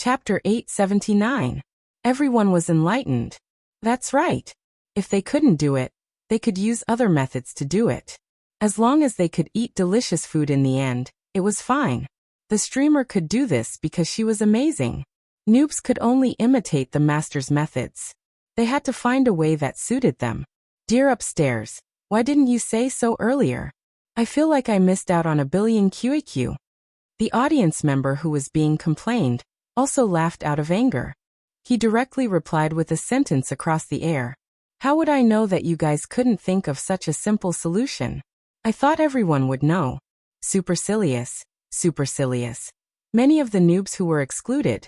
Chapter 879. Everyone was enlightened. That's right. If they couldn't do it, they could use other methods to do it. As long as they could eat delicious food in the end, it was fine. The streamer could do this because she was amazing. Noobs could only imitate the master's methods. They had to find a way that suited them. Dear Upstairs, why didn't you say so earlier? I feel like I missed out on a billion QAQ. The audience member who was being complained also laughed out of anger. He directly replied with a sentence across the air. How would I know that you guys couldn't think of such a simple solution? I thought everyone would know. Supercilious, supercilious. Many of the noobs who were excluded.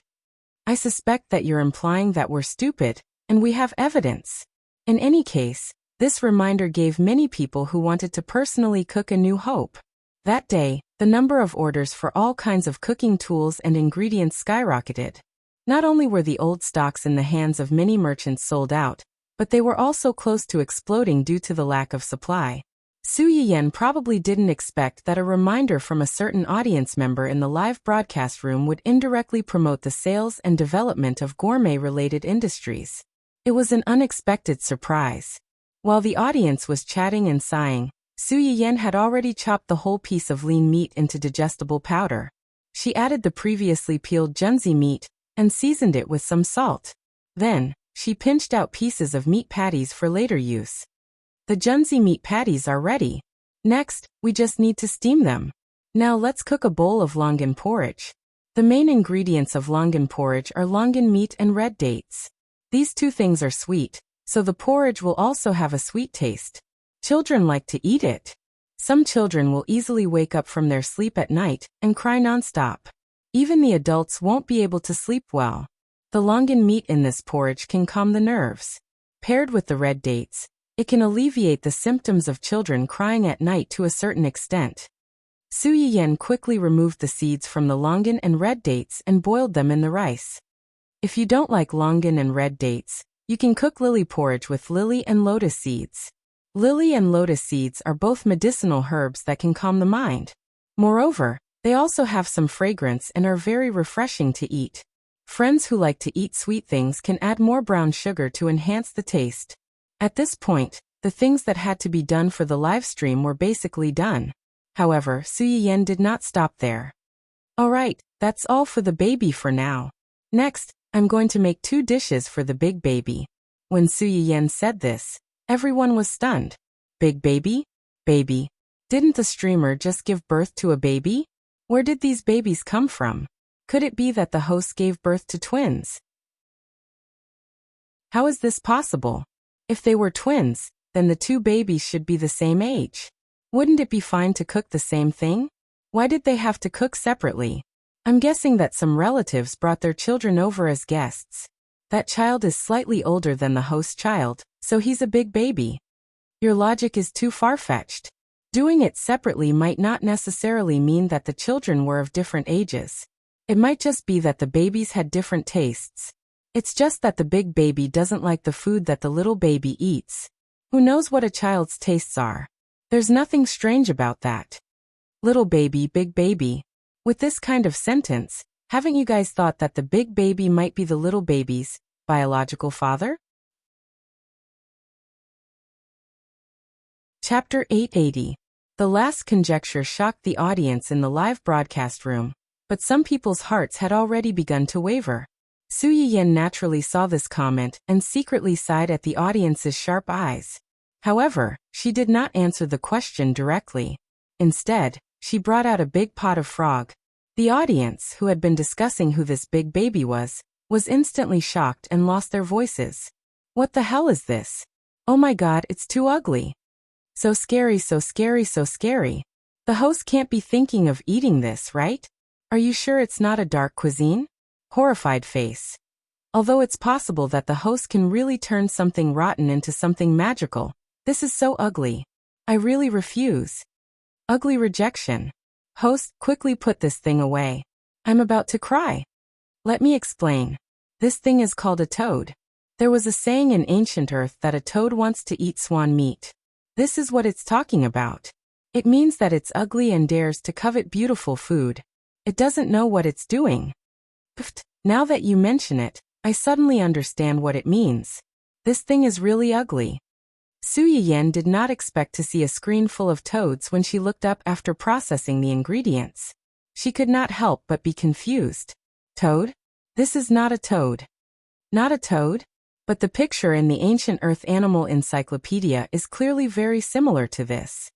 I suspect that you're implying that we're stupid, and we have evidence. In any case, this reminder gave many people who wanted to personally cook a new hope. That day, the number of orders for all kinds of cooking tools and ingredients skyrocketed. Not only were the old stocks in the hands of many merchants sold out, but they were also close to exploding due to the lack of supply. Su Yiyen probably didn't expect that a reminder from a certain audience member in the live broadcast room would indirectly promote the sales and development of gourmet-related industries. It was an unexpected surprise. While the audience was chatting and sighing, Su Yiyen had already chopped the whole piece of lean meat into digestible powder. She added the previously peeled junzi meat and seasoned it with some salt. Then, she pinched out pieces of meat patties for later use. The junzi meat patties are ready. Next, we just need to steam them. Now let's cook a bowl of longan porridge. The main ingredients of longan porridge are longan meat and red dates. These two things are sweet, so the porridge will also have a sweet taste. Children like to eat it. Some children will easily wake up from their sleep at night and cry nonstop. Even the adults won't be able to sleep well. The longan meat in this porridge can calm the nerves. Paired with the red dates, it can alleviate the symptoms of children crying at night to a certain extent. Su Yiyen quickly removed the seeds from the longan and red dates and boiled them in the rice. If you don't like longan and red dates, you can cook lily porridge with lily and lotus seeds. Lily and lotus seeds are both medicinal herbs that can calm the mind. Moreover, they also have some fragrance and are very refreshing to eat. Friends who like to eat sweet things can add more brown sugar to enhance the taste. At this point, the things that had to be done for the live stream were basically done. However, Su Yiyen did not stop there. Alright, that's all for the baby for now. Next, I'm going to make 2 dishes for the big baby. When Su Yiyen said this, everyone was stunned. Big baby? Baby. Didn't the streamer just give birth to a baby? Where did these babies come from? Could it be that the host gave birth to twins? How is this possible? If they were twins, then the 2 babies should be the same age. Wouldn't it be fine to cook the same thing? Why did they have to cook separately? I'm guessing that some relatives brought their children over as guests. That child is slightly older than the host child, so he's a big baby. Your logic is too far-fetched. Doing it separately might not necessarily mean that the children were of different ages. It might just be that the babies had different tastes. It's just that the big baby doesn't like the food that the little baby eats. Who knows what a child's tastes are? There's nothing strange about that. Little baby, big baby. With this kind of sentence, haven't you guys thought that the big baby might be the little baby's biological father? Chapter 880. The last conjecture shocked the audience in the live broadcast room, but some people's hearts had already begun to waver. Su Yiyen naturally saw this comment and secretly sighed at the audience's sharp eyes. However, she did not answer the question directly. Instead, she brought out a big pot of frog. The audience, who had been discussing who this big baby was instantly shocked and lost their voices. What the hell is this? Oh my god, it's too ugly. So scary, so scary, so scary. The host can't be thinking of eating this, right? Are you sure it's not a dark cuisine? Horrified face. Although it's possible that the host can really turn something rotten into something magical, this is so ugly. I really refuse. Ugly rejection. Host, quickly put this thing away. I'm about to cry. Let me explain. This thing is called a toad. There was a saying in ancient Earth that a toad wants to eat swan meat. This is what it's talking about. It means that it's ugly and dares to covet beautiful food. It doesn't know what it's doing. Pfft, Now that you mention it, I suddenly understand what it means. This thing is really ugly. Su Yiyan did not expect to see a screen full of toads when she looked up after processing the ingredients. She could not help but be confused. Toad? This is not a toad. Not a toad? But the picture in the Ancient Earth Animal Encyclopedia is clearly very similar to this.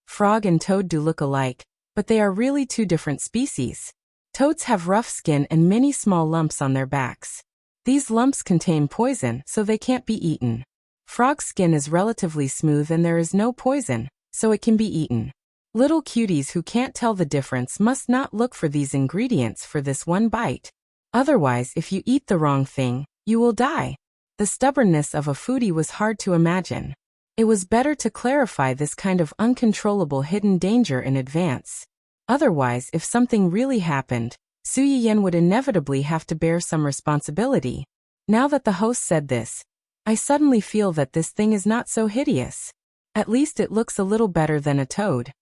Frog and toad do look alike, but they are really two different species. Toads have rough skin and many small lumps on their backs. These lumps contain poison, so they can't be eaten. Frog's skin is relatively smooth and there is no poison, so it can be eaten. Little cuties who can't tell the difference must not look for these ingredients for this one bite. Otherwise, if you eat the wrong thing, you will die. The stubbornness of a foodie was hard to imagine. It was better to clarify this kind of uncontrollable hidden danger in advance. Otherwise, if something really happened, Su Yiyan would inevitably have to bear some responsibility. Now that the host said this, I suddenly feel that this thing is not so hideous. At least it looks a little better than a toad.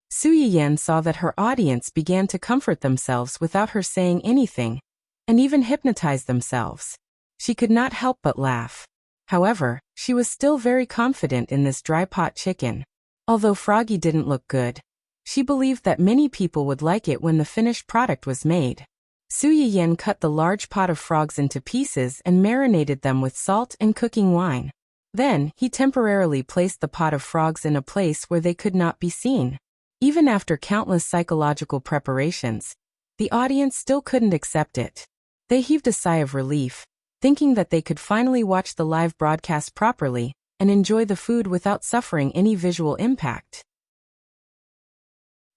Su Yiyan saw that her audience began to comfort themselves without her saying anything, and even hypnotize themselves. She could not help but laugh. However, she was still very confident in this dry pot chicken. Although Froggy didn't look good, she believed that many people would like it when the finished product was made. Su Yiyan cut the large pot of frogs into pieces and marinated them with salt and cooking wine. Then, he temporarily placed the pot of frogs in a place where they could not be seen. Even after countless psychological preparations, the audience still couldn't accept it. They heaved a sigh of relief, thinking that they could finally watch the live broadcast properly and enjoy the food without suffering any visual impact.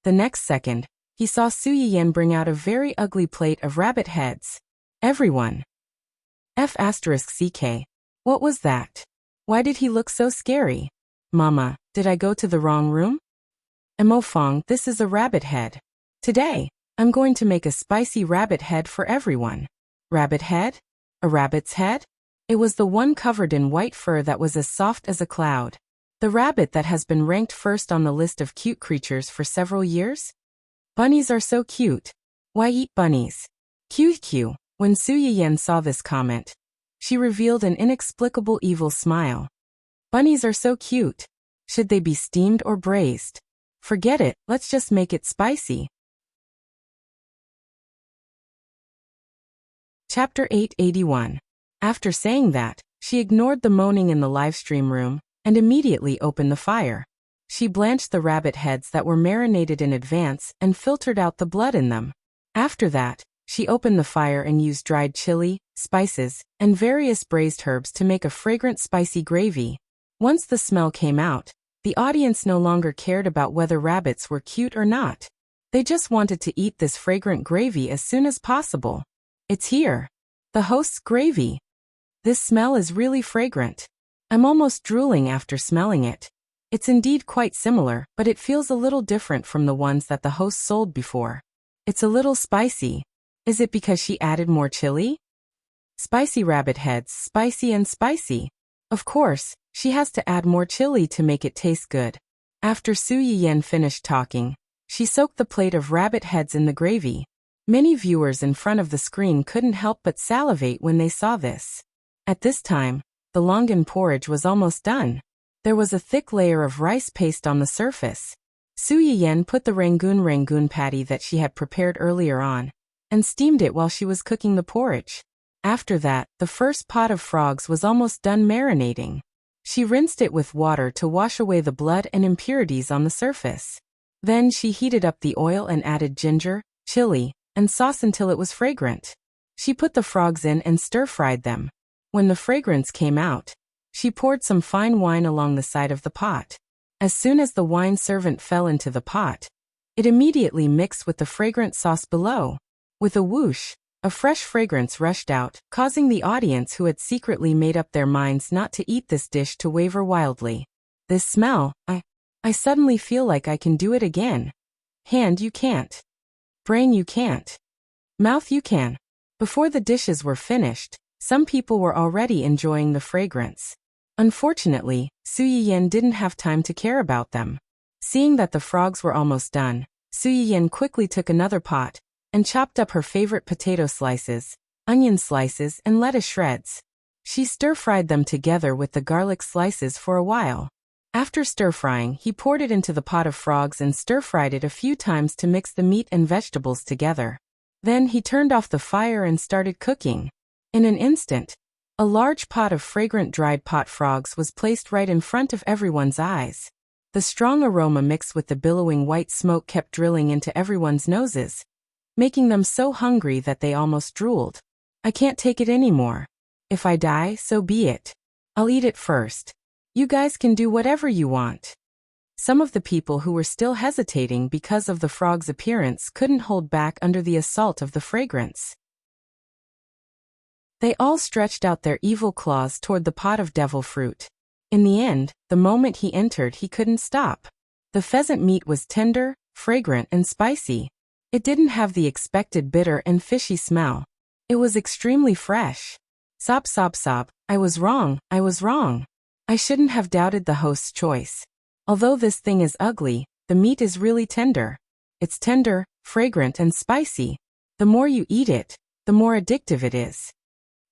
The next second, he saw Su Yiyan bring out a very ugly plate of rabbit heads. Everyone. F***CK. What was that? Why did he look so scary? Mama, did I go to the wrong room? Emofong, this is a rabbit head. Today, I'm going to make a spicy rabbit head for everyone. Rabbit head? A rabbit's head? It was the one covered in white fur that was as soft as a cloud. The rabbit that has been ranked first on the list of cute creatures for several years? Bunnies are so cute. Why eat bunnies? QQ. When Su Yiyan saw this comment, she revealed an inexplicable evil smile. Bunnies are so cute. Should they be steamed or braised? Forget it, let's just make it spicy. Chapter 881. After saying that, she ignored the moaning in the livestream room and immediately opened the fire. She blanched the rabbit heads that were marinated in advance and filtered out the blood in them. After that, she opened the fire and used dried chili, spices, and various braised herbs to make a fragrant spicy gravy. Once the smell came out, the audience no longer cared about whether rabbits were cute or not. They just wanted to eat this fragrant gravy as soon as possible. It's here. The host's gravy. This smell is really fragrant. I'm almost drooling after smelling it. It's indeed quite similar, but it feels a little different from the ones that the host sold before. It's a little spicy. Is it because she added more chili? Spicy rabbit heads, spicy and spicy. Of course, she has to add more chili to make it taste good. After Su Yiyan finished talking, she soaked the plate of rabbit heads in the gravy. Many viewers in front of the screen couldn't help but salivate when they saw this. At this time, the longan porridge was almost done. There was a thick layer of rice paste on the surface. Su Yiyan put the rangoon patty that she had prepared earlier on, and steamed it while she was cooking the porridge. After that, the first pot of frogs was almost done marinating. She rinsed it with water to wash away the blood and impurities on the surface. Then she heated up the oil and added ginger, chili, and sauce until it was fragrant. She put the frogs in and stir-fried them. When the fragrance came out, she poured some fine wine along the side of the pot. As soon as the wine servant fell into the pot, it immediately mixed with the fragrant sauce below. With a whoosh, a fresh fragrance rushed out, causing the audience who had secretly made up their minds not to eat this dish to waver wildly. This smell, I suddenly feel like I can do it again. Hand, you can't. Brain, you can't. Mouth, you can. Before the dishes were finished, some people were already enjoying the fragrance. Unfortunately, Su Yiyan didn't have time to care about them. Seeing that the frogs were almost done, Su Yiyan quickly took another pot and chopped up her favorite potato slices, onion slices, and lettuce shreds. She stir-fried them together with the garlic slices for a while. After stir-frying, he poured it into the pot of frogs and stir-fried it a few times to mix the meat and vegetables together. Then he turned off the fire and started cooking. In an instant, a large pot of fragrant dried pot frogs was placed right in front of everyone's eyes. The strong aroma mixed with the billowing white smoke kept drilling into everyone's noses, making them so hungry that they almost drooled. I can't take it anymore. If I die, so be it. I'll eat it first. You guys can do whatever you want. Some of the people who were still hesitating because of the frog's appearance couldn't hold back under the assault of the fragrance. They all stretched out their evil claws toward the pot of devil fruit. In the end, the moment he entered, he couldn't stop. The pheasant meat was tender, fragrant, and spicy. It didn't have the expected bitter and fishy smell. It was extremely fresh. Sob, sob, sob. I was wrong. I was wrong. I shouldn't have doubted the host's choice. Although this thing is ugly, the meat is really tender. It's tender, fragrant, and spicy. The more you eat it, the more addictive it is.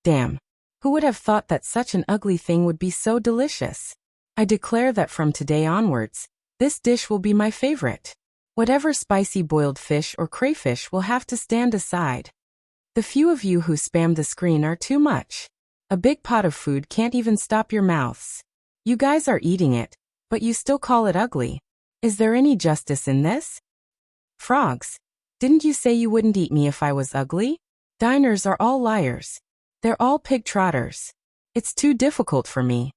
Damn. Who would have thought that such an ugly thing would be so delicious? I declare that from today onwards, this dish will be my favorite. Whatever spicy boiled fish or crayfish will have to stand aside. The few of you who spam the screen are too much. A big pot of food can't even stop your mouths. You guys are eating it, but you still call it ugly. Is there any justice in this? Frogs, didn't you say you wouldn't eat me if I was ugly? Diners are all liars. They're all pig trotters. It's too difficult for me.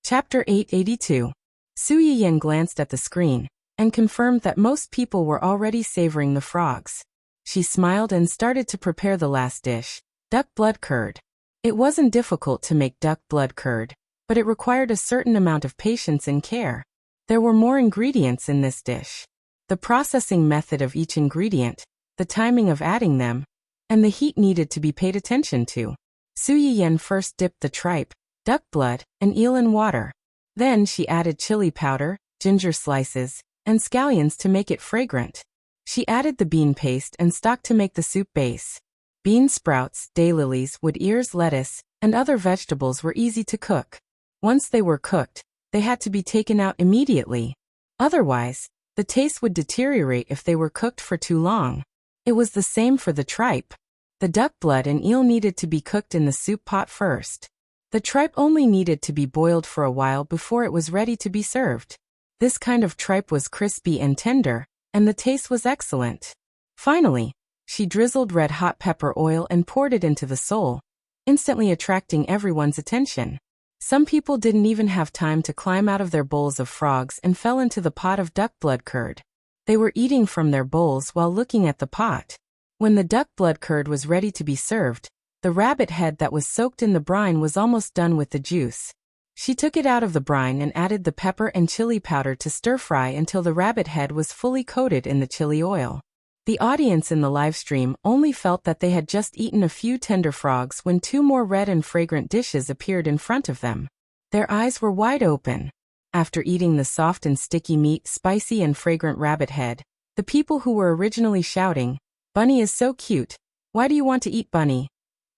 Chapter 882. Su Yiyan glanced at the screen and confirmed that most people were already savoring the frogs. She smiled and started to prepare the last dish, duck blood curd. It wasn't difficult to make duck blood curd, but it required a certain amount of patience and care. There were more ingredients in this dish. The processing method of each ingredient, the timing of adding them, and the heat needed to be paid attention to. Su Yiyan first dipped the tripe, duck blood, and eel in water. Then she added chili powder, ginger slices, and scallions to make it fragrant. She added the bean paste and stock to make the soup base. Bean sprouts, daylilies, wood ears, lettuce, and other vegetables were easy to cook. Once they were cooked, they had to be taken out immediately. Otherwise, the taste would deteriorate if they were cooked for too long. It was the same for the tripe. The duck blood and eel needed to be cooked in the soup pot first. The tripe only needed to be boiled for a while before it was ready to be served. This kind of tripe was crispy and tender, and the taste was excellent. Finally, she drizzled red-hot pepper oil and poured it into the sole, instantly attracting everyone's attention. Some people didn't even have time to climb out of their bowls of frogs and fell into the pot of duck blood curd. They were eating from their bowls while looking at the pot. When the duck blood curd was ready to be served, the rabbit head that was soaked in the brine was almost done with the juice. She took it out of the brine and added the pepper and chili powder to stir-fry until the rabbit head was fully coated in the chili oil. The audience in the live stream only felt that they had just eaten a few tender frogs when two more red and fragrant dishes appeared in front of them. Their eyes were wide open. After eating the soft and sticky meat, spicy and fragrant rabbit head, the people who were originally shouting, "Bunny is so cute, why do you want to eat Bunny?"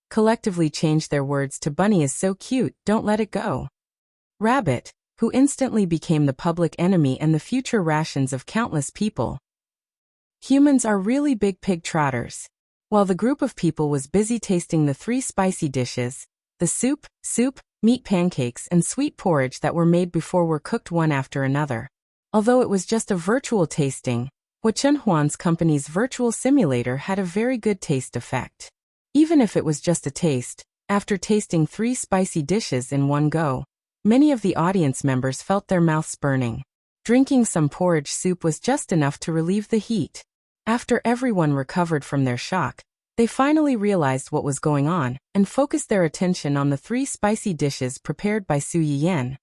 collectively changed their words to "Bunny is so cute, don't let it go." Rabbit, who instantly became the public enemy and the future rations of countless people. Humans are really big pig trotters. While the group of people was busy tasting the three spicy dishes, the soup, meat pancakes, and sweet porridge that were made before were cooked one after another. Although it was just a virtual tasting, Huan's company's virtual simulator had a very good taste effect. Even if it was just a taste, after tasting three spicy dishes in one go, many of the audience members felt their mouths burning. Drinking some porridge soup was just enough to relieve the heat. After everyone recovered from their shock, they finally realized what was going on and focused their attention on the three spicy dishes prepared by Su Yiyan.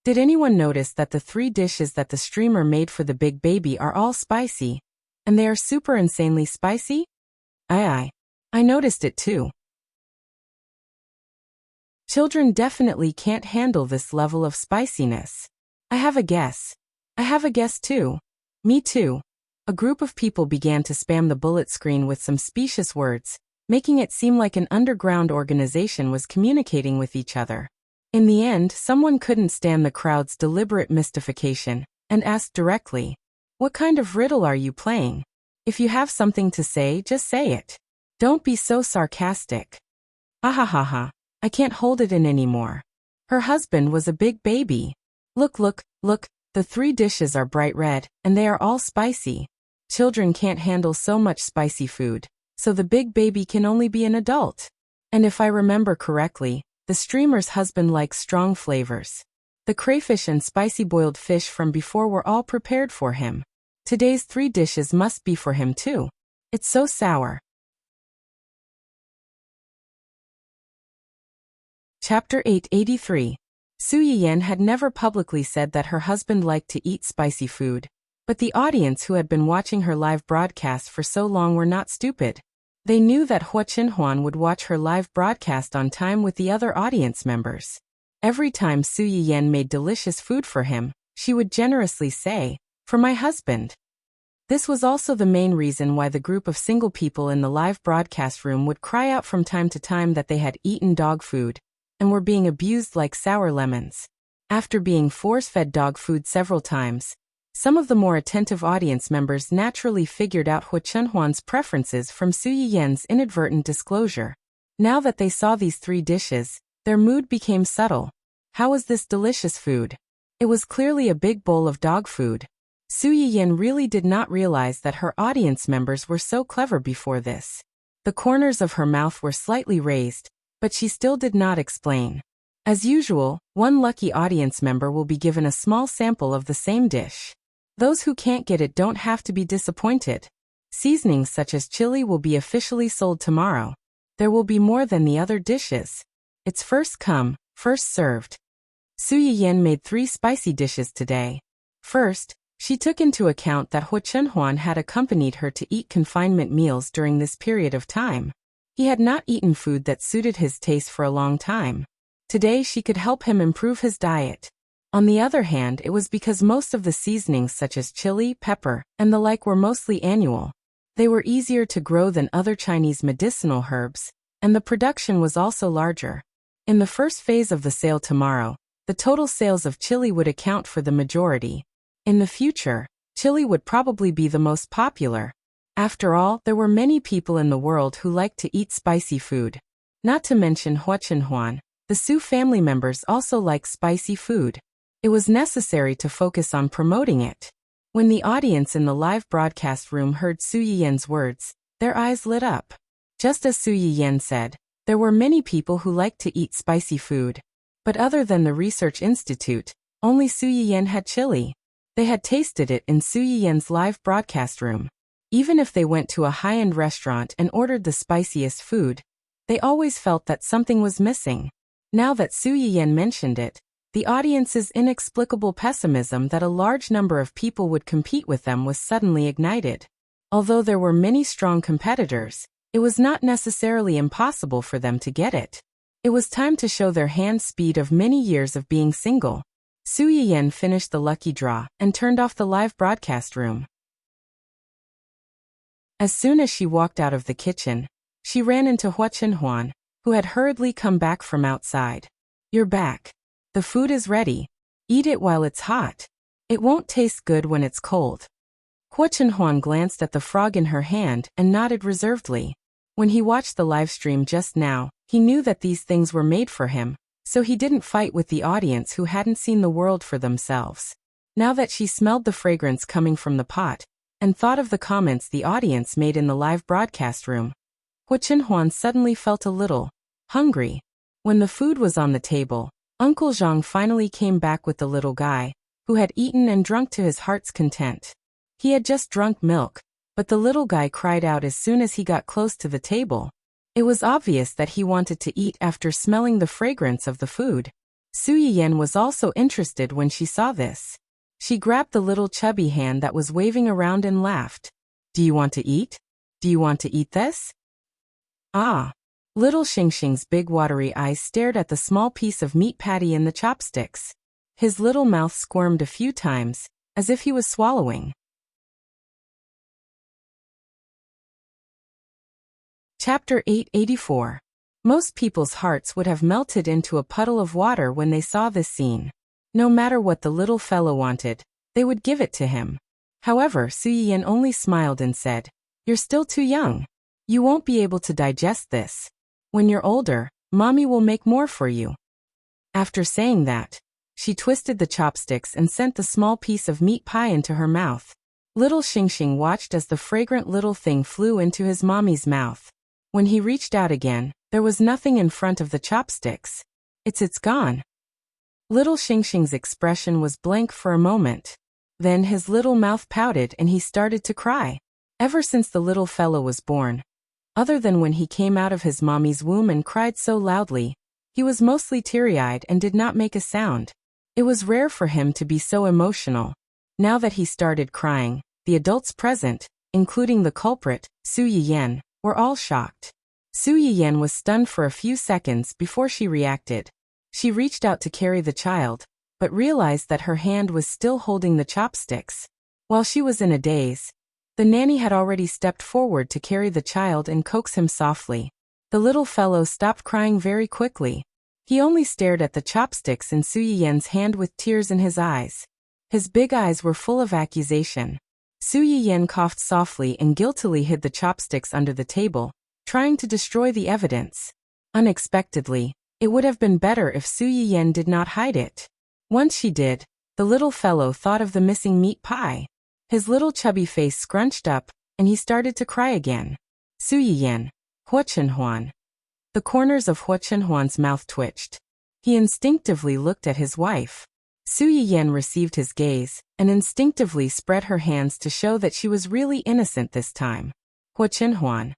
Did anyone notice that the three dishes that the streamer made for the big baby are all spicy? And they are super insanely spicy? I noticed it too. Children definitely can't handle this level of spiciness. I have a guess too. Me too. A group of people began to spam the bullet screen with some specious words, making it seem like an underground organization was communicating with each other. In the end, someone couldn't stand the crowd's deliberate mystification and asked directly, "What kind of riddle are you playing? If you have something to say, just say it. Don't be so sarcastic." Ahahaha, I can't hold it in anymore. Her husband was a big baby. Look, look, look, the 3 dishes are bright red, and they are all spicy. Children can't handle so much spicy food, so the big baby can only be an adult. And if I remember correctly, the streamer's husband likes strong flavors. The crayfish and spicy boiled fish from before were all prepared for him. Today's 3 dishes must be for him too. It's so sour. Chapter 883. Su Yiyan had never publicly said that her husband liked to eat spicy food, but the audience who had been watching her live broadcast for so long were not stupid. They knew that Hua Qinhuan would watch her live broadcast on time with the other audience members. Every time Su Yiyan made delicious food for him, she would generously say, "For my husband." This was also the main reason why the group of single people in the live broadcast room would cry out from time to time that they had eaten dog food and were being abused like sour lemons. After being force-fed dog food several times, some of the more attentive audience members naturally figured out Hua Qinhuan's preferences from Su Yiyan's inadvertent disclosure. Now that they saw these 3 dishes, their mood became subtle. How was this delicious food? It was clearly a big bowl of dog food. Su Yiyan really did not realize that her audience members were so clever before this. The corners of her mouth were slightly raised, but she still did not explain. As usual, one lucky audience member will be given a small sample of the same dish. Those who can't get it don't have to be disappointed. Seasonings such as chili will be officially sold tomorrow. There will be more than the other dishes. It's first come, first served. Su Yiyan made 3 spicy dishes today. First, she took into account that Hua Qinhuan had accompanied her to eat confinement meals during this period of time. He had not eaten food that suited his taste for a long time. Today she could help him improve his diet. On the other hand, it was because most of the seasonings such as chili, pepper, and the like were mostly annual. They were easier to grow than other Chinese medicinal herbs, and the production was also larger. In the first phase of the sale tomorrow, the total sales of chili would account for the majority. In the future, chili would probably be the most popular. After all, there were many people in the world who liked to eat spicy food. Not to mention Hua Qinhuan, the Su family members also like spicy food. It was necessary to focus on promoting it. When the audience in the live broadcast room heard Su Yiyan's words, their eyes lit up. Just as Su Yiyan said, there were many people who liked to eat spicy food. But other than the research institute, only Su Yiyan had chili. They had tasted it in Su Yiyan's live broadcast room. Even if they went to a high-end restaurant and ordered the spiciest food, they always felt that something was missing. Now that Su Yiyan mentioned it, the audience's inexplicable pessimism that a large number of people would compete with them was suddenly ignited. Although there were many strong competitors, it was not necessarily impossible for them to get it. It was time to show their hand speed of many years of being single. Su Yiyan finished the lucky draw and turned off the live broadcast room. As soon as she walked out of the kitchen, she ran into Hua Qinhuan, who had hurriedly come back from outside. "You're back. The food is ready. Eat it while it's hot. It won't taste good when it's cold." Hua Qinhuan glanced at the frog in her hand and nodded reservedly. When he watched the live stream just now, he knew that these things were made for him, so he didn't fight with the audience who hadn't seen the world for themselves. Now that she smelled the fragrance coming from the pot, and thought of the comments the audience made in the live broadcast room, Hua Qinhuan suddenly felt a little hungry. When the food was on the table, Uncle Zhang finally came back with the little guy, who had eaten and drunk to his heart's content. He had just drunk milk, but the little guy cried out as soon as he got close to the table. It was obvious that he wanted to eat after smelling the fragrance of the food. Su Yiyan was also interested when she saw this. She grabbed the little chubby hand that was waving around and laughed. "Do you want to eat? Do you want to eat this?" "Ah." Little Xingxing's big watery eyes stared at the small piece of meat patty in the chopsticks. His little mouth squirmed a few times, as if he was swallowing. Chapter 884. Most people's hearts would have melted into a puddle of water when they saw this scene. No matter what the little fellow wanted, they would give it to him. However, Su Yiyan only smiled and said, "You're still too young. You won't be able to digest this. When you're older, Mommy will make more for you." After saying that, she twisted the chopsticks and sent the small piece of meat pie into her mouth. Little Xingxing watched as the fragrant little thing flew into his mommy's mouth. When he reached out again, there was nothing in front of the chopsticks. It's gone. Little Xingxing's expression was blank for a moment. Then his little mouth pouted and he started to cry. Ever since the little fellow was born, other than when he came out of his mommy's womb and cried so loudly, he was mostly teary-eyed and did not make a sound. It was rare for him to be so emotional. Now that he started crying, the adults present, including the culprit, Su Yiyan, were all shocked. Su Yiyan was stunned for a few seconds before she reacted. She reached out to carry the child, but realized that her hand was still holding the chopsticks. While she was in a daze, the nanny had already stepped forward to carry the child and coax him softly. The little fellow stopped crying very quickly. He only stared at the chopsticks in Su Yiyan's hand with tears in his eyes. His big eyes were full of accusation. Su Yiyan coughed softly and guiltily hid the chopsticks under the table, trying to destroy the evidence. Unexpectedly, it would have been better if Su Yiyan did not hide it. Once she did, the little fellow thought of the missing meat pie. His little chubby face scrunched up, and he started to cry again. Su Yiyan, Hua Chenhuan. The corners of Hua Chenhuan's mouth twitched. He instinctively looked at his wife. Su Yiyan received his gaze, and instinctively spread her hands to show that she was really innocent this time. Hua Chenhuan.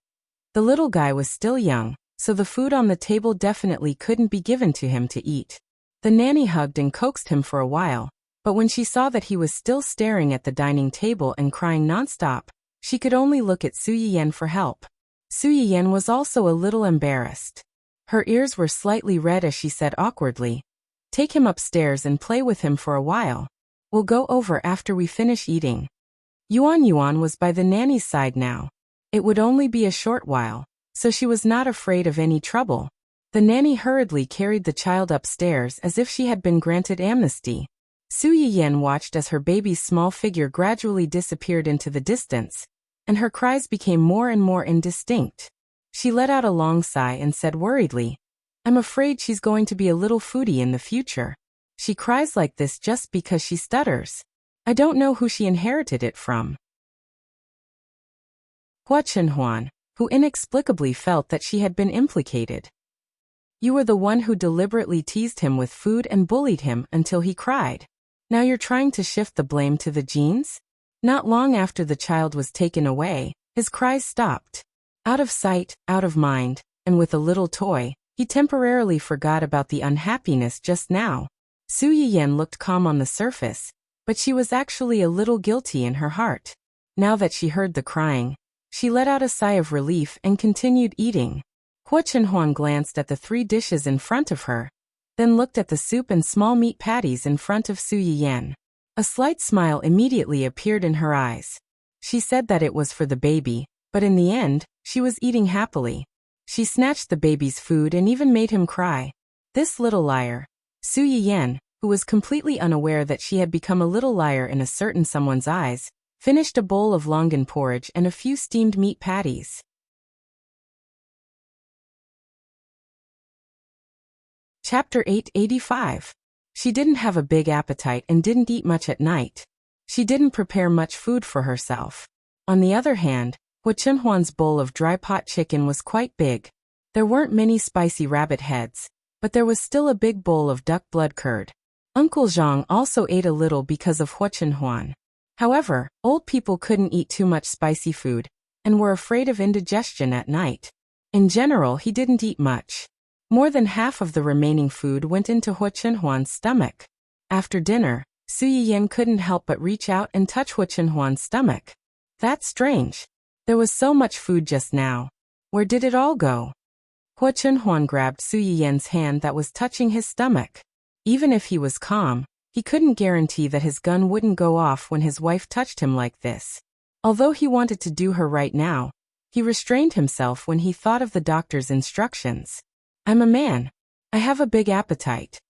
The little guy was still young, so the food on the table definitely couldn't be given to him to eat. The nanny hugged and coaxed him for a while, but when she saw that he was still staring at the dining table and crying nonstop, she could only look at Su Yiyan for help. Su Yiyan was also a little embarrassed. Her ears were slightly red as she said awkwardly, "Take him upstairs and play with him for a while. We'll go over after we finish eating." Yuan was by the nanny's side now. It would only be a short while, so she was not afraid of any trouble. The nanny hurriedly carried the child upstairs as if she had been granted amnesty. Su Yiyan watched as her baby's small figure gradually disappeared into the distance, and her cries became more and more indistinct. She let out a long sigh and said worriedly, "I'm afraid she's going to be a little foodie in the future. She cries like this just because she stutters. I don't know who she inherited it from." Hua Chenhuan, who inexplicably felt that she had been implicated. "You were the one who deliberately teased him with food and bullied him until he cried. Now you're trying to shift the blame to the genes?" Not long after the child was taken away, his cries stopped. Out of sight, out of mind, and with a little toy, he temporarily forgot about the unhappiness just now. Su Yiyan looked calm on the surface, but she was actually a little guilty in her heart. Now that she heard the crying, she let out a sigh of relief and continued eating. Hua Chenhuan glanced at the 3 dishes in front of her, then looked at the soup and small meat patties in front of Su Yiyan. A slight smile immediately appeared in her eyes. She said that it was for the baby, but in the end, she was eating happily. She snatched the baby's food and even made him cry. This little liar. Su Yiyan, who was completely unaware that she had become a little liar in a certain someone's eyes, finished a bowl of longan porridge and a few steamed meat patties. Chapter 885. She didn't have a big appetite and didn't eat much at night. She didn't prepare much food for herself. On the other hand, Hua Chenhuan's bowl of dry pot chicken was quite big. There weren't many spicy rabbit heads, but there was still a big bowl of duck blood curd. Uncle Zhang also ate a little because of Hua Chenhuan. However, old people couldn't eat too much spicy food, and were afraid of indigestion at night. In general, he didn't eat much. More than half of the remaining food went into Hua Chenhuan's stomach. After dinner, Su Yiyan couldn't help but reach out and touch Hua Chenhuan's stomach. That's strange. There was so much food just now. Where did it all go? Hua Chenhuan grabbed Su Yiyan's hand that was touching his stomach. Even if he was calm, he couldn't guarantee that his gun wouldn't go off when his wife touched him like this. Although he wanted to do her right now, He restrained himself when he thought of the doctor's instructions. I'm a man. I have a big appetite.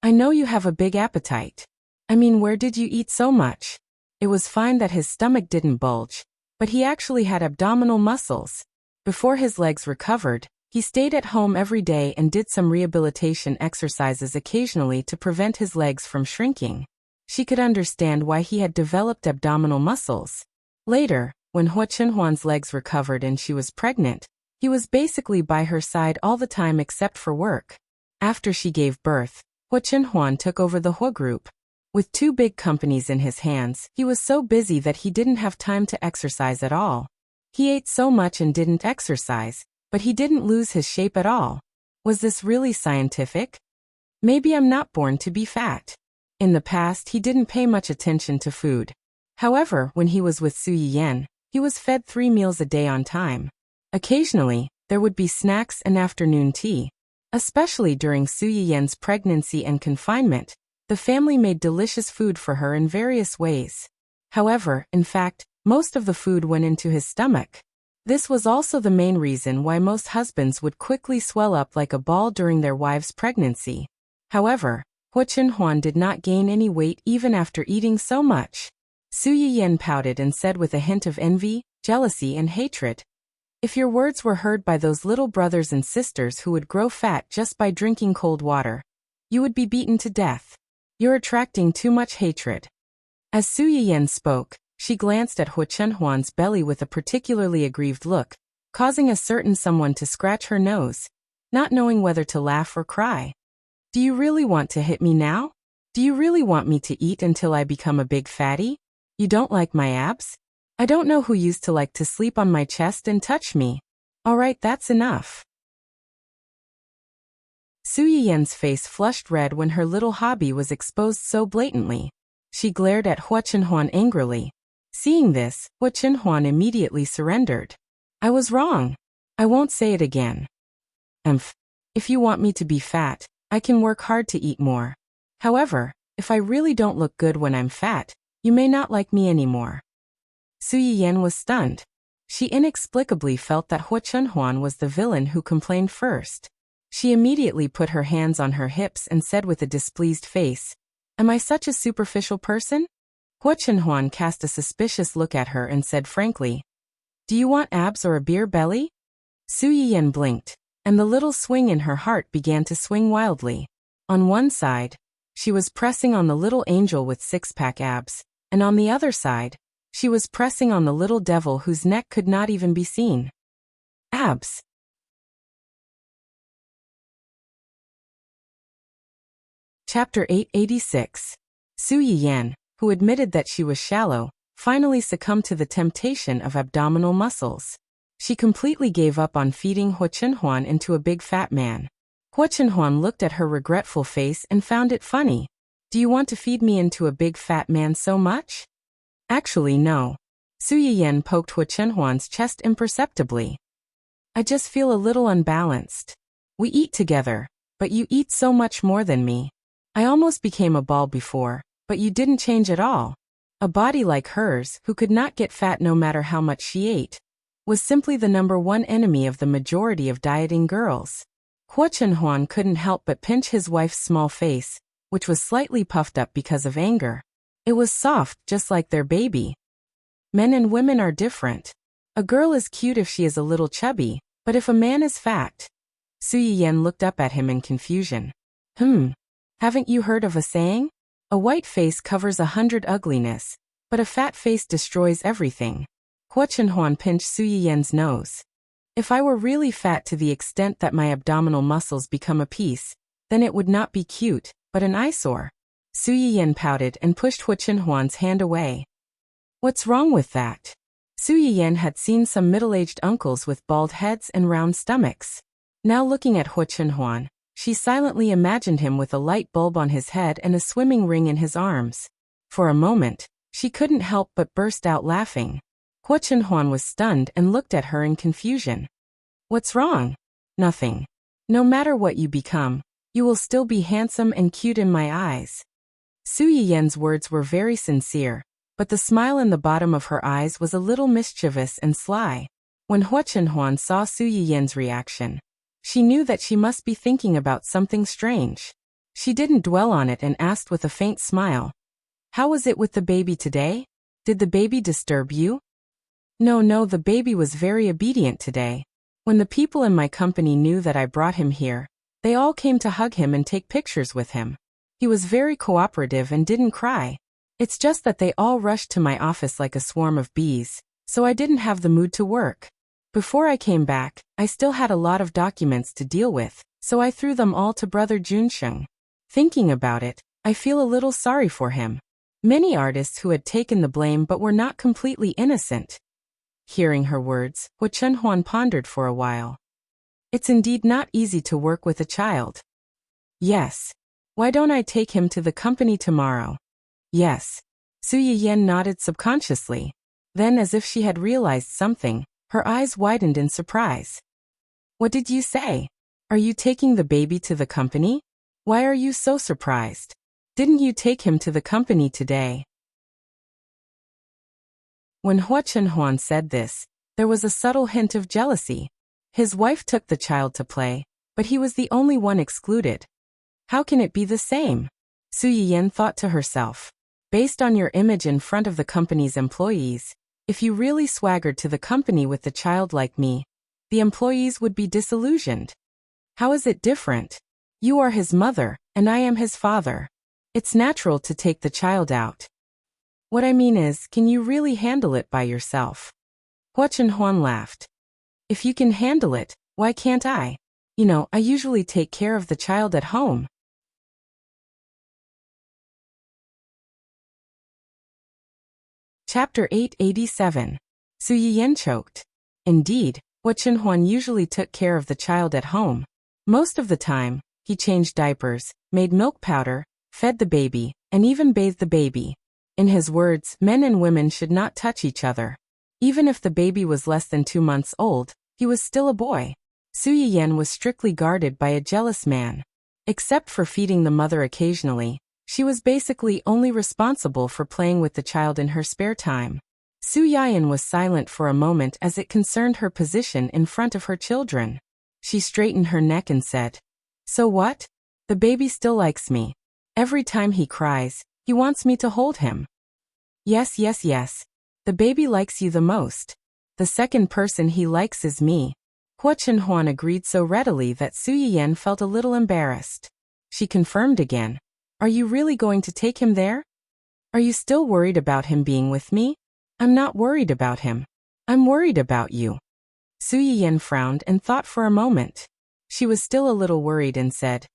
I know you have a big appetite. I mean, where did you eat so much? It was fine that his stomach didn't bulge, but he actually had abdominal muscles. Before his legs recovered, he stayed at home every day and did some rehabilitation exercises occasionally to prevent his legs from shrinking. She could understand why he had developed abdominal muscles. Later, when Hua Chenhuan's legs recovered and she was pregnant, he was basically by her side all the time except for work. After she gave birth, Hua Chenhuan took over the Hua Group. With 2 big companies in his hands, he was so busy that he didn't have time to exercise at all. He ate so much and didn't exercise, but he didn't lose his shape at all. Was this really scientific? Maybe I'm not born to be fat. In the past, he didn't pay much attention to food. However, when he was with Su Yiyan, he was fed 3 meals a day on time. Occasionally, there would be snacks and afternoon tea. Especially during Su Yiyan's pregnancy and confinement, the family made delicious food for her in various ways. However, in fact, most of the food went into his stomach. This was also the main reason why most husbands would quickly swell up like a ball during their wives' pregnancy. However, Hua Chenhuan did not gain any weight even after eating so much. Su Yiyan pouted and said with a hint of envy, jealousy and hatred, "If your words were heard by those little brothers and sisters who would grow fat just by drinking cold water, you would be beaten to death. You're attracting too much hatred." As Su Yiyan spoke, she glanced at Hua Chenhuan's belly with a particularly aggrieved look, causing a certain someone to scratch her nose, not knowing whether to laugh or cry. "Do you really want to hit me now? Do you really want me to eat until I become a big fatty? You don't like my abs? I don't know who used to like to sleep on my chest and touch me. Alright, that's enough." Su Yiyan's face flushed red when her little hobby was exposed so blatantly. She glared at Hua Chenhuan angrily. Seeing this, Hua Chenhuan immediately surrendered. "I was wrong. I won't say it again. If you want me to be fat, I can work hard to eat more. However, if I really don't look good when I'm fat, you may not like me anymore." Su Yiyan was stunned. She inexplicably felt that Hua Chenhuan was the villain who complained first. She immediately put her hands on her hips and said with a displeased face, "Am I such a superficial person?" Hua Chenhuan cast a suspicious look at her and said frankly, "Do you want abs or a beer belly?" Su Yiyan blinked, and the little swing in her heart began to swing wildly. On one side, she was pressing on the little angel with 6-pack abs, and on the other side, she was pressing on the little devil whose neck could not even be seen. Abs. Chapter 886. Su Yiyan, who admitted that she was shallow, finally succumbed to the temptation of abdominal muscles. She completely gave up on feeding Hua Chenhuan into a big fat man. Hua Chenhuan looked at her regretful face and found it funny. "Do you want to feed me into a big fat man so much?" "Actually, no." Su Yiyan poked Hua Chenhuan's chest imperceptibly. "I just feel a little unbalanced. We eat together, but you eat so much more than me. I almost became a ball before, but you didn't change at all." A body like hers, who could not get fat no matter how much she ate, was simply the #1 enemy of the majority of dieting girls. Hua Chenhuan couldn't help but pinch his wife's small face, which was slightly puffed up because of anger. It was soft, just like their baby. Men and women are different. A girl is cute if she is a little chubby, but if a man is fat... Su Yiyan looked up at him in confusion. Haven't you heard of a saying? A white face covers 100 ugliness, but a fat face destroys everything. Hua Chenhuan pinched Su Yiyan's nose. "If I were really fat to the extent that my abdominal muscles become a piece, then it would not be cute, but an eyesore." Su Yiyan pouted and pushed Hua Chenhuan's hand away. "What's wrong with that?" Su Yiyan had seen some middle-aged uncles with bald heads and round stomachs. Now looking at Hua Chenhuan, she silently imagined him with a light bulb on his head and a swimming ring in his arms. For a moment, she couldn't help but burst out laughing. Hua Chenhuan was stunned and looked at her in confusion. "What's wrong?" "Nothing. No matter what you become, you will still be handsome and cute in my eyes." Su Yiyan's words were very sincere, but the smile in the bottom of her eyes was a little mischievous and sly. When Hua Chenhuan saw Su Yiyen's reaction, she knew that she must be thinking about something strange. She didn't dwell on it and asked with a faint smile, "How was it with the baby today? Did the baby disturb you?" No, the baby was very obedient today. When the people in my company knew that I brought him here, they all came to hug him and take pictures with him. He was very cooperative and didn't cry. It's just that they all rushed to my office like a swarm of bees, so I didn't have the mood to work. Before I came back, I still had a lot of documents to deal with, so I threw them all to Brother Junsheng. Thinking about it, I feel a little sorry for him. Many artists who had taken the blame but were not completely innocent. Hearing her words, Hua Chenhuan pondered for a while. It's indeed not easy to work with a child. Yes. Why don't I take him to the company tomorrow? Yes. Su Yiyen nodded subconsciously. Then, as if she had realized something, her eyes widened in surprise. What did you say? Are you taking the baby to the company? Why are you so surprised? Didn't you take him to the company today? When Hua Chenhuan said this, there was a subtle hint of jealousy. His wife took the child to play, but he was the only one excluded. How can it be the same? Su Yiyen thought to herself. Based on your image in front of the company's employees, if you really swaggered to the company with the child like me, the employees would be disillusioned. How is it different? You are his mother, and I am his father. It's natural to take the child out. What I mean is, can you really handle it by yourself? Hua Chenhuan laughed. If you can handle it, why can't I? I usually take care of the child at home. Chapter 887. Su Yiyen choked. Indeed, Hua Chenhuan usually took care of the child at home. Most of the time, he changed diapers, made milk powder, fed the baby, and even bathed the baby. In his words, men and women should not touch each other. Even if the baby was less than 2 months old, he was still a boy. Su Yiyen was strictly guarded by a jealous man. Except for feeding the mother occasionally, she was basically only responsible for playing with the child in her spare time. Su Yiyen was silent for a moment as it concerned her position in front of her children. She straightened her neck and said, "So what? The baby still likes me. Every time he cries, he wants me to hold him." Yes. The baby likes you the most. The second person he likes is me. Hua Chenhuan agreed so readily that Su Yiyen felt a little embarrassed. She confirmed again. Are you really going to take him there? Are you still worried about him being with me? I'm not worried about him. I'm worried about you. Su Yiyen frowned and thought for a moment. She was still a little worried and said,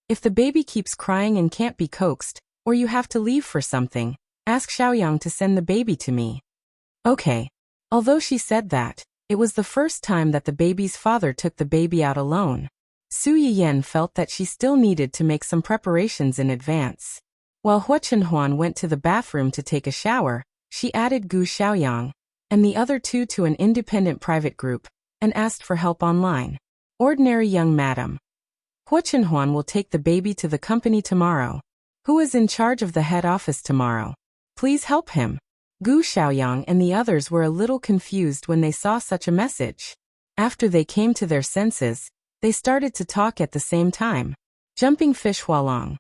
"If the baby keeps crying and can't be coaxed, or you have to leave for something, ask Xiaoyang to send the baby to me." Okay. Although she said that, it was the first time that the baby's father took the baby out alone. Su Yiyen felt that she still needed to make some preparations in advance. While Hua Chenhuan went to the bathroom to take a shower, she added Gu Xiaoyang and the other two to an independent private group and asked for help online. Ordinary young madam. Hua Chenhuan will take the baby to the company tomorrow. Who is in charge of the head office tomorrow? Please help him. Gu Xiaoyang and the others were a little confused when they saw such a message. After they came to their senses, they started to talk at the same time. Jumping Fish Hualong.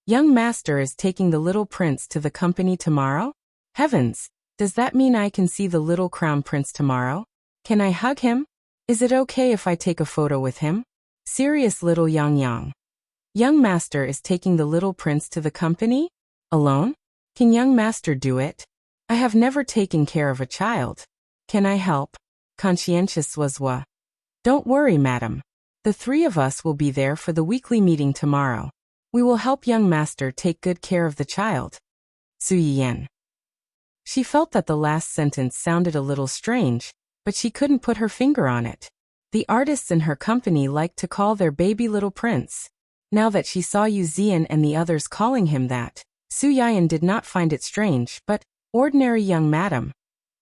Young master is taking the little prince to the company tomorrow? Heavens, does that mean I can see the little crown prince tomorrow? Can I hug him? Is it okay if I take a photo with him? Serious little Yang. Young master is taking the little prince to the company? Alone? Can young master do it? I have never taken care of a child. Can I help? Conscientious Swazwa. Don't worry, madam. The three of us will be there for the weekly meeting tomorrow. We will help young master take good care of the child. Su Yiyen. She felt that the last sentence sounded a little strange, but she couldn't put her finger on it. The artists in her company liked to call their baby little prince. Now that she saw Yu Zian and the others calling him that, Su Yiyen did not find it strange, but, ordinary young madam.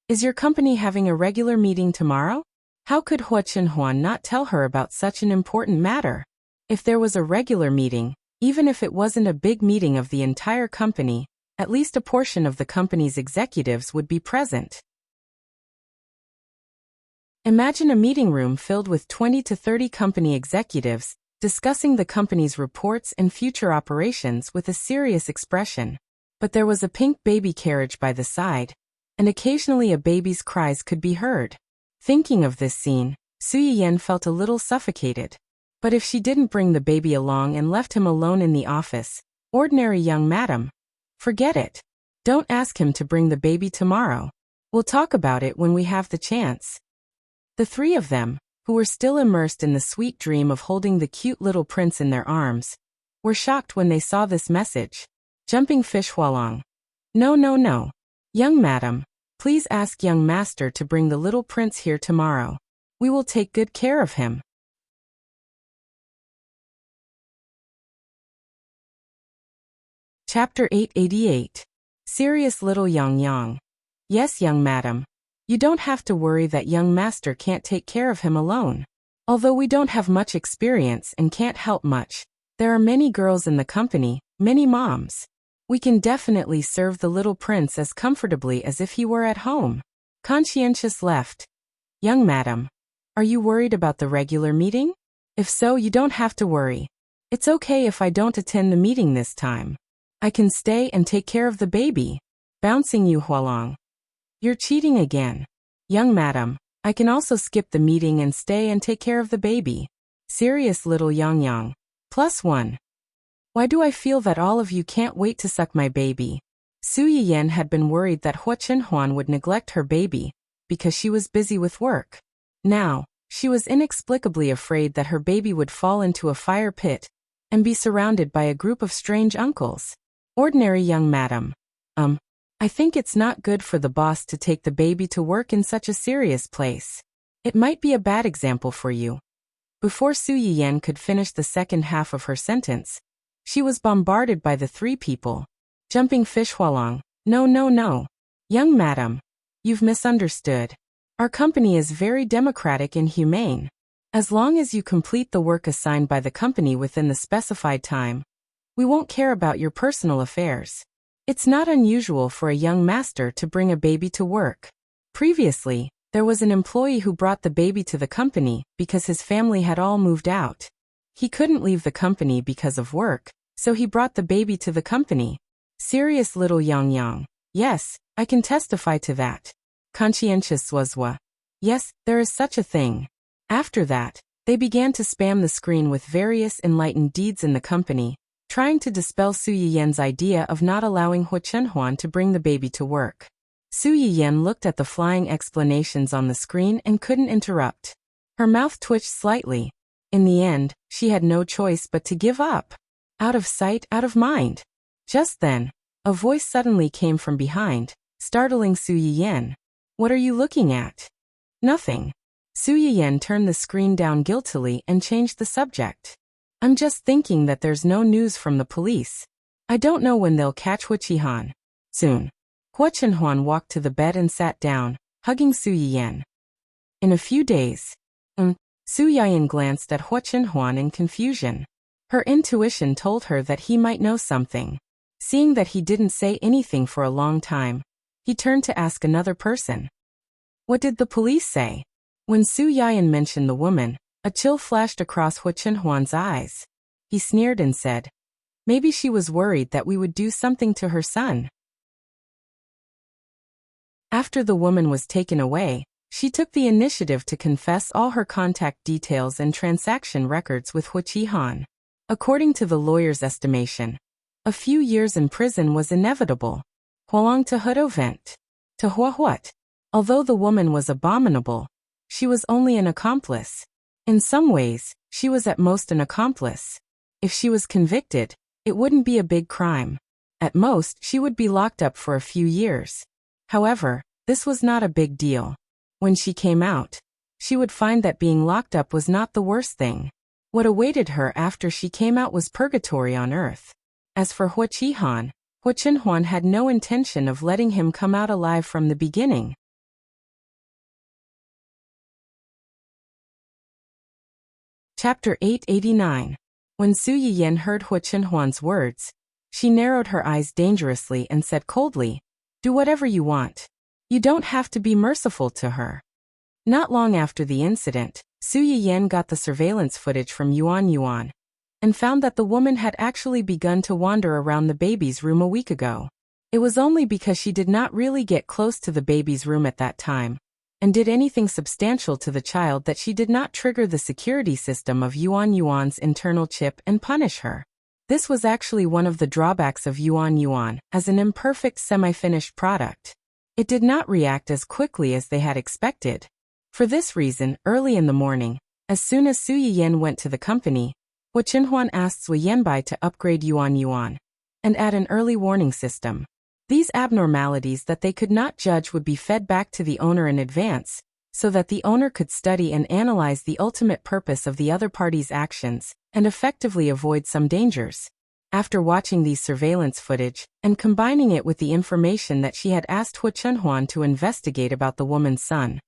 Is your company having a regular meeting tomorrow? How could Hua Chenhuan not tell her about such an important matter? If there was a regular meeting, even if it wasn't a big meeting of the entire company, at least a portion of the company's executives would be present. Imagine a meeting room filled with 20 to 30 company executives, discussing the company's reports and future operations with a serious expression. But there was a pink baby carriage by the side, and occasionally a baby's cries could be heard. Thinking of this scene, Su Yiyen felt a little suffocated. But if she didn't bring the baby along and left him alone in the office, ordinary young madam, forget it. Don't ask him to bring the baby tomorrow. We'll talk about it when we have the chance. The three of them, who were still immersed in the sweet dream of holding the cute little prince in their arms, were shocked when they saw this message. Jumping fish Hualong. No, no, no. Young madam, please ask young master to bring the little prince here tomorrow. We will take good care of him. Chapter 888. Serious little Yang Yang. Yes, young madam. You don't have to worry that young master can't take care of him alone. Although we don't have much experience and can't help much, there are many girls in the company, many moms. We can definitely serve the little prince as comfortably as if he were at home. Conscientious left. Young madam, are you worried about the regular meeting? If so, you don't have to worry. It's okay if I don't attend the meeting this time. I can stay and take care of the baby. Bouncing you Hualong. You're cheating again. Young madam, I can also skip the meeting and stay and take care of the baby. Serious little Yang Yang. +1. Why do I feel that all of you can't wait to suck my baby? Su Yiyen had been worried that Hua Chenhuan would neglect her baby, because she was busy with work. Now, she was inexplicably afraid that her baby would fall into a fire pit, and be surrounded by a group of strange uncles. Ordinary young madam. I think it's not good for the boss to take the baby to work in such a serious place. It might be a bad example for you. Before Su Yiyen could finish the second half of her sentence, she was bombarded by the three people. Jumping fish Hualong. No, no, no. Young madam, you've misunderstood. Our company is very democratic and humane. As long as you complete the work assigned by the company within the specified time, we won't care about your personal affairs. It's not unusual for a young master to bring a baby to work. Previously, there was an employee who brought the baby to the company because his family had all moved out. He couldn't leave the company because of work, so he brought the baby to the company. Serious little Yang Yang. Yes, I can testify to that. Conscientious Swazwa. Yes, there is such a thing. After that, they began to spam the screen with various enlightened deeds in the company, trying to dispel Su Yiyen's idea of not allowing Hua Chenhuan to bring the baby to work. Su Yiyen looked at the flying explanations on the screen and couldn't interrupt. Her mouth twitched slightly. In the end, she had no choice but to give up. Out of sight, out of mind. Just then, a voice suddenly came from behind, startling Su Yiyen. What are you looking at? Nothing. Su Yiyen turned the screen down guiltily and changed the subject. I'm just thinking that there's no news from the police. I don't know when they'll catch Hua Qihan. Soon. Hua Chenhuan walked to the bed and sat down, hugging Su Yiyen. In a few days. Su Yiyen glanced at Hua Chenhuan in confusion. Her intuition told her that he might know something. Seeing that he didn't say anything for a long time, he turned to ask another person. What did the police say? When Su Yiyen mentioned the woman, a chill flashed across Hua Chenhuan's eyes. He sneered and said, maybe she was worried that we would do something to her son. After the woman was taken away, she took the initiative to confess all her contact details and transaction records with Hua Qihan. According to the lawyer's estimation, a few years in prison was inevitable. Hualong to Hudovent. To Huahuat. Although the woman was abominable, she was only an accomplice. In some ways, she was at most an accomplice. If she was convicted, it wouldn't be a big crime. At most, she would be locked up for a few years. However, this was not a big deal. When she came out, she would find that being locked up was not the worst thing. What awaited her after she came out was purgatory on earth. As for Hua Qihan, Hua Chenhuan had no intention of letting him come out alive from the beginning. Chapter 889. When Su Yiyen heard Hua Chenhuan's words, she narrowed her eyes dangerously and said coldly, do whatever you want. You don't have to be merciful to her. Not long after the incident, Su Yiyan got the surveillance footage from Yuan Yuan and found that the woman had actually begun to wander around the baby's room a week ago. It was only because she did not really get close to the baby's room at that time and did anything substantial to the child that she did not trigger the security system of Yuan Yuan's internal chip and punish her. This was actually one of the drawbacks of Yuan Yuan as an imperfect semi-finished product. It did not react as quickly as they had expected. For this reason, early in the morning, as soon as Su Yiyan went to the company, Hua Qinhuan asked Zui Yanbai to upgrade Yuan Yuan and add an early warning system. These abnormalities that they could not judge would be fed back to the owner in advance, so that the owner could study and analyze the ultimate purpose of the other party's actions and effectively avoid some dangers. After watching these surveillance footage and combining it with the information that she had asked Hua Qinhuan to investigate about the woman's son,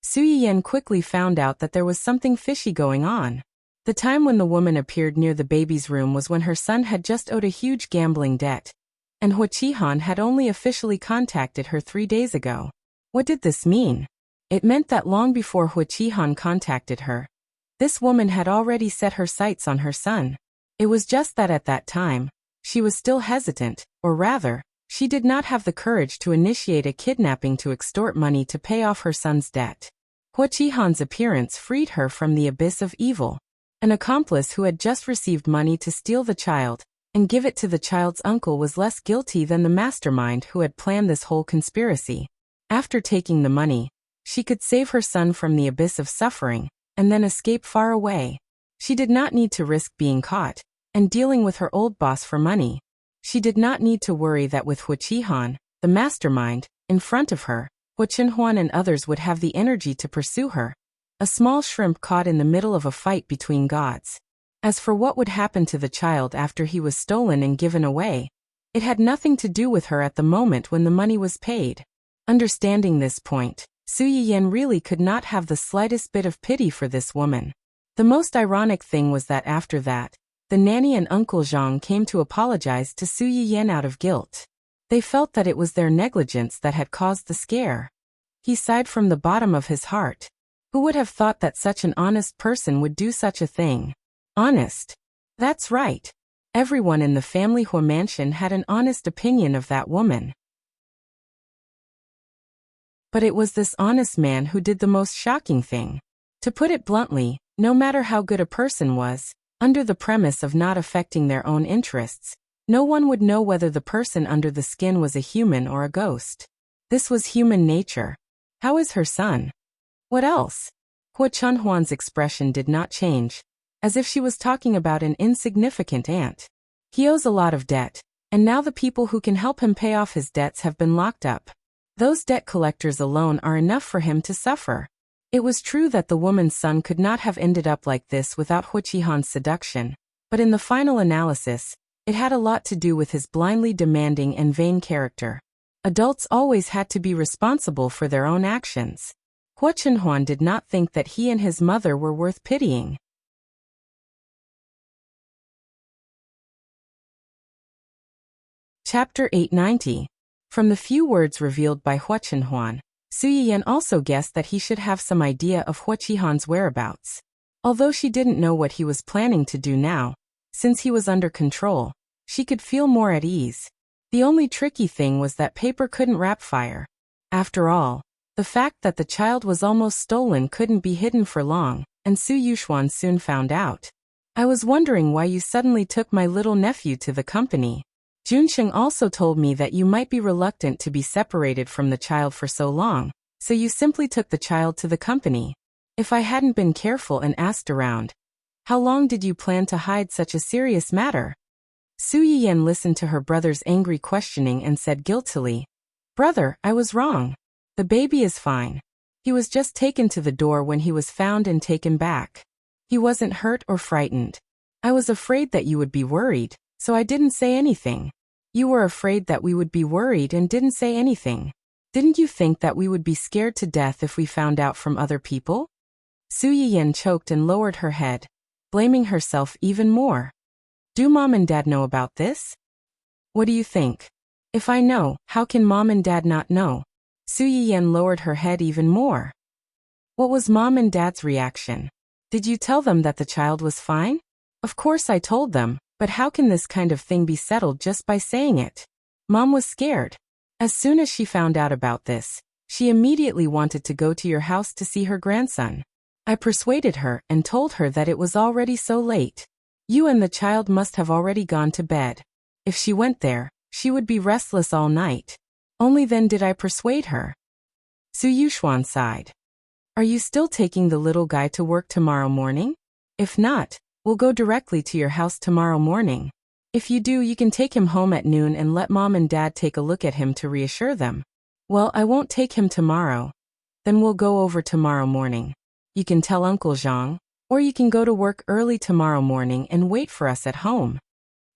Su Yiyan quickly found out that there was something fishy going on. The time when the woman appeared near the baby's room was when her son had just owed a huge gambling debt, and Hua Qihan had only officially contacted her 3 days ago. What did this mean? It meant that long before Hua Qihan contacted her, this woman had already set her sights on her son. It was just that at that time, she was still hesitant, or rather, she did not have the courage to initiate a kidnapping to extort money to pay off her son's debt. Hua Qihan's appearance freed her from the abyss of evil. An accomplice who had just received money to steal the child and give it to the child's uncle was less guilty than the mastermind who had planned this whole conspiracy. After taking the money, she could save her son from the abyss of suffering and then escape far away. She did not need to risk being caught and dealing with her old boss for money. She did not need to worry that with Hua Qihan, the mastermind, in front of her, Hua Qinhuan and others would have the energy to pursue her. A small shrimp caught in the middle of a fight between gods. As for what would happen to the child after he was stolen and given away, it had nothing to do with her at the moment when the money was paid. Understanding this point, Su Yiyan really could not have the slightest bit of pity for this woman. The most ironic thing was that after that, the nanny and Uncle Zhang came to apologize to Su Yiyan out of guilt. They felt that it was their negligence that had caused the scare. He sighed from the bottom of his heart. Who would have thought that such an honest person would do such a thing? Honest. That's right. Everyone in the family Hua mansion had an honest opinion of that woman. But it was this honest man who did the most shocking thing. To put it bluntly, no matter how good a person was, under the premise of not affecting their own interests, no one would know whether the person under the skin was a human or a ghost. This was human nature. How is her son? What else? Hua Qinhuan's expression did not change, as if she was talking about an insignificant ant. He owes a lot of debt, and now the people who can help him pay off his debts have been locked up. Those debt collectors alone are enough for him to suffer. It was true that the woman's son could not have ended up like this without Hua Qihan's seduction, but in the final analysis, it had a lot to do with his blindly demanding and vain character. Adults always had to be responsible for their own actions. Hua Qinhuan did not think that he and his mother were worth pitying. Chapter 890. From the few words revealed by Hua Qinhuan, Su Yiyan also guessed that he should have some idea of Hua Qihan's whereabouts. Although she didn't know what he was planning to do now, since he was under control, she could feel more at ease. The only tricky thing was that paper couldn't wrap fire. After all, the fact that the child was almost stolen couldn't be hidden for long, and Su Yuxuan soon found out. I was wondering why you suddenly took my little nephew to the company. Junsheng also told me that you might be reluctant to be separated from the child for so long, so you simply took the child to the company. If I hadn't been careful and asked around, how long did you plan to hide such a serious matter? Su Yiyan listened to her brother's angry questioning and said guiltily, "Brother, I was wrong. The baby is fine. He was just taken to the door when he was found and taken back. He wasn't hurt or frightened. I was afraid that you would be worried, so I didn't say anything. You were afraid that we would be worried and didn't say anything. Didn't you think that we would be scared to death if we found out from other people?" Su Yiyan choked and lowered her head, blaming herself even more. Do Mom and Dad know about this? What do you think? If I know, how can Mom and Dad not know? Su Yiyan lowered her head even more. What was Mom and Dad's reaction? Did you tell them that the child was fine? Of course I told them, but how can this kind of thing be settled just by saying it? Mom was scared. As soon as she found out about this, she immediately wanted to go to your house to see her grandson. I persuaded her and told her that it was already so late. You and the child must have already gone to bed. If she went there, she would be restless all night. Only then did I persuade her. Su Yuxuan sighed. Are you still taking the little guy to work tomorrow morning? If not, we'll go directly to your house tomorrow morning. If you do, you can take him home at noon and let Mom and Dad take a look at him to reassure them. Well, I won't take him tomorrow. Then we'll go over tomorrow morning. You can tell Uncle Zhang, or you can go to work early tomorrow morning and wait for us at home.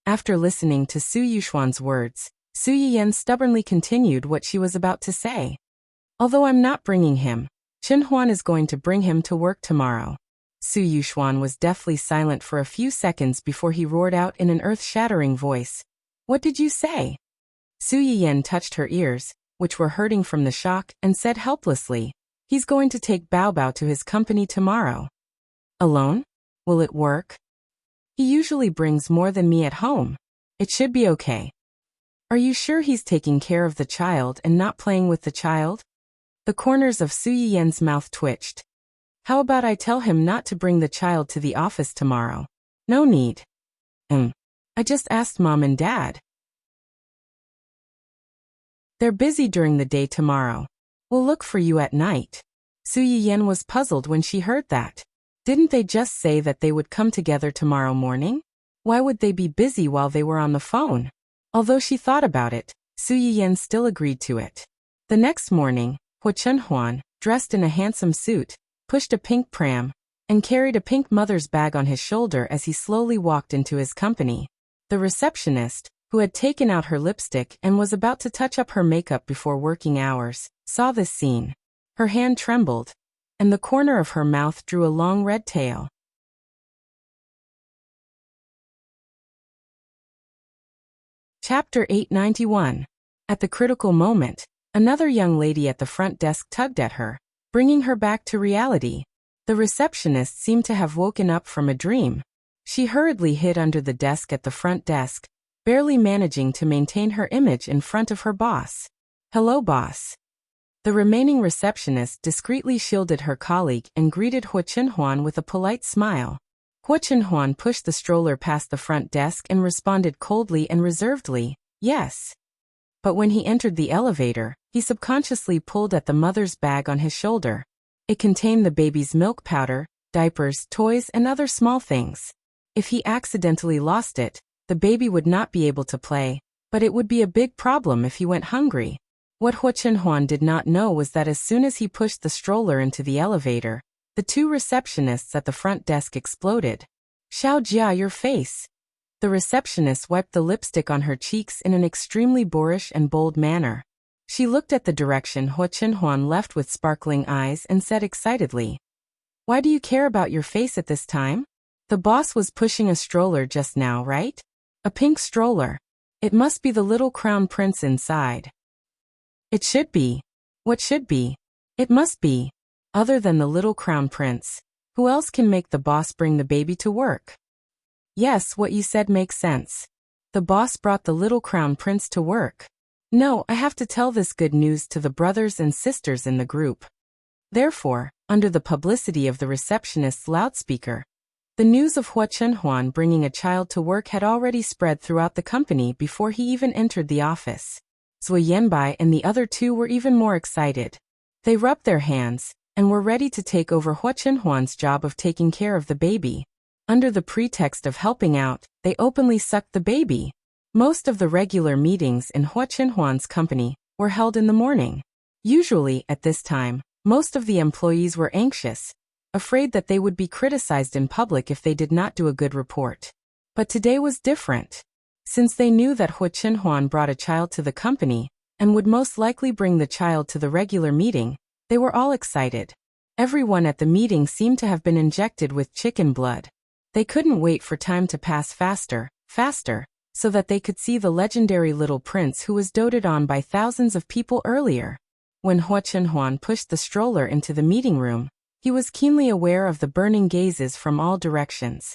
After listening to Su Yuxuan's words, Su Yiyan stubbornly continued what she was about to say. Although I'm not bringing him, Chen Huan is going to bring him to work tomorrow. Su Yuxuan was deathly silent for a few seconds before he roared out in an earth-shattering voice. What did you say? Su Yiyan touched her ears, which were hurting from the shock, and said helplessly, he's going to take Bao Bao to his company tomorrow. Alone? Will it work? He usually brings more than me at home. It should be okay. Are you sure he's taking care of the child and not playing with the child? The corners of Su Yiyan's mouth twitched. How about I tell him not to bring the child to the office tomorrow? No need. I just asked Mom and Dad. They're busy during the day tomorrow. We'll look for you at night. Su Yiyan was puzzled when she heard that. Didn't they just say that they would come together tomorrow morning? Why would they be busy while they were on the phone? Although she thought about it, Su Yiyan still agreed to it. The next morning, Hua Chunhuan, dressed in a handsome suit, pushed a pink pram, and carried a pink mother's bag on his shoulder as he slowly walked into his company. The receptionist, who had taken out her lipstick and was about to touch up her makeup before working hours, saw this scene. Her hand trembled, and the corner of her mouth drew a long red tail. Chapter 891. At the critical moment, another young lady at the front desk tugged at her, bringing her back to reality. The receptionist seemed to have woken up from a dream. She hurriedly hid under the desk at the front desk, barely managing to maintain her image in front of her boss. Hello, boss. The remaining receptionist discreetly shielded her colleague and greeted Hua Chunhuan with a polite smile. Hua Chunhuan pushed the stroller past the front desk and responded coldly and reservedly, yes. But when he entered the elevator, he subconsciously pulled at the mother's bag on his shoulder. It contained the baby's milk powder, diapers, toys, and other small things. If he accidentally lost it, the baby would not be able to play, but it would be a big problem if he went hungry. What Hua Chunhuan did not know was that as soon as he pushed the stroller into the elevator, the two receptionists at the front desk exploded. Xiao Jia, your face. The receptionist wiped the lipstick on her cheeks in an extremely boorish and bold manner. She looked at the direction Hua Chunhuan left with sparkling eyes and said excitedly, why do you care about your face at this time? The boss was pushing a stroller just now, right? A pink stroller. It must be the little crown prince inside. It should be. What should be? It must be. Other than the little crown prince, who else can make the boss bring the baby to work? Yes, what you said makes sense. The boss brought the little crown prince to work. No, I have to tell this good news to the brothers and sisters in the group. Therefore, under the publicity of the receptionist's loudspeaker, the news of Hua Chunhuan bringing a child to work had already spread throughout the company before he even entered the office. Zui Yanbai and the other two were even more excited. They rubbed their hands and were ready to take over Hua Chunhuan's job of taking care of the baby. Under the pretext of helping out, they openly sucked the baby. Most of the regular meetings in Hua Chunhuan's company were held in the morning. Usually, at this time, most of the employees were anxious, afraid that they would be criticized in public if they did not do a good report. But today was different. Since they knew that Hua Chunhuan brought a child to the company and would most likely bring the child to the regular meeting, they were all excited. Everyone at the meeting seemed to have been injected with chicken blood. They couldn't wait for time to pass faster, so that they could see the legendary little prince who was doted on by thousands of people earlier. When Hua Chunhuan pushed the stroller into the meeting room, He was keenly aware of the burning gazes from all directions.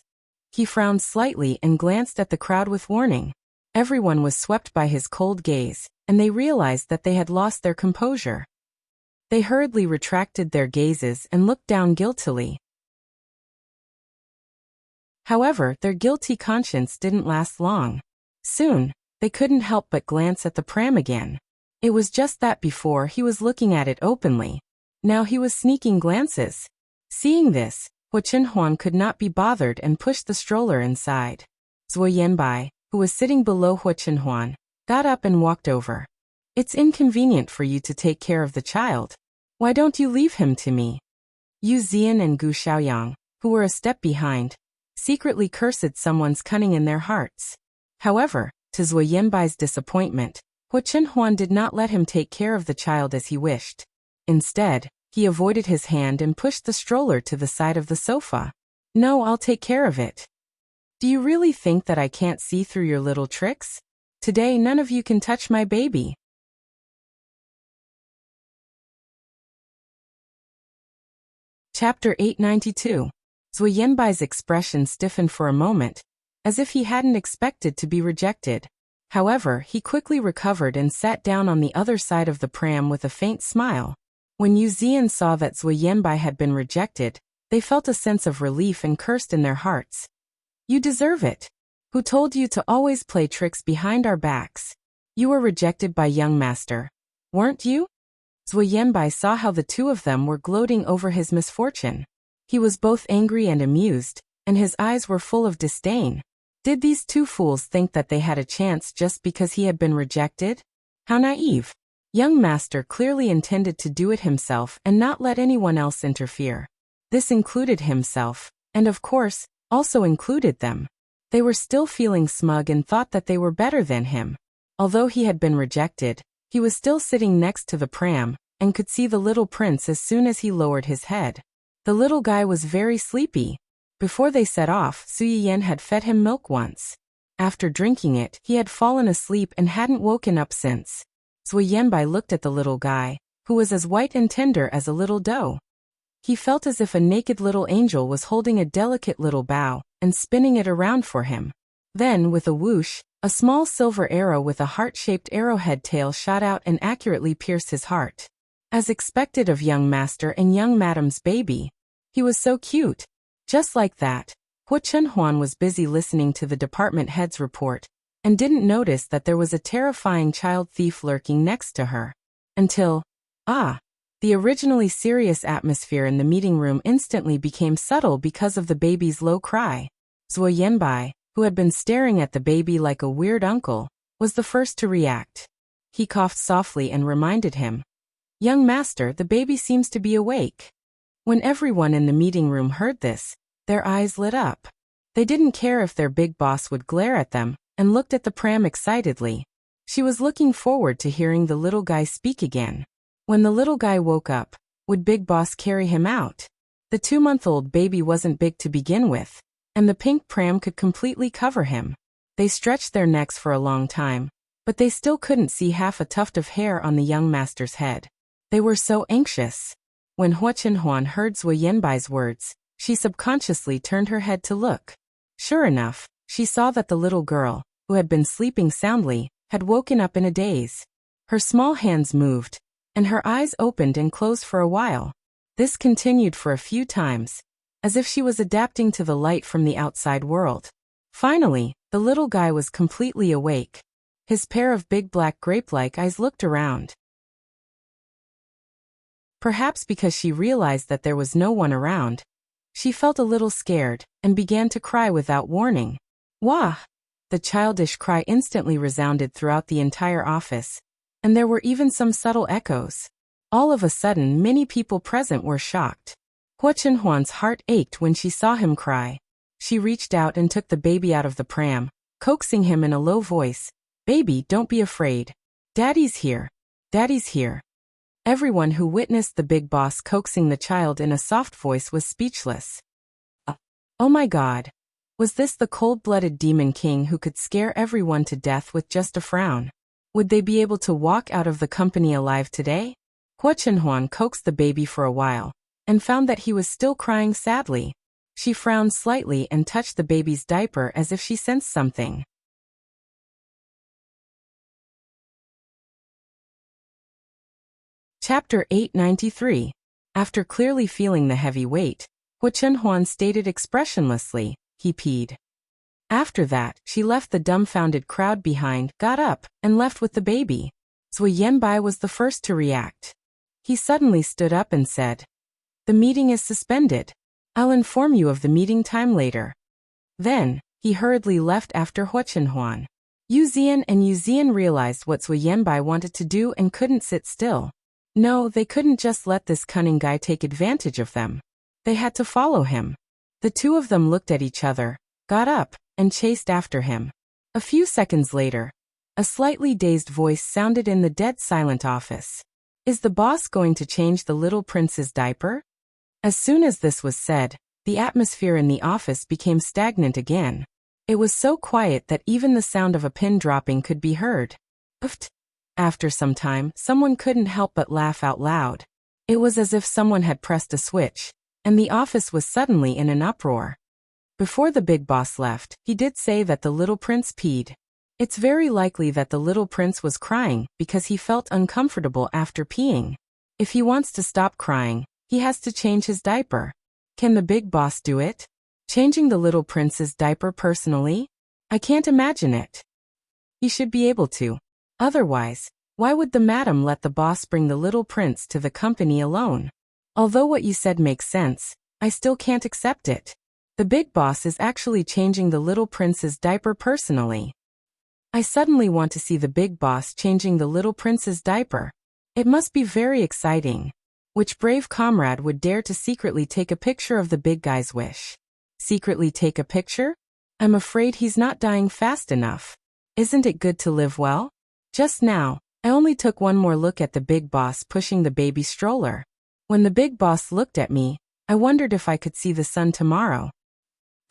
He frowned slightly and glanced at the crowd with warning. Everyone was swept by his cold gaze, and they realized that they had lost their composure. They hurriedly retracted their gazes and looked down guiltily. However, their guilty conscience didn't last long. Soon, they couldn't help but glance at the pram again. It was just that before he was looking at it openly. Now he was sneaking glances. Seeing this, Hua Chenhuan could not be bothered and pushed the stroller inside. Zuo Yanbai, who was sitting below Hua Chenhuan, got up and walked over. It's inconvenient for you to take care of the child. Why don't you leave him to me? Yu Zian and Gu Xiaoyang, who were a step behind, secretly cursed someone's cunning in their hearts. However, to Zuo Yanbai's disappointment, Hua Chenhuan did not let him take care of the child as he wished. Instead, he avoided his hand and pushed the stroller to the side of the sofa. No, I'll take care of it. Do you really think that I can't see through your little tricks? Today none of you can touch my baby. Chapter 892. Zuo Yanbai's expression stiffened for a moment, as if he hadn't expected to be rejected. However, he quickly recovered and sat down on the other side of the pram with a faint smile. When Yu Zian saw that Zuo Yanbai had been rejected, they felt a sense of relief and cursed in their hearts. You deserve it. Who told you to always play tricks behind our backs? You were rejected by young master, weren't you? Zuo Yanbai saw how the two of them were gloating over his misfortune. He was both angry and amused, and his eyes were full of disdain. Did these two fools think that they had a chance just because he had been rejected? How naive. Young master clearly intended to do it himself and not let anyone else interfere. This included himself, and of course, also included them. They were still feeling smug and thought that they were better than him. Although he had been rejected, he was still sitting next to the pram, and could see the little prince as soon as he lowered his head. The little guy was very sleepy. Before they set off, Su Yiyan had fed him milk once. After drinking it, he had fallen asleep and hadn't woken up since. Zuo Yanbai looked at the little guy, who was as white and tender as a little doe. He felt as if a naked little angel was holding a delicate little bow and spinning it around for him. Then, with a whoosh, a small silver arrow with a heart-shaped arrowhead tail shot out and accurately pierced his heart. As expected of young master and young madam's baby. He was so cute. Just like that, Hua Chenhuan was busy listening to the department head's report, and didn't notice that there was a terrifying child thief lurking next to her. Until, the originally serious atmosphere in the meeting room instantly became subtle because of the baby's low cry. Zuo Yanbai, who had been staring at the baby like a weird uncle, was the first to react. He coughed softly and reminded him, "Young master, the baby seems to be awake." When everyone in the meeting room heard this, their eyes lit up. They didn't care if their big boss would glare at them, and looked at the pram excitedly. She was looking forward to hearing the little guy speak again. When the little guy woke up, would Big Boss carry him out? The 2-month-old baby wasn't big to begin with, and the pink pram could completely cover him. They stretched their necks for a long time, but they still couldn't see half a tuft of hair on the young master's head. They were so anxious. When Hua Chenhuan heard Zuo Yanbai's words, she subconsciously turned her head to look. Sure enough, she saw that the little girl, who had been sleeping soundly, had woken up in a daze. Her small hands moved, and her eyes opened and closed for a while. This continued for a few times, as if she was adapting to the light from the outside world. Finally, the little guy was completely awake. His pair of big black grape-like eyes looked around. Perhaps because she realized that there was no one around, she felt a little scared, and began to cry without warning. Wah! The childish cry instantly resounded throughout the entire office, and there were even some subtle echoes. All of a sudden, many people present were shocked. Hua Chenhuan's heart ached when she saw him cry. She reached out and took the baby out of the pram, coaxing him in a low voice, "Baby, don't be afraid. Daddy's here. Daddy's here." Everyone who witnessed the big boss coaxing the child in a soft voice was speechless. Oh my God. Was this the cold-blooded demon king who could scare everyone to death with just a frown? Would they be able to walk out of the company alive today? Hua Chenhuan coaxed the baby for a while, and found that he was still crying sadly. She frowned slightly and touched the baby's diaper as if she sensed something. Chapter 893. After clearly feeling the heavy weight, Hua Chunhuan stated expressionlessly, "He peed." After that, she left the dumbfounded crowd behind, got up, and left with the baby. Zui Yanbai was the first to react. He suddenly stood up and said, "The meeting is suspended. I'll inform you of the meeting time later." Then, he hurriedly left after Hua Chunhuan. Yu Zian realized what Zui Yanbai wanted to do and couldn't sit still. No, they couldn't just let this cunning guy take advantage of them. They had to follow him. The two of them looked at each other, got up, and chased after him. A few seconds later, a slightly dazed voice sounded in the dead silent office. "Is the boss going to change the little prince's diaper?" As soon as this was said, the atmosphere in the office became stagnant again. It was so quiet that even the sound of a pin dropping could be heard. Ooft. After some time, someone couldn't help but laugh out loud. It was as if someone had pressed a switch, and the office was suddenly in an uproar. Before the big boss left, he did say that the little prince peed. It's very likely that the little prince was crying because he felt uncomfortable after peeing. If he wants to stop crying, he has to change his diaper. Can the big boss do it? Changing the little prince's diaper personally? I can't imagine it. He should be able to. Otherwise, why would the madam let the boss bring the little prince to the company alone? Although what you said makes sense, I still can't accept it. The big boss is actually changing the little prince's diaper personally. I suddenly want to see the big boss changing the little prince's diaper. It must be very exciting. Which brave comrade would dare to secretly take a picture of the big guy's wish? Secretly take a picture? I'm afraid he's not dying fast enough. Isn't it good to live well? Just now, I only took one more look at the big boss pushing the baby stroller. When the big boss looked at me, I wondered if I could see the sun tomorrow.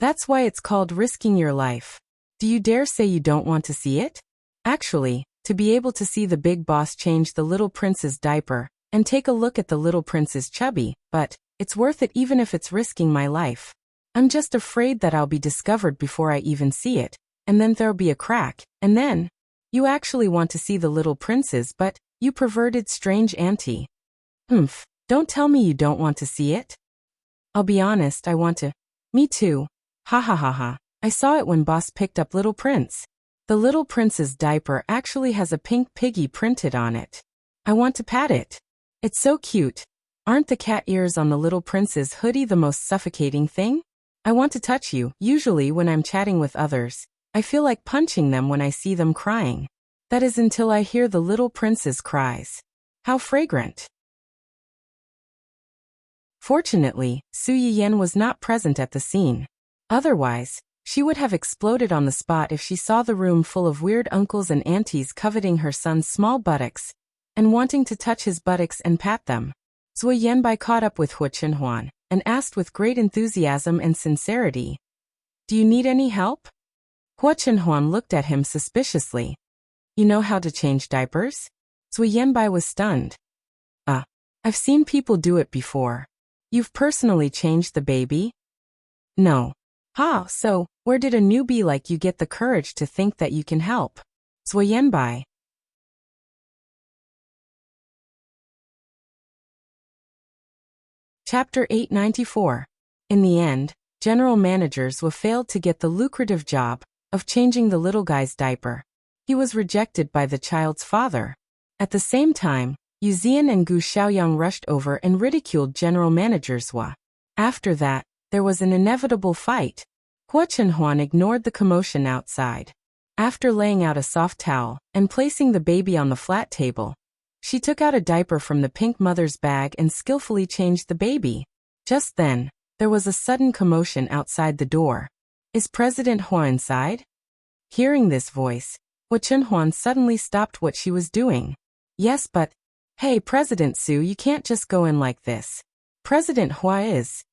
That's why it's called risking your life. Do you dare say you don't want to see it? Actually, to be able to see the big boss change the little prince's diaper, and take a look at the little prince's chubby, but it's worth it even if it's risking my life. I'm just afraid that I'll be discovered before I even see it, and then there'll be a crack, and then... You actually want to see the little princes, but, you perverted strange auntie. Don't tell me you don't want to see it. I'll be honest, I want to. Me too. Ha ha ha ha. I saw it when boss picked up little prince. The little prince's diaper actually has a pink piggy printed on it. I want to pat it. It's so cute. Aren't the cat ears on the little prince's hoodie the most suffocating thing? I want to touch you. Usually when I'm chatting with others, I feel like punching them when I see them crying. That is until I hear the little prince's cries. How fragrant. Fortunately, Su Yiyan was not present at the scene. Otherwise, she would have exploded on the spot if she saw the room full of weird uncles and aunties coveting her son's small buttocks, and wanting to touch his buttocks and pat them. Zui Yanbai caught up with Hua Chunhuan, and asked with great enthusiasm and sincerity, "Do you need any help?" Hua Chunhuan looked at him suspiciously. "You know how to change diapers?" Zui Yanbai was stunned. I've seen people do it before. You've personally changed the baby?" "No." "Ha, so, where did a newbie like you get the courage to think that you can help?" Zui Yanbai. Chapter 894. In the end, General Manager Zhou failed to get the lucrative job of changing the little guy's diaper. He was rejected by the child's father. At the same time, Yu Zian and Gu Xiaoyang rushed over and ridiculed General Manager Zhou. After that, there was an inevitable fight. Hua Chunhuan ignored the commotion outside. After laying out a soft towel and placing the baby on the flat table, she took out a diaper from the pink mother's bag and skillfully changed the baby. Just then, there was a sudden commotion outside the door. "Is President Hua inside?" Hearing this voice, Hua Chunhuan suddenly stopped what she was doing. "Yes, but... Hey, President Su, you can't just go in like this. President Hua is..."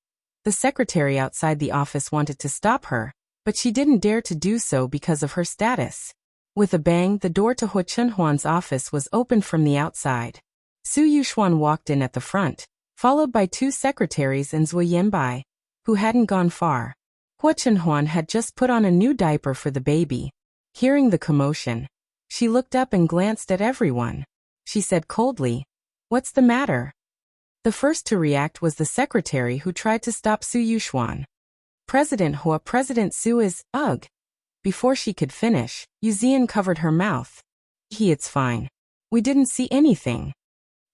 The secretary outside the office wanted to stop her, but she didn't dare to do so because of her status. With a bang, the door to Hua Chunhuan's office was opened from the outside. Su Yuxuan walked in at the front, followed by 2 secretaries and Zui Yanbai, who hadn't gone far. Hua Chenhuan had just put on a new diaper for the baby. Hearing the commotion, she looked up and glanced at everyone. She said coldly, "What's the matter?" The first to react was the secretary who tried to stop Su Yuxuan. President Su is, ugh. Before she could finish, Yu Zian covered her mouth. It's fine. We didn't see anything.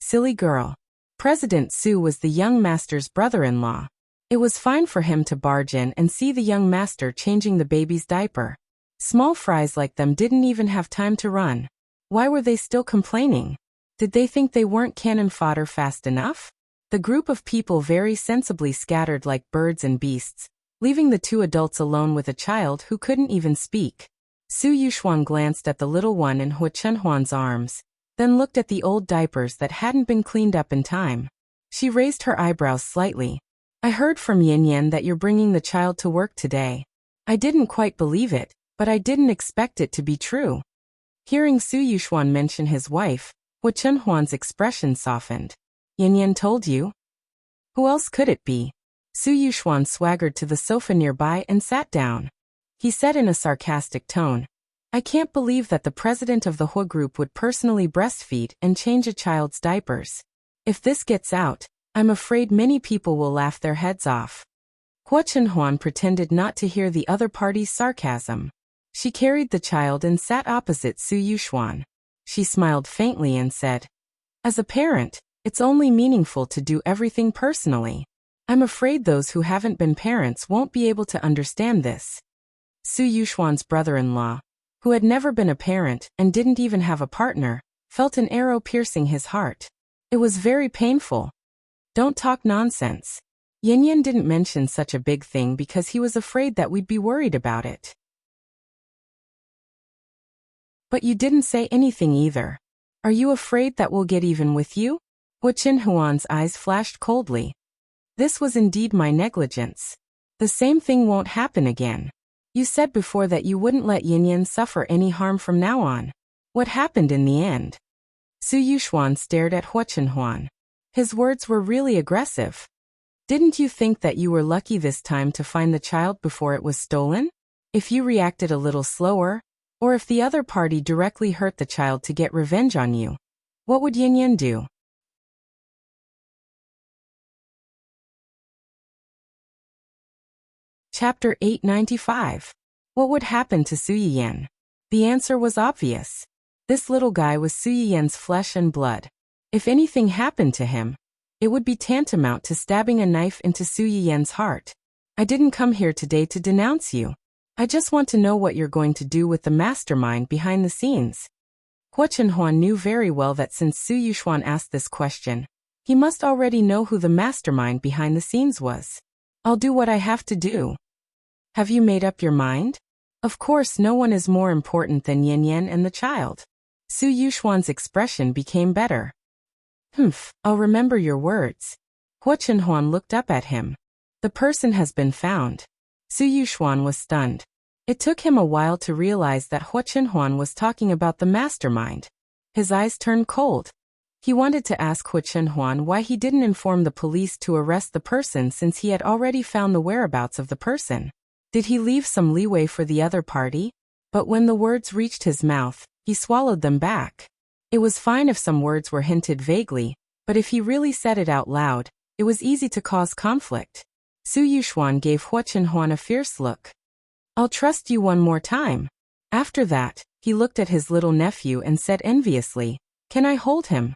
Silly girl. President Su was the young master's brother-in-law. It was fine for him to barge in and see the young master changing the baby's diaper. Small fries like them didn't even have time to run. Why were they still complaining? Did they think they weren't cannon fodder fast enough? The group of people very sensibly scattered like birds and beasts, leaving the 2 adults alone with a child who couldn't even speak. Su Yuxuan glanced at the little one in Hua Chenhuan's arms, then looked at the old diapers that hadn't been cleaned up in time. She raised her eyebrows slightly. I heard from Yin Yan that you're bringing the child to work today. I didn't quite believe it, but I didn't expect it to be true. Hearing Su Yuxuan mention his wife, Hua Chenhuan's expression softened. Yin Yan told you? Who else could it be? Su Yuxuan swaggered to the sofa nearby and sat down. He said in a sarcastic tone, I can't believe that the president of the Hua group would personally breastfeed and change a child's diapers. If this gets out, I'm afraid many people will laugh their heads off. Hua Chenhuan pretended not to hear the other party's sarcasm. She carried the child and sat opposite Su Yuxuan. She smiled faintly and said, As a parent, it's only meaningful to do everything personally. I'm afraid those who haven't been parents won't be able to understand this. Su Yuxuan's brother-in-law, who had never been a parent and didn't even have a partner, felt an arrow piercing his heart. It was very painful. Don't talk nonsense. Yin Yan didn't mention such a big thing because he was afraid that we'd be worried about it. But you didn't say anything either. Are you afraid that we'll get even with you? Hua Chenhuan's eyes flashed coldly. This was indeed my negligence. The same thing won't happen again. You said before that you wouldn't let Yin Yan suffer any harm from now on. What happened in the end? Su Yuxuan stared at Hua Chenhuan. His words were really aggressive. Didn't you think that you were lucky this time to find the child before it was stolen? If you reacted a little slower, or if the other party directly hurt the child to get revenge on you, what would Yin Yan do? Chapter 895. What would happen to Su Yiyan? The answer was obvious. This little guy was Su Yiyan's flesh and blood. If anything happened to him, it would be tantamount to stabbing a knife into Su Yiyan's heart. I didn't come here today to denounce you. I just want to know what you're going to do with the mastermind behind the scenes. Hua Chenhuan knew very well that since Su Yuxuan asked this question, he must already know who the mastermind behind the scenes was. I'll do what I have to do. Have you made up your mind? Of course, no one is more important than Yin Yan and the child. Su Yuxuan's expression became better. I'll remember your words. Hua Chenhuan looked up at him. The person has been found. Su Yuxuan was stunned. It took him a while to realize that Hua Chenhuan was talking about the mastermind. His eyes turned cold. He wanted to ask Hua Chenhuan why he didn't inform the police to arrest the person since he had already found the whereabouts of the person. Did he leave some leeway for the other party? But when the words reached his mouth, he swallowed them back. It was fine if some words were hinted vaguely, but if he really said it out loud, it was easy to cause conflict. Su Yuxuan gave Hua Chenhuan a fierce look. I'll trust you one more time. After that, he looked at his little nephew and said enviously, Can I hold him?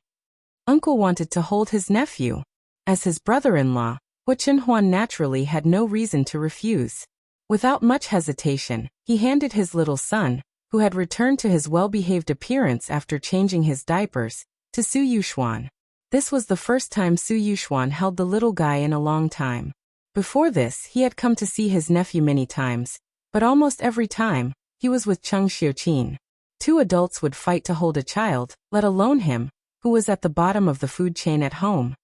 Uncle wanted to hold his nephew. As his brother-in-law, Hua Chenhuan naturally had no reason to refuse. Without much hesitation, he handed his little son, who had returned to his well-behaved appearance after changing his diapers, to Su Yuxuan. This was the first time Su Yuxuan held the little guy in a long time. Before this, he had come to see his nephew many times, but almost every time, he was with Cheng Xiuqin. 2 adults would fight to hold a child, let alone him, who was at the bottom of the food chain at home.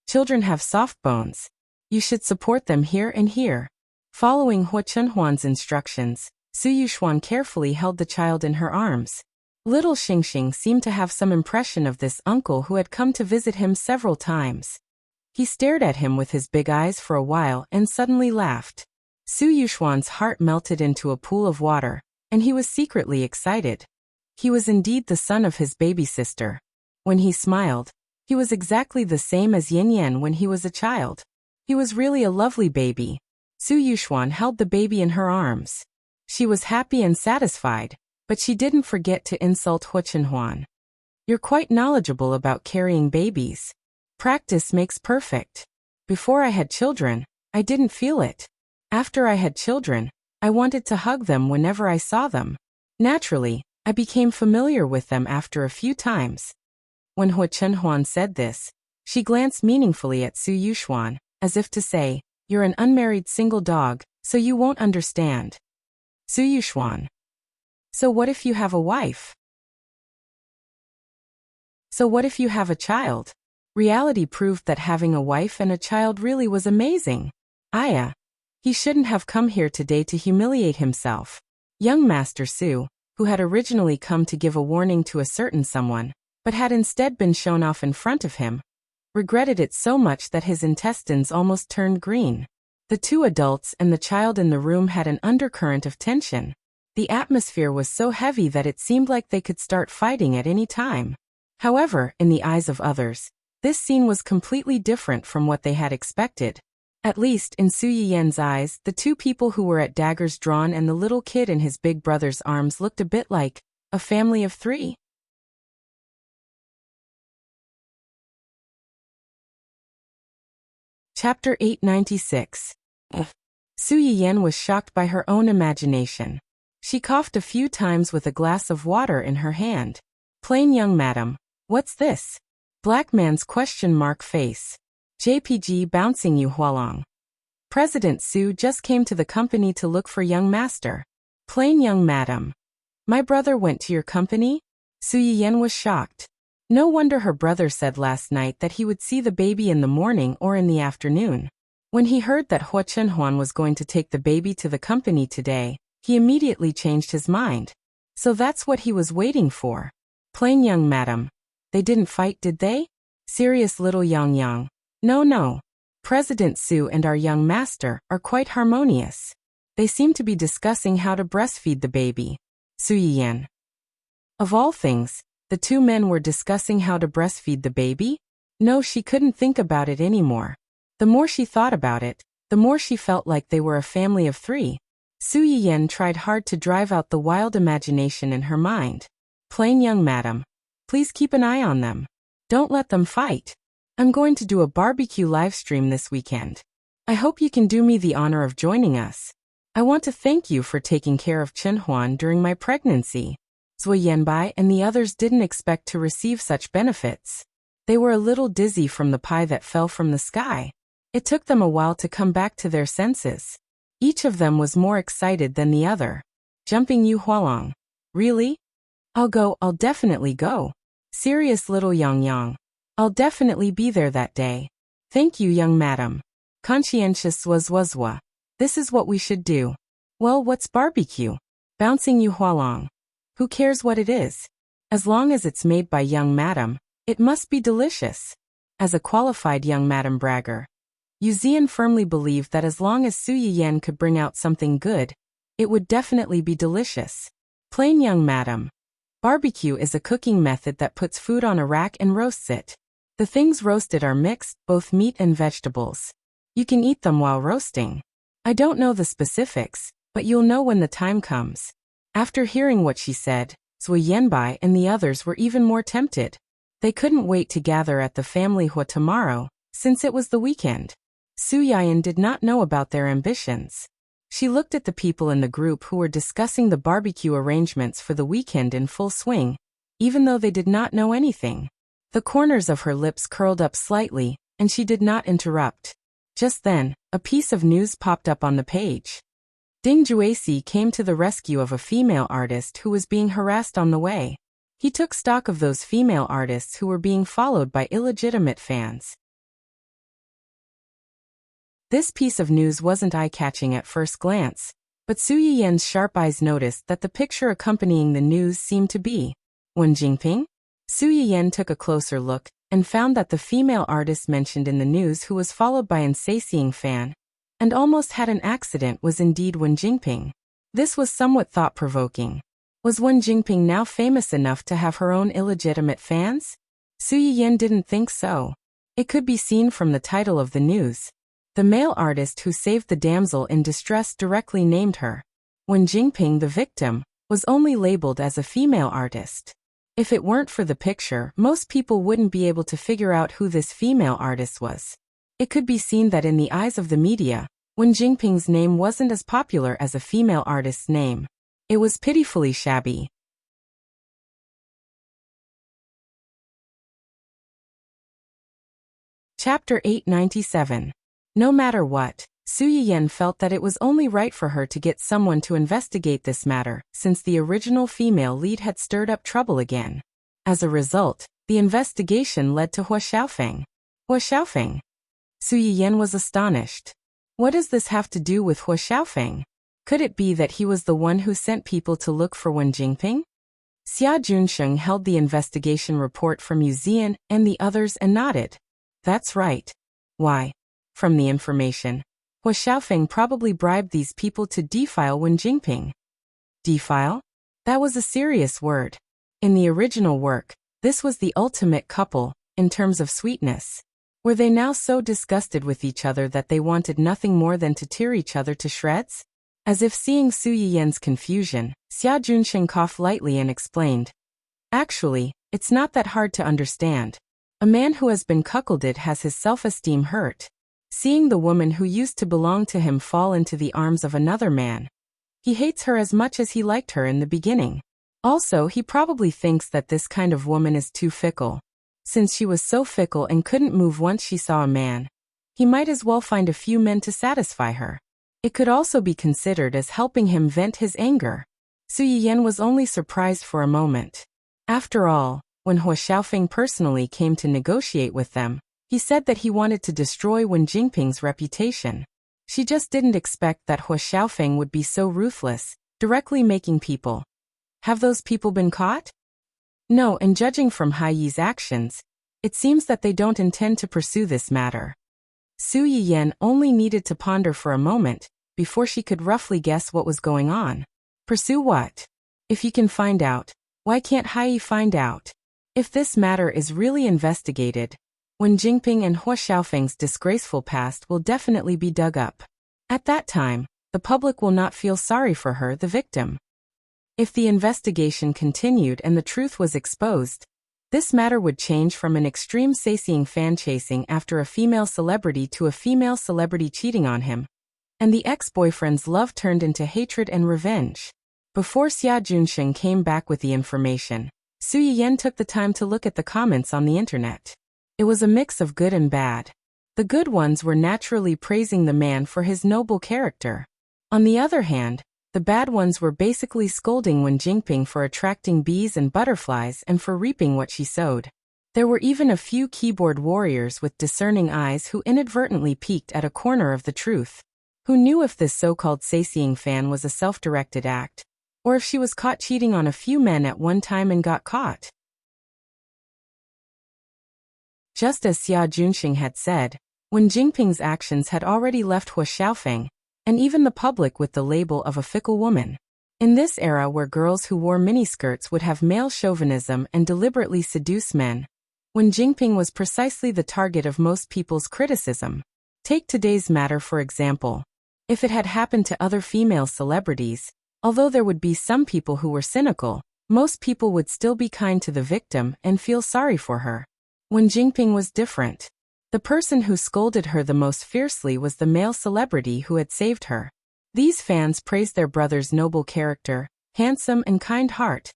Children have soft bones. You should support them here and here. Following Hua Chenhuan's instructions, Su Yuxuan carefully held the child in her arms. Little Xingxing seemed to have some impression of this uncle who had come to visit him several times. He stared at him with his big eyes for a while and suddenly laughed. Su Yuxuan's heart melted into a pool of water, and he was secretly excited. He was indeed the son of his baby sister. When he smiled, he was exactly the same as Yin Yan when he was a child. He was really a lovely baby. Su Yuxuan held the baby in her arms. She was happy and satisfied, but she didn't forget to insult Hua Chenhuan. You're quite knowledgeable about carrying babies. Practice makes perfect. Before I had children, I didn't feel it. After I had children, I wanted to hug them whenever I saw them. Naturally, I became familiar with them after a few times. When Hua Chenhuan said this, she glanced meaningfully at Su Yuxuan, as if to say, "You're an unmarried single dog, so you won't understand." Su Yuxuan. So what if you have a wife? So what if you have a child? Reality proved that having a wife and a child really was amazing. Aya. He shouldn't have come here today to humiliate himself. Young Master Su, who had originally come to give a warning to a certain someone, but had instead been shown off in front of him, regretted it so much that his intestines almost turned green. The two adults and the child in the room had an undercurrent of tension. The atmosphere was so heavy that it seemed like they could start fighting at any time. However, in the eyes of others, this scene was completely different from what they had expected. At least, in Su Yiyen's eyes, the two people who were at daggers drawn and the little kid in his big brother's arms looked a bit like a family of three. Chapter 896. Su Yiyen was shocked by her own imagination. She coughed a few times with a glass of water in her hand. Plain young madam, what's this? Black man's question mark face. JPG bouncing you Hualong. President Su just came to the company to look for young master. Plain young madam. My brother went to your company? Su Yiyen was shocked. No wonder her brother said last night that he would see the baby in the morning or in the afternoon. When he heard that Hua Chenhuan was going to take the baby to the company today, he immediately changed his mind. So that's what he was waiting for. Plain young madam. They didn't fight, did they? Serious little Yang. No. President Su and our young master are quite harmonious. They seem to be discussing how to breastfeed the baby. Su Yiyen. Of all things, the two men were discussing how to breastfeed the baby? No, she couldn't think about it anymore. The more she thought about it, the more she felt like they were a family of three. Su Yiyen tried hard to drive out the wild imagination in her mind. Plain young madam. Please keep an eye on them. Don't let them fight. I'm going to do a barbecue live stream this weekend. I hope you can do me the honor of joining us. I want to thank you for taking care of Chenhuan during my pregnancy. Zui Yanbai and the others didn't expect to receive such benefits. They were a little dizzy from the pie that fell from the sky. It took them a while to come back to their senses. Each of them was more excited than the other. Jumping Yu Hualong. Really? I'll definitely go. Serious little Yang. I'll definitely be there that day. Thank you, young madam. Conscientious Wazwazwa. This is what we should do. Well, what's barbecue? Bouncing Yu Hualong. Who cares what it is? As long as it's made by young madam, it must be delicious. As a qualified young madam bragger, Yu Zian firmly believed that as long as Su Yiyen could bring out something good, it would definitely be delicious. Plain young madam. Barbecue is a cooking method that puts food on a rack and roasts it. The things roasted are mixed, both meat and vegetables. You can eat them while roasting. I don't know the specifics, but you'll know when the time comes. After hearing what she said, Zui Yanbai and the others were even more tempted. They couldn't wait to gather at the family Hua tomorrow, since it was the weekend. Su Yiyen did not know about their ambitions. She looked at the people in the group who were discussing the barbecue arrangements for the weekend in full swing, even though they did not know anything. The corners of her lips curled up slightly, and she did not interrupt. Just then, a piece of news popped up on the page. Ding Juesi came to the rescue of a female artist who was being harassed on the way. He took stock of those female artists who were being followed by illegitimate fans. This piece of news wasn't eye-catching at first glance, but Su Yiyen's sharp eyes noticed that the picture accompanying the news seemed to be Wen Jingping. Su Yiyen took a closer look, and found that the female artist mentioned in the news who was followed by Enchanting fan, and almost had an accident was indeed Wen Jingping. This was somewhat thought-provoking. Was Wen Jingping now famous enough to have her own illegitimate fans? Su Yiyan didn't think so. It could be seen from the title of the news. The male artist who saved the damsel in distress directly named her. Wen Jingping, the victim, was only labeled as a female artist. If it weren't for the picture, most people wouldn't be able to figure out who this female artist was. It could be seen that in the eyes of the media, Wen Jingping's name wasn't as popular as a female artist's name. It was pitifully shabby. Chapter 897. No matter what, Su Yiyan felt that it was only right for her to get someone to investigate this matter, since the original female lead had stirred up trouble again. As a result, the investigation led to Hua Xiaofeng. Hua Xiaofeng? Su Yiyan was astonished. What does this have to do with Hua Xiaofeng? Could it be that he was the one who sent people to look for Wen Jingping? Xia Junsheng held the investigation report from Yu Zian and the others and nodded. That's right. Why? From the information, Hua Xiaofeng probably bribed these people to defile Wen Jingping. Defile? That was a serious word. In the original work, this was the ultimate couple, in terms of sweetness. Were they now so disgusted with each other that they wanted nothing more than to tear each other to shreds? As if seeing Su Yiyan's confusion, Xia Junsheng coughed lightly and explained. Actually, it's not that hard to understand. A man who has been cuckolded has his self-esteem hurt. Seeing the woman who used to belong to him fall into the arms of another man. He hates her as much as he liked her in the beginning. Also, he probably thinks that this kind of woman is too fickle. Since she was so fickle and couldn't move once she saw a man, he might as well find a few men to satisfy her. It could also be considered as helping him vent his anger. Su Yiyan was only surprised for a moment. After all, when Hua Xiaofeng personally came to negotiate with them, he said that he wanted to destroy Wen Jingping's reputation. She just didn't expect that Hua Xiaofeng would be so ruthless, directly making people. Have those people been caught? No, and judging from Hai Yi's actions, it seems that they don't intend to pursue this matter. Su Yiyan only needed to ponder for a moment, before she could roughly guess what was going on. Pursue what? If you can find out, why can't Hai Yi find out? If this matter is really investigated, Wen Jingping and Hua Xiaofeng's disgraceful past will definitely be dug up. At that time, the public will not feel sorry for her, the victim. If the investigation continued and the truth was exposed, this matter would change from an extreme sightseeing fan chasing after a female celebrity to a female celebrity cheating on him. And the ex-boyfriend's love turned into hatred and revenge. Before Xia Junsheng came back with the information, Su Yiyan took the time to look at the comments on the internet. It was a mix of good and bad. The good ones were naturally praising the man for his noble character. On the other hand, the bad ones were basically scolding Wen Jingping for attracting bees and butterflies and for reaping what she sowed. There were even a few keyboard warriors with discerning eyes who inadvertently peeked at a corner of the truth. Who knew if this so-called sightseeing fan was a self-directed act, or if she was caught cheating on a few men at one time and got caught? Just as Xia Junxing had said, Wen Jingping's actions had already left Hua Xiaofeng, and even the public with the label of a fickle woman. In this era where girls who wore miniskirts would have male chauvinism and deliberately seduce men, Wen Jingping was precisely the target of most people's criticism. Take today's matter for example. If it had happened to other female celebrities, although there would be some people who were cynical, most people would still be kind to the victim and feel sorry for her. Wen Jingping was different. The person who scolded her the most fiercely was the male celebrity who had saved her. These fans praised their brother's noble character, handsome and kind heart,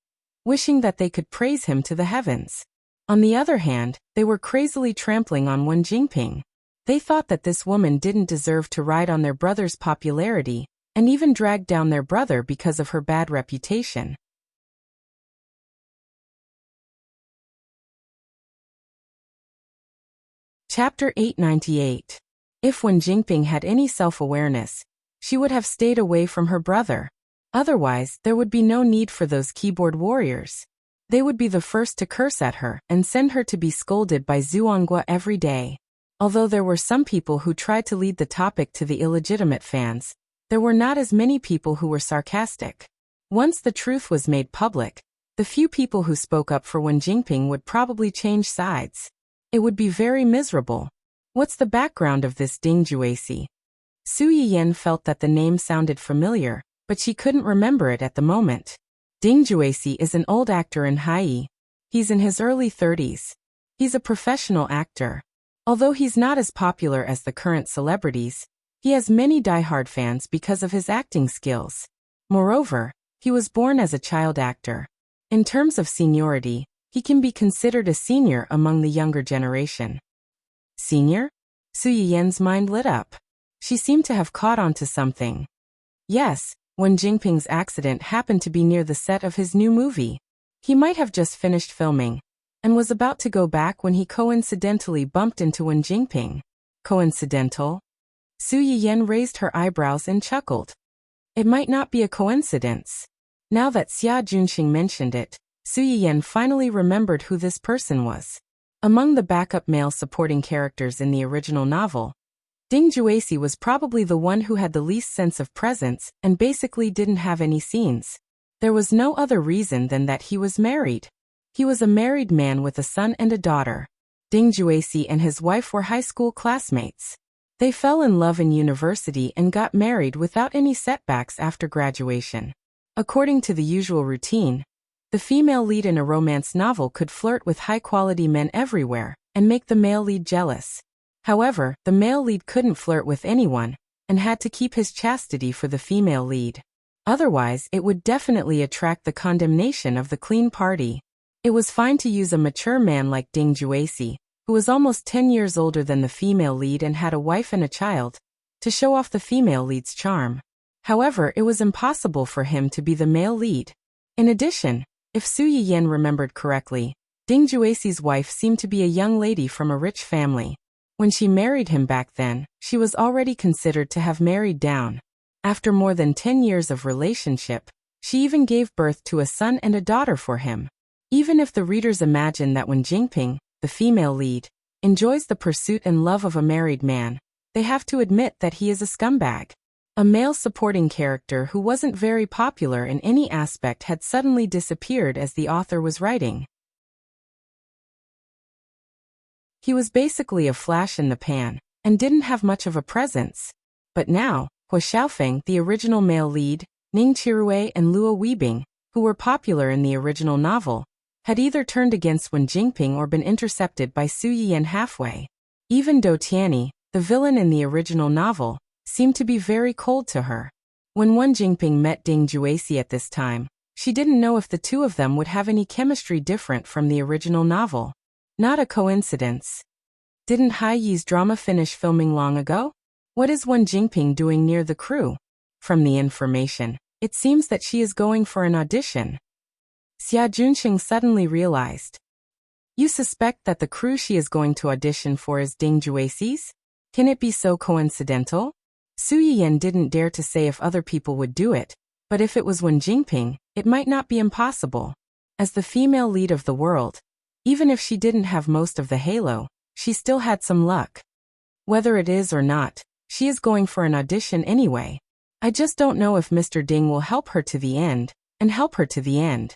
wishing that they could praise him to the heavens. On the other hand, they were crazily trampling on Wen Jingping. They thought that this woman didn't deserve to ride on their brother's popularity, and even dragged down their brother because of her bad reputation. Chapter 898. If Wen Jingping had any self-awareness, she would have stayed away from her brother. Otherwise, there would be no need for those keyboard warriors. They would be the first to curse at her and send her to be scolded by Zhuanggua every day. Although there were some people who tried to lead the topic to the illegitimate fans, there were not as many people who were sarcastic. Once the truth was made public, the few people who spoke up for Wen Jingping would probably change sides. It would be very miserable. What's the background of this Ding Juecy? Su Yiyan felt that the name sounded familiar, but she couldn't remember it at the moment. Ding Juecy is an old actor in Hai. He's in his early 30s. He's a professional actor. Although he's not as popular as the current celebrities, he has many diehard fans because of his acting skills. Moreover, he was born as a child actor. In terms of seniority, he can be considered a senior among the younger generation. Senior? Su Yiyan's mind lit up. She seemed to have caught on to something. Yes, Wen Jingping's accident happened to be near the set of his new movie. He might have just finished filming and was about to go back when he coincidentally bumped into Wen Jingping. Coincidental? Su Yiyan raised her eyebrows and chuckled. It might not be a coincidence. Now that Xia Junxing mentioned it, Su Yiyan finally remembered who this person was. Among the backup male supporting characters in the original novel, Ding Juecy was probably the one who had the least sense of presence and basically didn't have any scenes. There was no other reason than that he was married. He was a married man with a son and a daughter. Ding Juecy and his wife were high school classmates. They fell in love in university and got married without any setbacks after graduation. According to the usual routine, the female lead in a romance novel could flirt with high-quality men everywhere and make the male lead jealous. However, the male lead couldn't flirt with anyone and had to keep his chastity for the female lead. Otherwise, it would definitely attract the condemnation of the clean party. It was fine to use a mature man like Ding Juecy, who was almost 10 years older than the female lead and had a wife and a child, to show off the female lead's charm. However, it was impossible for him to be the male lead. In addition, if Su Yiyan remembered correctly, Ding Juecy's wife seemed to be a young lady from a rich family. When she married him back then, she was already considered to have married down. After more than 10 years of relationship, she even gave birth to a son and a daughter for him. Even if the readers imagine that Wen Jingping, the female lead, enjoys the pursuit and love of a married man, they have to admit that he is a scumbag. A male supporting character who wasn't very popular in any aspect had suddenly disappeared as the author was writing. He was basically a flash in the pan, and didn't have much of a presence. But now, Hua Xiaofeng, the original male lead, Ning Qirui and Luo Weibing, who were popular in the original novel, had either turned against Wen Jingping or been intercepted by Su Yiyan halfway. Even Dou Tianyi, the villain in the original novel, seemed to be very cold to her. When Wen Jingping met Ding Juecy at this time, she didn't know if the two of them would have any chemistry different from the original novel. Not a coincidence. Didn't Hai Yi's drama finish filming long ago? What is Wen Jingping doing near the crew? From the information, it seems that she is going for an audition. Xia Junxing suddenly realized. You suspect that the crew she is going to audition for is Ding Juecy's? Can it be so coincidental? Su Yiyan didn't dare to say if other people would do it, but if it was Wen Jingping, it might not be impossible. As the female lead of the world, even if she didn't have most of the halo, she still had some luck. Whether it is or not, she is going for an audition anyway. I just don't know if Mr. Ding will help her to the end, and help her to the end.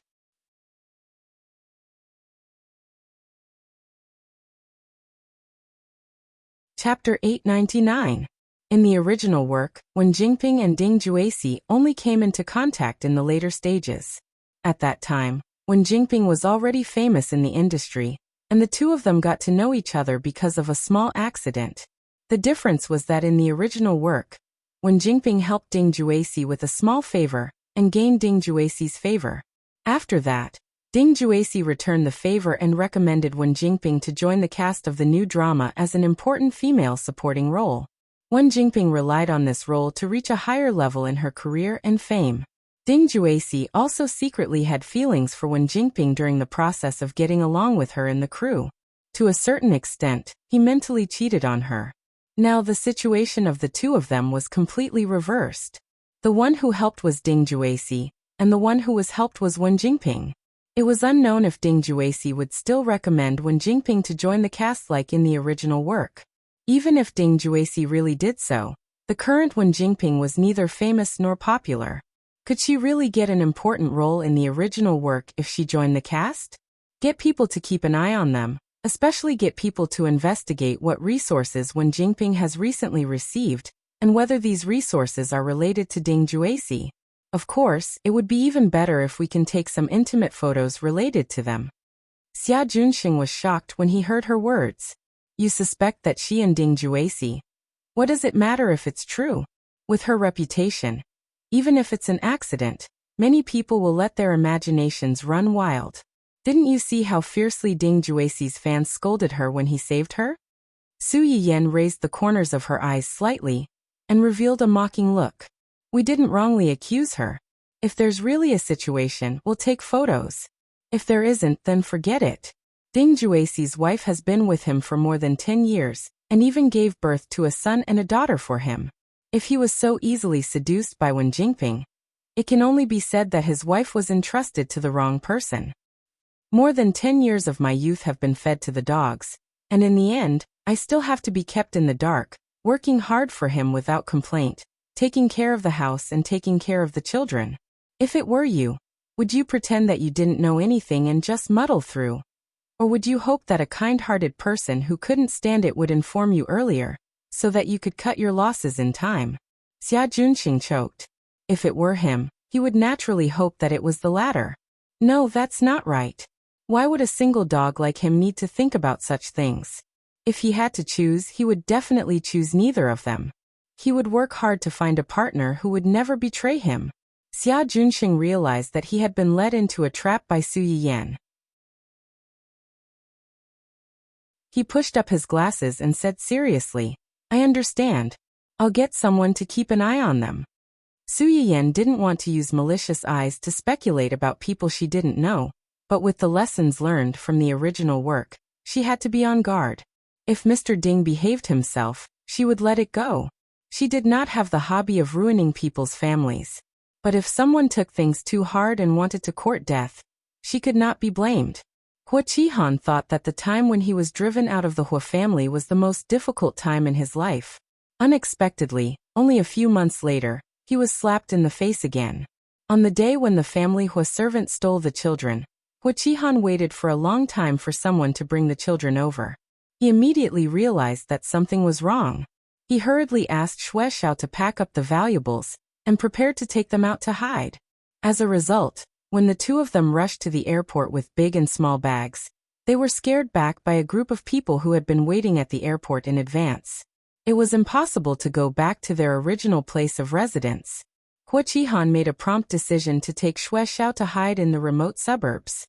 Chapter 899. In the original work, Wen Jingping and Ding Juecy only came into contact in the later stages. At that time, Wen Jingping was already famous in the industry, and the two of them got to know each other because of a small accident. The difference was that in the original work, Wen Jingping helped Ding Juecy with a small favor and gained Ding Juecy's favor. After that, Ding Juecy returned the favor and recommended Wen Jingping to join the cast of the new drama as an important female supporting role. Wen Jingping relied on this role to reach a higher level in her career and fame. Ding Juecy also secretly had feelings for Wen Jingping during the process of getting along with her in the crew. To a certain extent, he mentally cheated on her. Now the situation of the two of them was completely reversed. The one who helped was Ding Juecy, and the one who was helped was Wen Jingping. It was unknown if Ding Jueси would still recommend Wen Jingping to join the cast like in the original work. Even if Ding Juesi really did so, the current Wen Jingping was neither famous nor popular. Could she really get an important role in the original work if she joined the cast? Get people to keep an eye on them, especially get people to investigate what resources Wen Jingping has recently received, and whether these resources are related to Ding Juesi. Of course, it would be even better if we can take some intimate photos related to them. Xia Junxing was shocked when he heard her words. You suspect that she and Ding Juesi? What does it matter if it's true? With her reputation, even if it's an accident, many people will let their imaginations run wild. Didn't you see how fiercely Ding Juexi's fans scolded her when he saved her? Su Yiyan raised the corners of her eyes slightly and revealed a mocking look. We didn't wrongly accuse her. If there's really a situation, we'll take photos. If there isn't, then forget it. Ding Juexi's wife has been with him for more than 10 years, and even gave birth to a son and a daughter for him. If he was so easily seduced by Wen Jingping, it can only be said that his wife was entrusted to the wrong person. More than 10 years of my youth have been fed to the dogs, and in the end, I still have to be kept in the dark, working hard for him without complaint, taking care of the house and taking care of the children. If it were you, would you pretend that you didn't know anything and just muddle through? Or would you hope that a kind-hearted person who couldn't stand it would inform you earlier, so that you could cut your losses in time? Xia Junxing choked. If it were him, he would naturally hope that it was the latter. No, that's not right. Why would a single dog like him need to think about such things? If he had to choose, he would definitely choose neither of them. He would work hard to find a partner who would never betray him. Xia Junxing realized that he had been led into a trap by Su Yiyan. He pushed up his glasses and said seriously, I understand. I'll get someone to keep an eye on them. Su Yiyan didn't want to use malicious eyes to speculate about people she didn't know, but with the lessons learned from the original work, she had to be on guard. If Mr. Ding behaved himself, she would let it go. She did not have the hobby of ruining people's families. But if someone took things too hard and wanted to court death, she could not be blamed. Hua Qihan thought that the time when he was driven out of the Hua family was the most difficult time in his life. Unexpectedly, only a few months later, he was slapped in the face again. On the day when the family Hua servant stole the children, Hua Qihan waited for a long time for someone to bring the children over. He immediately realized that something was wrong. He hurriedly asked Xue Xiao to pack up the valuables and prepared to take them out to hide. As a result, when the two of them rushed to the airport with big and small bags, they were scared back by a group of people who had been waiting at the airport in advance. It was impossible to go back to their original place of residence. Hua Qihan made a prompt decision to take Xue Xiao to hide in the remote suburbs.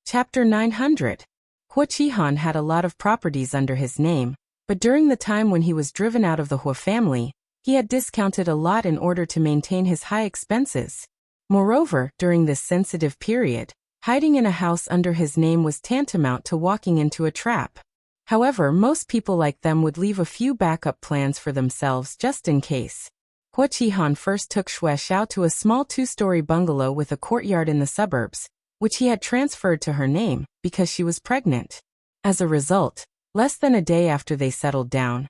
Chapter 900. Hua Qihan had a lot of properties under his name, but during the time when he was driven out of the Hua family, he had discounted a lot in order to maintain his high expenses. Moreover, during this sensitive period, hiding in a house under his name was tantamount to walking into a trap. However, most people like them would leave a few backup plans for themselves just in case. Hua Qihan first took Xue Xiao to a small 2-story bungalow with a courtyard in the suburbs, which he had transferred to her name because she was pregnant. As a result, less than a day after they settled down,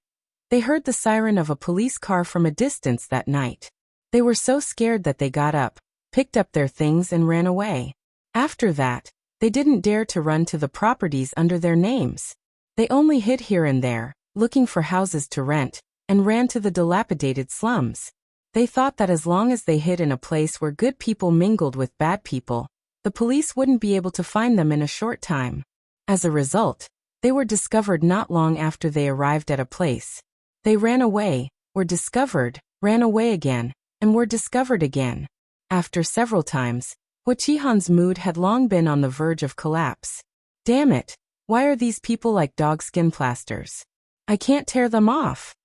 they heard the siren of a police car from a distance that night. They were so scared that they got up, picked up their things and ran away. After that, they didn't dare to run to the properties under their names. They only hid here and there, looking for houses to rent, and ran to the dilapidated slums. They thought that as long as they hid in a place where good people mingled with bad people, the police wouldn't be able to find them in a short time. As a result, they were discovered not long after they arrived at a place. They ran away, were discovered, ran away again, and were discovered again. After several times, Hua Qihan's mood had long been on the verge of collapse. Damn it, why are these people like dog skin plasters? I can't tear them off.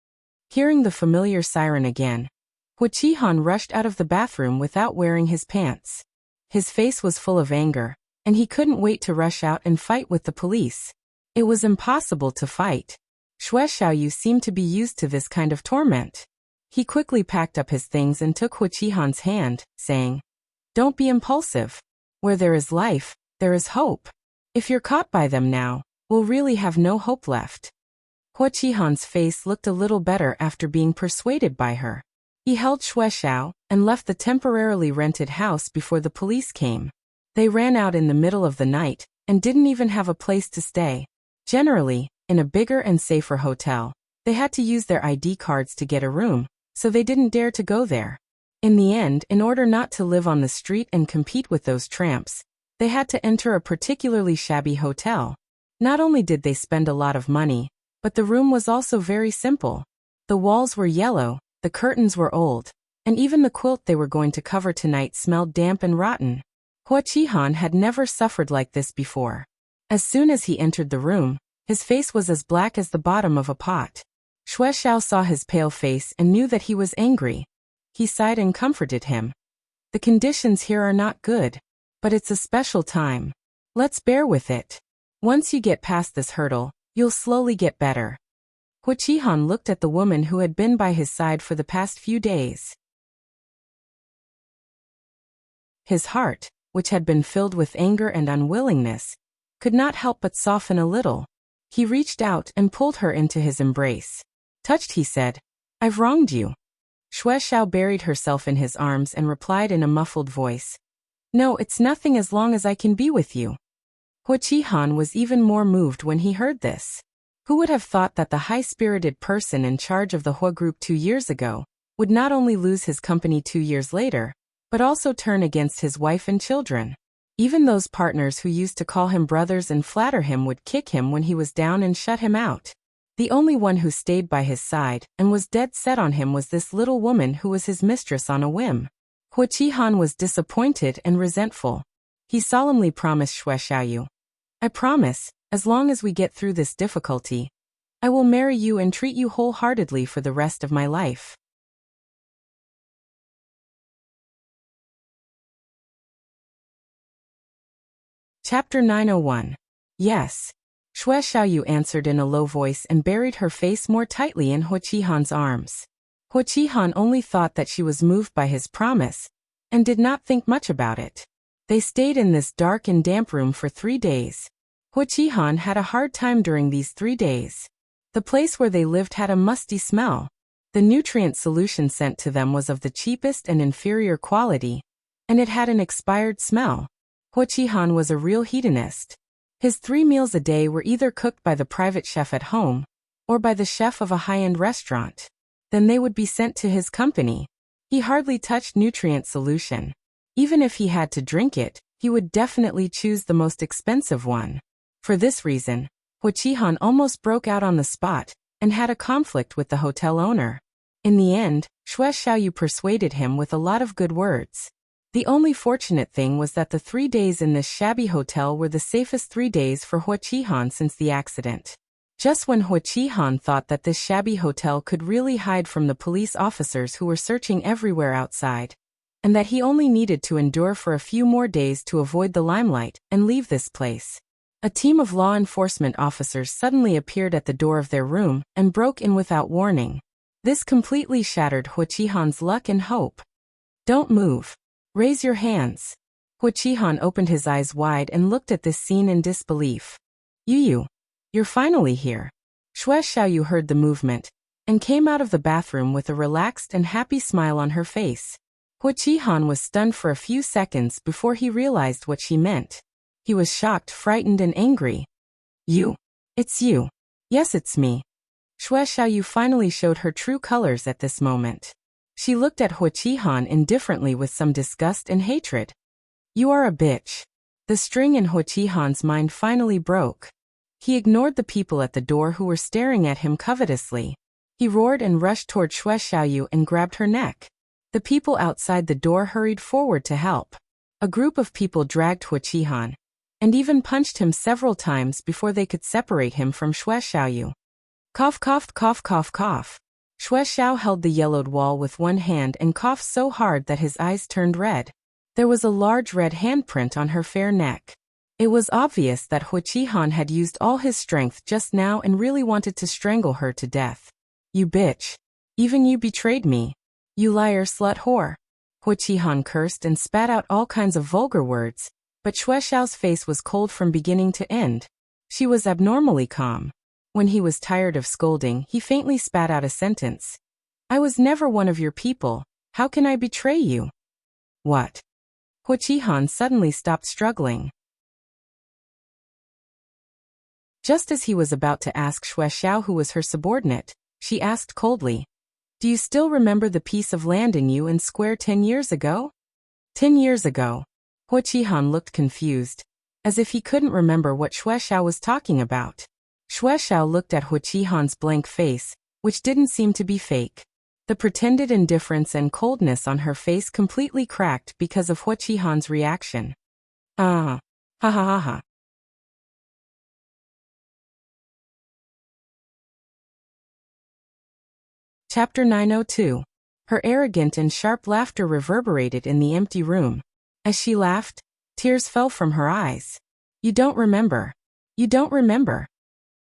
Hearing the familiar siren again, Hua Qihan rushed out of the bathroom without wearing his pants. His face was full of anger, and he couldn't wait to rush out and fight with the police. It was impossible to fight. Xue Xiaoyu seemed to be used to this kind of torment. He quickly packed up his things and took Hu Qihan's hand, saying, "Don't be impulsive. Where there is life, there is hope. If you're caught by them now, we'll really have no hope left." Hu Qihan's face looked a little better after being persuaded by her. He held Shuexiao and left the temporarily rented house before the police came. They ran out in the middle of the night and didn't even have a place to stay. Generally, in a bigger and safer hotel, they had to use their ID cards to get a room, so they didn't dare to go there. In the end, in order not to live on the street and compete with those tramps, they had to enter a particularly shabby hotel. Not only did they spend a lot of money, but the room was also very simple. The walls were yellow, the curtains were old, and even the quilt they were going to cover tonight smelled damp and rotten. Hu Qihan had never suffered like this before. As soon as he entered the room, his face was as black as the bottom of a pot. Shuexiao saw his pale face and knew that he was angry. He sighed and comforted him. "The conditions here are not good, but it's a special time. Let's bear with it. Once you get past this hurdle, you'll slowly get better." Hu Qihan looked at the woman who had been by his side for the past few days. His heart, which had been filled with anger and unwillingness, could not help but soften a little. He reached out and pulled her into his embrace. Touched, he said, "I've wronged you." Shuexiao buried herself in his arms and replied in a muffled voice, "No, it's nothing as long as I can be with you." Hu Qihan was even more moved when he heard this. Who would have thought that the high-spirited person in charge of the Hua group 2 years ago would not only lose his company 2 years later, but also turn against his wife and children. Even those partners who used to call him brothers and flatter him would kick him when he was down and shut him out. The only one who stayed by his side and was dead set on him was this little woman who was his mistress on a whim. Hu Qihan was disappointed and resentful. He solemnly promised Shuexiao, "I promise, as long as we get through this difficulty, I will marry you and treat you wholeheartedly for the rest of my life." Chapter 901. Yes. Shuexiao answered in a low voice and buried her face more tightly in Hu Qihan's arms. Hu Qihan only thought that she was moved by his promise, and did not think much about it. They stayed in this dark and damp room for 3 days. Hu Qihan had a hard time during these 3 days. The place where they lived had a musty smell. The nutrient solution sent to them was of the cheapest and inferior quality, and it had an expired smell. Hu Qihan was a real hedonist. His 3 meals a day were either cooked by the private chef at home, or by the chef of a high-end restaurant. Then they would be sent to his company. He hardly touched nutrient solution. Even if he had to drink it, he would definitely choose the most expensive one. For this reason, Hu Qihan almost broke out on the spot, and had a conflict with the hotel owner. In the end, Shuexiao persuaded him with a lot of good words. The only fortunate thing was that the 3 days in this shabby hotel were the safest 3 days for Hu Qihan since the accident. Just when Hu Qihan thought that this shabby hotel could really hide from the police officers who were searching everywhere outside, and that he only needed to endure for a few more days to avoid the limelight and leave this place, a team of law enforcement officers suddenly appeared at the door of their room and broke in without warning. This completely shattered Hu Qihan's luck and hope. "Don't move. Raise your hands." Hu Qihan opened his eyes wide and looked at this scene in disbelief. You're finally here." Shuexiao heard the movement, and came out of the bathroom with a relaxed and happy smile on her face. Hu Qihan was stunned for a few seconds before he realized what she meant. He was shocked, frightened, and angry. It's you. Yes, it's me." Shuexiao finally showed her true colors at this moment. She looked at Hu Qihan indifferently with some disgust and hatred. "You are a bitch." The string in Hu Qihan's mind finally broke. He ignored the people at the door who were staring at him covetously. He roared and rushed toward Shuexiao and grabbed her neck. The people outside the door hurried forward to help. A group of people dragged Hu Qihan, and even punched him several times before they could separate him from Shuexiao. Cough, cough, cough, cough, cough. Shuexiao held the yellowed wall with one hand and coughed so hard that his eyes turned red. There was a large red handprint on her fair neck. It was obvious that Hu Qihan had used all his strength just now and really wanted to strangle her to death. "You bitch." Even you betrayed me. You liar, slut, whore. Hua Qihan cursed and spat out all kinds of vulgar words, but Xue Xiao's face was cold from beginning to end. She was abnormally calm. When he was tired of scolding, he faintly spat out a sentence. I was never one of your people. How can I betray you? What? Hua Qihan suddenly stopped struggling. Just as he was about to ask Xue Xiao who was her subordinate, she asked coldly, do you still remember the piece of land in Yuan Square 10 years ago? 10 years ago. Hua Qihan looked confused, as if he couldn't remember what Xue Xiao was talking about. Xue Xiao looked at Hua Qihan's blank face, which didn't seem to be fake. The pretended indifference and coldness on her face completely cracked because of Hua Qihan's reaction. Ha ha ha ha. Chapter 902. Her arrogant and sharp laughter reverberated in the empty room. As she laughed, tears fell from her eyes. You don't remember. You don't remember.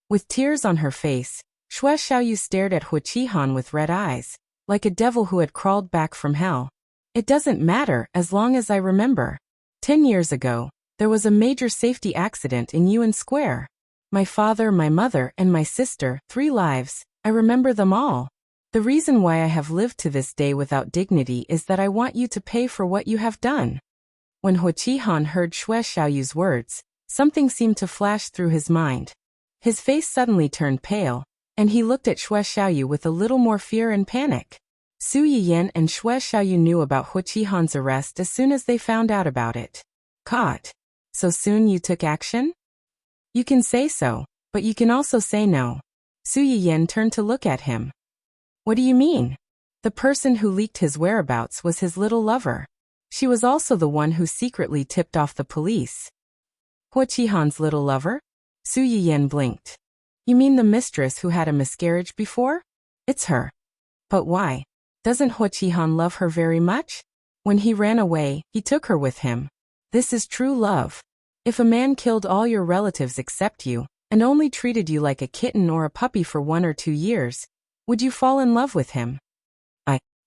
With tears on her face, Xue Xiaoyu stared at Hua Qihan with red eyes, like a devil who had crawled back from hell. It doesn't matter as long as I remember. 10 years ago, there was a major safety accident in Yuan Square. My father, my mother, and my sister, 3 lives, I remember them all. The reason why I have lived to this day without dignity is that I want you to pay for what you have done. When Hua Qihan heard Xue Xiaoyu's words, something seemed to flash through his mind. His face suddenly turned pale, and he looked at Xue Xiaoyu with a little more fear and panic. Su Yiyan and Xue Xiaoyu knew about Hua Qihan's arrest as soon as they found out about it. Caught. So soon you took action? You can say so, but you can also say no. Su Yiyan turned to look at him. What do you mean? The person who leaked his whereabouts was his little lover. She was also the one who secretly tipped off the police. Hua Qihan's little lover? Su Yiyan blinked. You mean the mistress who had a miscarriage before? It's her. But why? Doesn't Hua Qihan love her very much? When he ran away, he took her with him. This is true love. If a man killed all your relatives except you, and only treated you like a kitten or a puppy for 1 or 2 years, would you fall in love with him?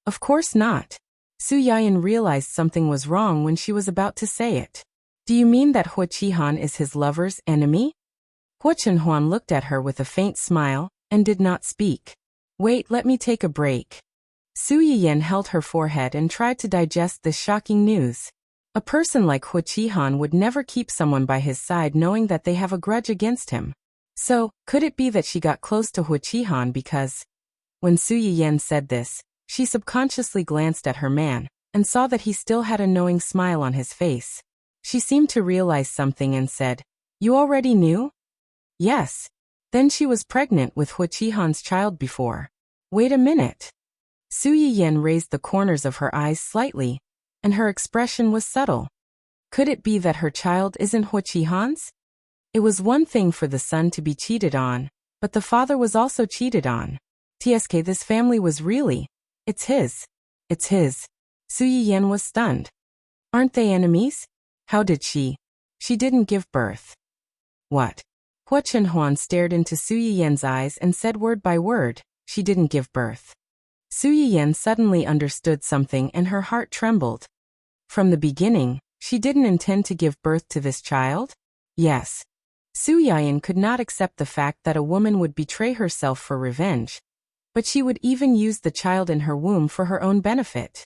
Of course not. Su Yiyan realized something was wrong when she was about to say it. Do you mean that Hua Qihan is his lover's enemy? Hua Chenhuan looked at her with a faint smile, and did not speak. Wait, let me take a break. Su Yiyan held her forehead and tried to digest this shocking news. A person like Hua Qihan would never keep someone by his side knowing that they have a grudge against him. So, could it be that she got close to Hua Qihan because... When Su Yiyan said this, she subconsciously glanced at her man, and saw that he still had a knowing smile on his face. She seemed to realize something and said, You already knew? Yes. Then she was pregnant with Hua Qihan's child before. Wait a minute. Su Yiyan raised the corners of her eyes slightly, and her expression was subtle. Could it be that her child isn't Hua Qihan's? It was one thing for the son to be cheated on, but the father was also cheated on. TSK, this family was really... It's his. It's his. Su Yiyan was stunned. Aren't they enemies? How did she... She didn't give birth. What? Hua Chenhuan stared into Su Yiyan's eyes and said word by word, she didn't give birth. Su Yiyan suddenly understood something and her heart trembled. From the beginning, she didn't intend to give birth to this child? Yes. Su Yiyan could not accept the fact that a woman would betray herself for revenge, but she would even use the child in her womb for her own benefit.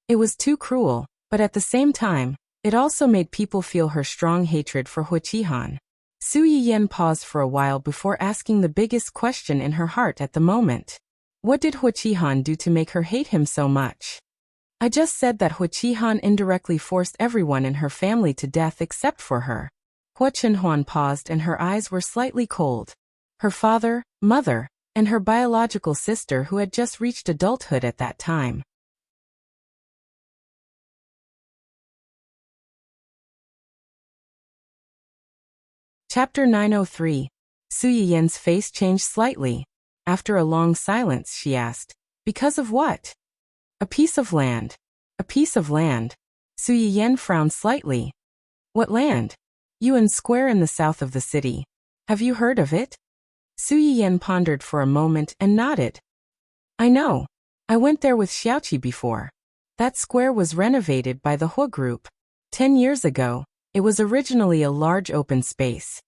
It was too cruel, but at the same time, it also made people feel her strong hatred for Hua Qihan. Su Yiyan paused for a while before asking the biggest question in her heart at the moment. What did Hua Qihan do to make her hate him so much? I just said that Hua Qihan indirectly forced everyone in her family to death except for her. Hua Chenhuan paused and her eyes were slightly cold. Her father, mother, and her biological sister who had just reached adulthood at that time. Chapter 903. Su Yiyan's face changed slightly. After a long silence, she asked, Because of what? A piece of land. A piece of land. Su Yiyan frowned slightly. What land? Yuan Square in the south of the city. Have you heard of it? Su Yiyan pondered for a moment and nodded. I know. I went there with Xiaoqi before. That square was renovated by the He group. 10 years ago, it was originally a large open space.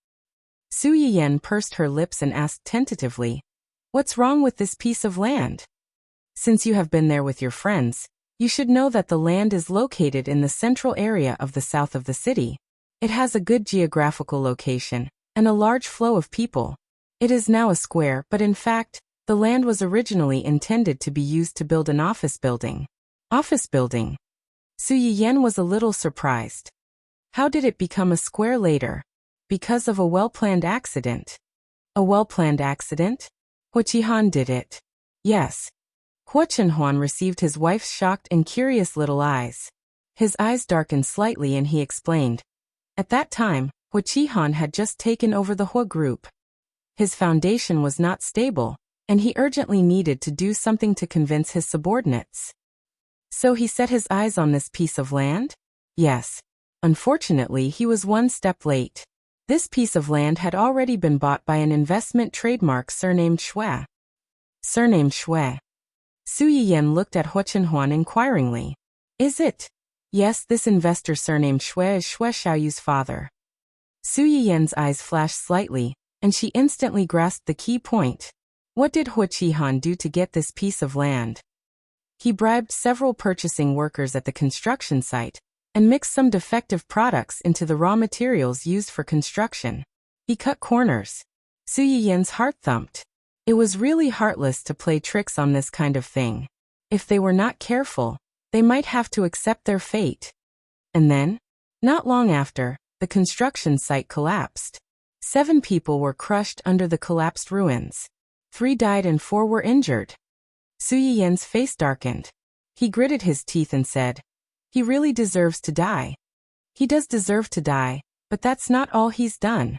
Su Yiyan pursed her lips and asked tentatively, What's wrong with this piece of land? Since you have been there with your friends, you should know that the land is located in the central area of the south of the city. It has a good geographical location and a large flow of people. It is now a square, but in fact, the land was originally intended to be used to build an office building. Office building? Su Yiyan was a little surprised. How did it become a square later? Because of a well-planned accident. A well-planned accident? He Qihan did it. Yes. He Chenhuan received his wife's shocked and curious little eyes. His eyes darkened slightly and he explained. At that time, He Qihan had just taken over the He group. His foundation was not stable, and he urgently needed to do something to convince his subordinates. So he set his eyes on this piece of land? Yes. Unfortunately, he was one step late. This piece of land had already been bought by an investment trademark surnamed Shui. Surnamed Shui. Su Yiyan looked at He Chenhuan inquiringly. Is it? Yes, this investor surnamed Shui is Shui Xiaoyu's father. Su Yiyan's eyes flashed slightly, and she instantly grasped the key point. What did He Qihan do to get this piece of land? He bribed several purchasing workers at the construction site, and mixed some defective products into the raw materials used for construction. He cut corners. Su Yiyan's heart thumped. It was really heartless to play tricks on this kind of thing. If they were not careful, they might have to accept their fate. And then? Not long after, the construction site collapsed. 7 people were crushed under the collapsed ruins. 3 died and 4 were injured. Su Yiyan's face darkened. He gritted his teeth and said, He really deserves to die. He does deserve to die, but that's not all he's done.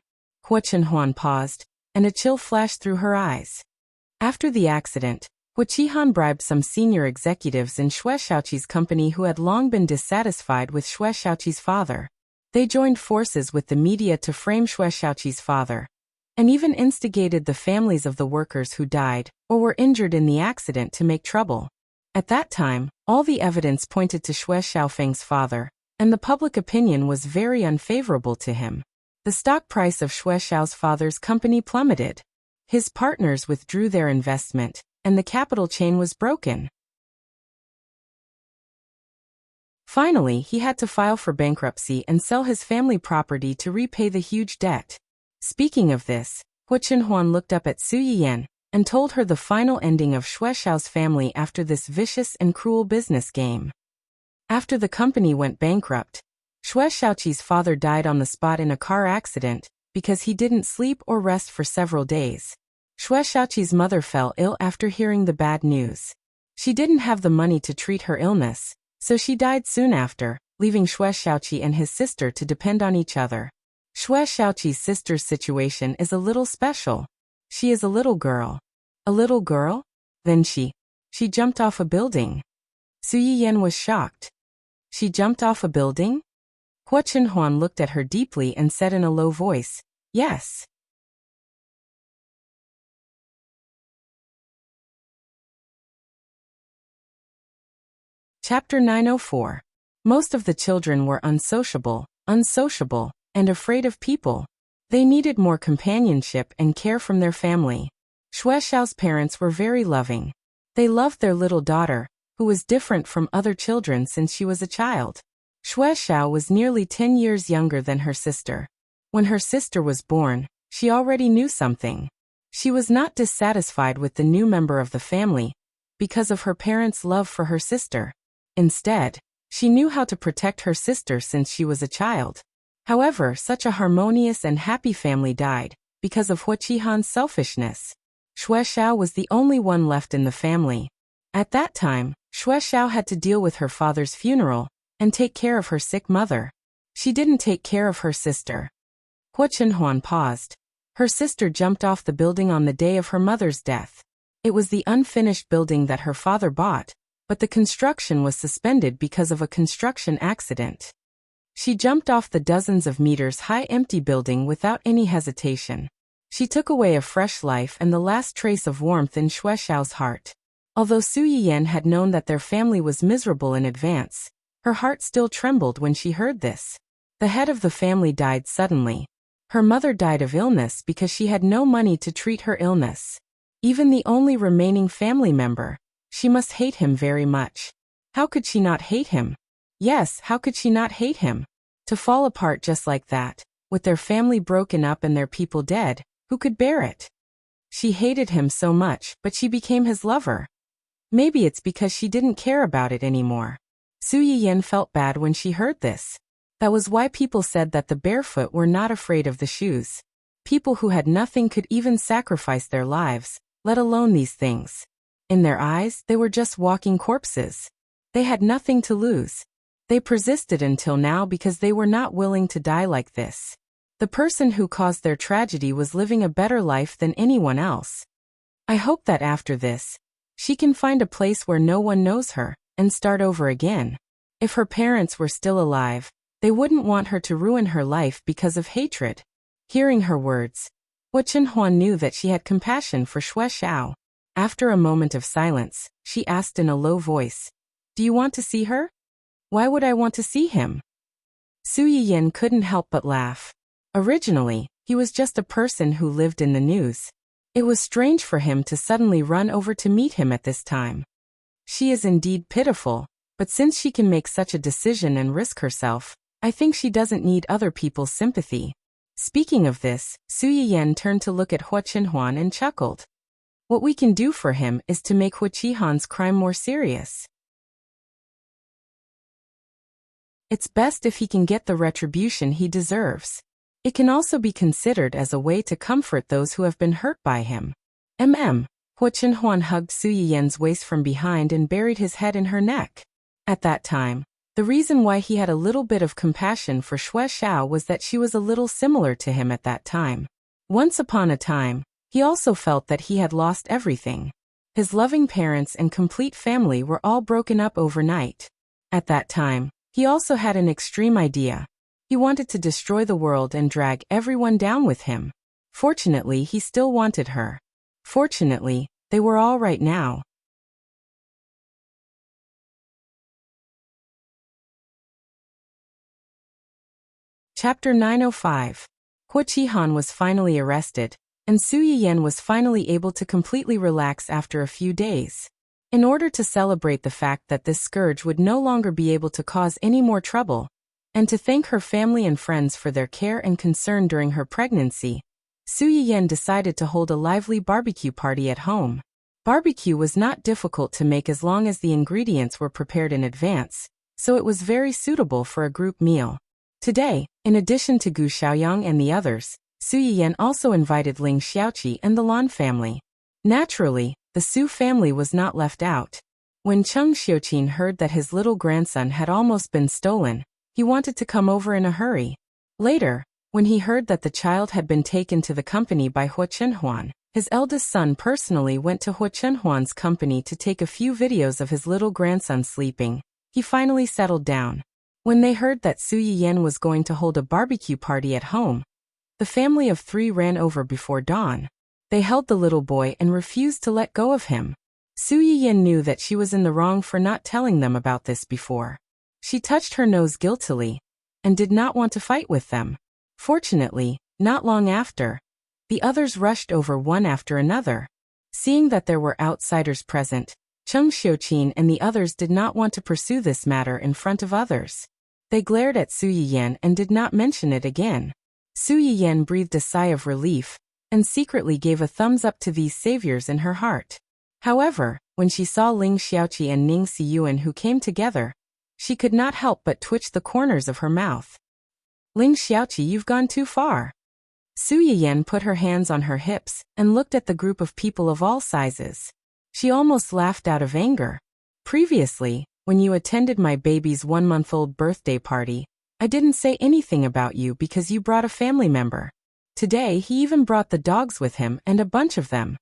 He Chenhuan paused, and a chill flashed through her eyes. After the accident, He Qihan bribed some senior executives in Shui Xiaoqi's company who had long been dissatisfied with Shui Xiaoqi's father. They joined forces with the media to frame Shui Xiaoqi's father, and even instigated the families of the workers who died or were injured in the accident to make trouble. At that time, all the evidence pointed to Shui Xiaofeng's father, and the public opinion was very unfavorable to him. The stock price of Shui Xiao's father's company plummeted. His partners withdrew their investment, and the capital chain was broken. Finally, he had to file for bankruptcy and sell his family property to repay the huge debt. Speaking of this, He Chenhuan looked up at Su Yiyan and told her the final ending of Shui Xiao's family after this vicious and cruel business game. After the company went bankrupt, Shui Xiaoqi's father died on the spot in a car accident because he didn't sleep or rest for several days. Shui Xiaoqi's mother fell ill after hearing the bad news. She didn't have the money to treat her illness, so she died soon after, leaving Shui Xiaoqi and his sister to depend on each other. Shui Xiaoqi's sister's situation is a little special. She is a little girl. A little girl? Then she jumped off a building. Su Yiyan was shocked. She jumped off a building? He Chenhuan looked at her deeply and said in a low voice, Yes. Chapter 904. Most of the children were unsociable, and afraid of people. They needed more companionship and care from their family. Shui Xiao's parents were very loving. They loved their little daughter, who was different from other children since she was a child. Shui Xiao was nearly 10 years younger than her sister. When her sister was born, she already knew something. She was not dissatisfied with the new member of the family because of her parents' love for her sister. Instead, she knew how to protect her sister since she was a child. However, such a harmonious and happy family died because of He Qihan's selfishness. Shui Xiao was the only one left in the family. At that time, Shui Xiao had to deal with her father's funeral and take care of her sick mother. She didn't take care of her sister. He Chenhuan paused. Her sister jumped off the building on the day of her mother's death. It was the unfinished building that her father bought, but the construction was suspended because of a construction accident. She jumped off the dozens of meters high empty building without any hesitation. She took away a fresh life and the last trace of warmth in Xue Xiao's heart. Although Su Yiyan had known that their family was miserable in advance, her heart still trembled when she heard this. The head of the family died suddenly. Her mother died of illness because she had no money to treat her illness. Even the only remaining family member, she must hate him very much. How could she not hate him? Yes, how could she not hate him? To fall apart just like that, with their family broken up and their people dead, who could bear it? She hated him so much, but she became his lover. Maybe it's because she didn't care about it anymore. Su Yiyan felt bad when she heard this. That was why people said that the barefoot were not afraid of the shoes. People who had nothing could even sacrifice their lives, let alone these things. In their eyes, they were just walking corpses. They had nothing to lose. They persisted until now because they were not willing to die like this. The person who caused their tragedy was living a better life than anyone else. I hope that after this, she can find a place where no one knows her, and start over again. If her parents were still alive, they wouldn't want her to ruin her life because of hatred. Hearing her words, Hua Chenhuan knew that she had compassion for Xue Xiao. After a moment of silence, she asked in a low voice, "Do you want to see her?" "Why would I want to see him?" Su Yiyan couldn't help but laugh. Originally, he was just a person who lived in the news. It was strange for him to suddenly run over to meet him at this time. She is indeed pitiful, but since she can make such a decision and risk herself, I think she doesn't need other people's sympathy. Speaking of this, Su Yiyan turned to look at Hua Chenhuan and chuckled. What we can do for him is to make Hua Qihan's crime more serious. It's best if he can get the retribution he deserves. It can also be considered as a way to comfort those who have been hurt by him. Hua Chenhuan hugged Su Yiyan's waist from behind and buried his head in her neck. At that time, the reason why he had a little bit of compassion for Xue Xiao was that she was a little similar to him at that time. Once upon a time, he also felt that he had lost everything. His loving parents and complete family were all broken up overnight. At that time, he also had an extreme idea. He wanted to destroy the world and drag everyone down with him. Fortunately, he still wanted her. Fortunately, they were all right now. Chapter 905. Hua Qihan was finally arrested, and Su Yiyan was finally able to completely relax after a few days. In order to celebrate the fact that this scourge would no longer be able to cause any more trouble, and to thank her family and friends for their care and concern during her pregnancy, Su Yiyan decided to hold a lively barbecue party at home. Barbecue was not difficult to make as long as the ingredients were prepared in advance, so it was very suitable for a group meal. Today, in addition to Gu Xiaoyang and the others, Su Yiyan also invited Ling Xiaoqi and the Lan family. Naturally, the Su family was not left out. When Cheng Xiuqin heard that his little grandson had almost been stolen, he wanted to come over in a hurry. Later, when he heard that the child had been taken to the company by Hua Chenhuan, his eldest son personally went to Hua Chenhuan's company to take a few videos of his little grandson sleeping. He finally settled down. When they heard that Su Yiyan was going to hold a barbecue party at home, the family of 3 ran over before dawn. They held the little boy and refused to let go of him. Su Yiyan knew that she was in the wrong for not telling them about this before. She touched her nose guiltily, and did not want to fight with them. Fortunately, not long after, the others rushed over one after another. Seeing that there were outsiders present, Cheng Xiuqin and the others did not want to pursue this matter in front of others. They glared at Su Yiyan and did not mention it again. Su Yiyan breathed a sigh of relief, and secretly gave a thumbs up to these saviors in her heart. However, when she saw Ling Xiaoqi and Ning Xiyuan who came together, she could not help but twitch the corners of her mouth. Ling Xiaoqi, you've gone too far. Su Yiyan put her hands on her hips and looked at the group of people of all sizes. She almost laughed out of anger. Previously, when you attended my baby's 1-month-old birthday party, I didn't say anything about you because you brought a family member. Today he even brought the dogs with him and a bunch of them.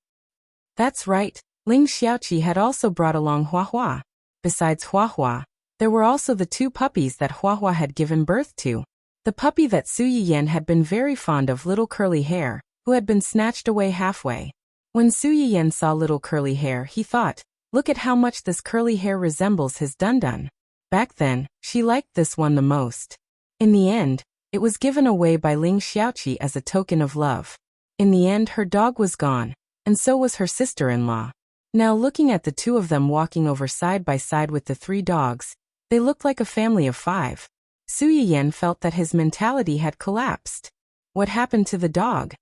That's right, Ling Xiaoqi had also brought along Hua Hua. Besides Hua Hua, there were also the 2 puppies that Hua Hua had given birth to. The puppy that Su Yiyan had been very fond of, little curly hair, who had been snatched away halfway. When Su Yiyan saw little curly hair, he thought, look at how much this curly hair resembles his dun-dun. Back then, she liked this one the most. In the end, it was given away by Ling Xiaoqi as a token of love. In the end, her dog was gone, and so was her sister-in-law. Now looking at the two of them walking over side by side with the 3 dogs, they looked like a family of 5. Su Yiyan felt that his mentality had collapsed. What happened to the dog?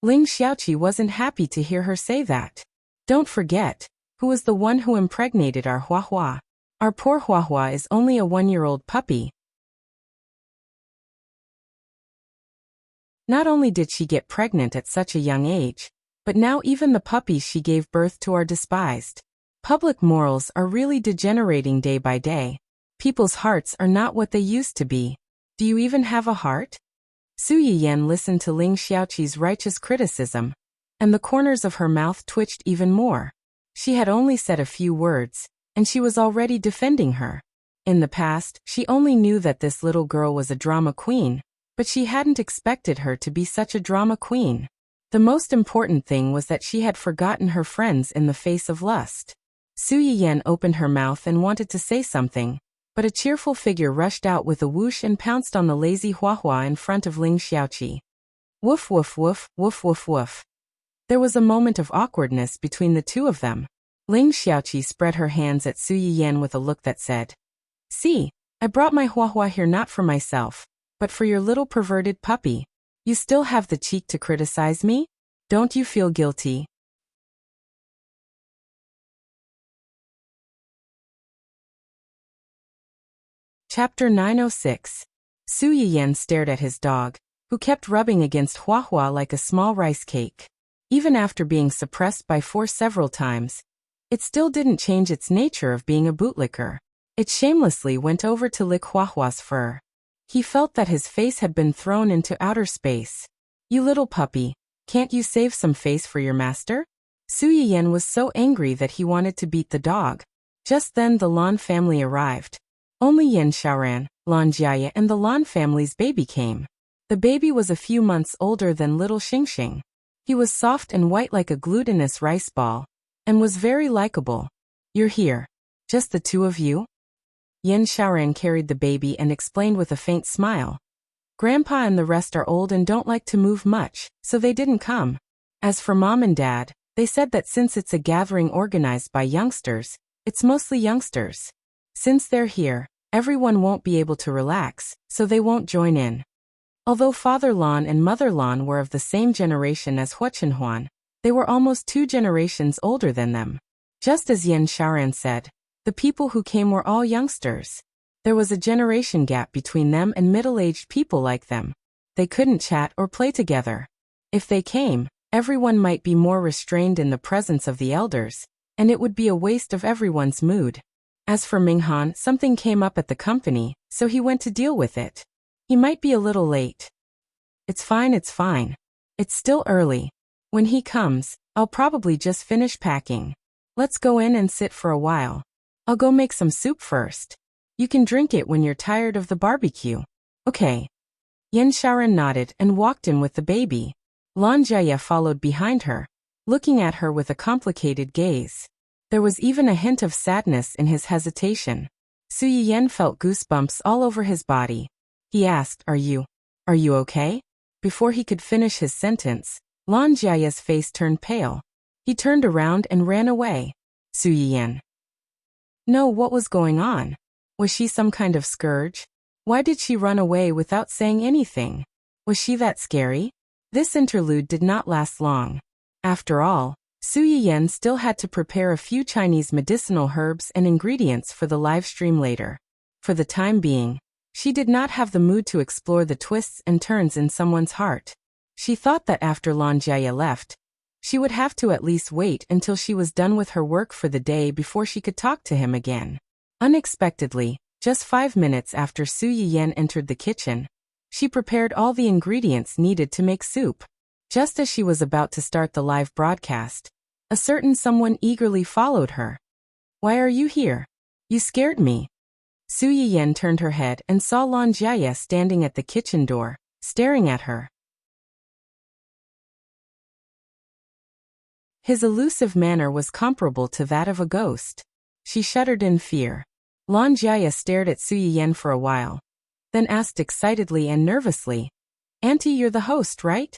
Ling Xiaoqi wasn't happy to hear her say that. Don't forget, who was the one who impregnated our Huahua? Our poor Huahua is only a 1-year-old puppy. Not only did she get pregnant at such a young age, but now even the puppies she gave birth to are despised. Public morals are really degenerating day by day. People's hearts are not what they used to be. Do you even have a heart? Su Yiyan listened to Ling Xiaoqi's righteous criticism, and the corners of her mouth twitched even more. She had only said a few words, and she was already defending her. In the past, she only knew that this little girl was a drama queen, but she hadn't expected her to be such a drama queen. The most important thing was that she had forgotten her friends in the face of lust. Su Yiyan opened her mouth and wanted to say something, but a cheerful figure rushed out with a whoosh and pounced on the lazy Huahua in front of Ling Xiaoqi. Woof woof woof, woof woof woof. There was a moment of awkwardness between the two of them. Ling Xiaoqi spread her hands at Su Yiyan with a look that said, see, I brought my Huahua here not for myself, but for your little perverted puppy. You still have the cheek to criticize me? Don't you feel guilty? Chapter 906. Su Yiyan stared at his dog, who kept rubbing against Huahua like a small rice cake. Even after being suppressed by force several times, it still didn't change its nature of being a bootlicker. It shamelessly went over to lick Huahua's fur. He felt that his face had been thrown into outer space. You little puppy, can't you save some face for your master? Su Yiyan was so angry that he wanted to beat the dog. Just then the Lan family arrived. Only Yan Xiaoran, Lan Jiaye and the Lan family's baby came. The baby was a few months older than little Xingxing. He was soft and white like a glutinous rice ball, and was very likable. You're here. Just the two of you? Yan Xiaoran carried the baby and explained with a faint smile. Grandpa and the rest are old and don't like to move much, so they didn't come. As for Mom and Dad, they said that since it's a gathering organized by youngsters, it's mostly youngsters. Since they're here, everyone won't be able to relax, so they won't join in. Although Father Lan and Mother Lan were of the same generation as Huachenhuan, they were almost 2 generations older than them. Just as Yan Xiaoran said, the people who came were all youngsters. There was a generation gap between them and middle-aged people like them. They couldn't chat or play together. If they came, everyone might be more restrained in the presence of the elders, and it would be a waste of everyone's mood. As for Minghan, something came up at the company, so he went to deal with it. He might be a little late. It's fine, it's fine. It's still early. When he comes, I'll probably just finish packing. Let's go in and sit for a while. I'll go make some soup first. You can drink it when you're tired of the barbecue. Okay. Yan Xiaoran nodded and walked in with the baby. Lan Jiaye followed behind her, looking at her with a complicated gaze. There was even a hint of sadness in his hesitation. Su Yiyan felt goosebumps all over his body. He asked, Are you okay? Before he could finish his sentence, Lan Jiaye's face turned pale. He turned around and ran away. Su Yiyan. No, what was going on? Was she some kind of scourge? Why did she run away without saying anything? Was she that scary? This interlude did not last long. After all, Su Yiyan still had to prepare a few Chinese medicinal herbs and ingredients for the live stream later. For the time being, she did not have the mood to explore the twists and turns in someone's heart. She thought that after Lan Jiaye left, she would have to at least wait until she was done with her work for the day before she could talk to him again. Unexpectedly, just 5 minutes after Su Yiyan entered the kitchen, she prepared all the ingredients needed to make soup. Just as she was about to start the live broadcast, a certain someone eagerly followed her. Why are you here? You scared me. Su Yiyan turned her head and saw Lan Jiaye standing at the kitchen door, staring at her. His elusive manner was comparable to that of a ghost. She shuddered in fear. Lan Jiaya stared at Su Yiyan for a while, then asked excitedly and nervously, "Auntie, you're the host, right?"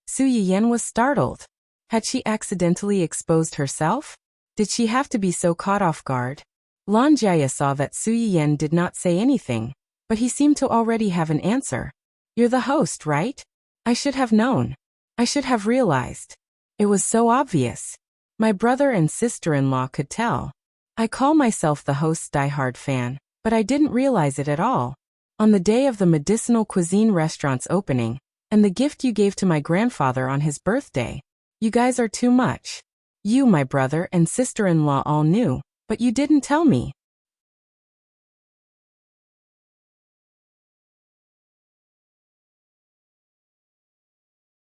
Su Yiyan was startled. Had she accidentally exposed herself? Did she have to be so caught off guard? Lan Jiaya saw that Su Yiyan did not say anything, but he seemed to already have an answer. "You're the host, right? I should have known. I should have realized. It was so obvious. My brother and sister-in-law could tell. I call myself the host's diehard fan, but I didn't realize it at all. On the day of the medicinal cuisine restaurant's opening, and the gift you gave to my grandfather on his birthday. You guys are too much. You, my brother, and sister-in-law all knew, but you didn't tell me."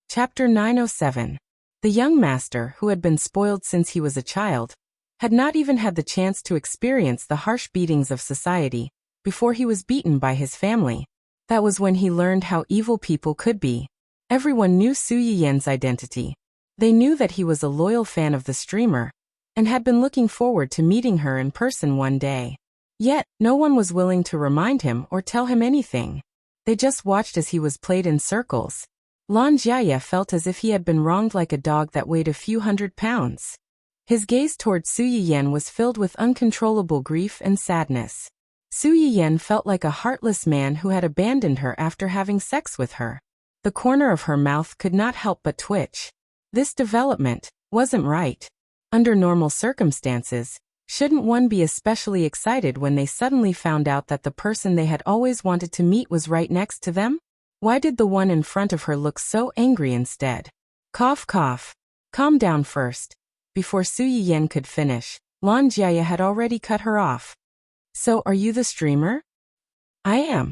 Chapter 907. The young master, who had been spoiled since he was a child, had not even had the chance to experience the harsh beatings of society before he was beaten by his family. That was when he learned how evil people could be. Everyone knew Su Yiyan's identity. They knew that he was a loyal fan of the streamer, and had been looking forward to meeting her in person one day. Yet, no one was willing to remind him or tell him anything. They just watched as he was played in circles. Lan Jiaya felt as if he had been wronged like a dog that weighed a few hundred pounds. His gaze toward Su Yiyan was filled with uncontrollable grief and sadness. Su Yiyan felt like a heartless man who had abandoned her after having sex with her. The corner of her mouth could not help but twitch. This development wasn't right. Under normal circumstances, shouldn't one be especially excited when they suddenly found out that the person they had always wanted to meet was right next to them? Why did the one in front of her look so angry instead? Cough, cough. Calm down first. Before Su Yiyan could finish, Lan Jiaya had already cut her off. "So are you the streamer?" "I am."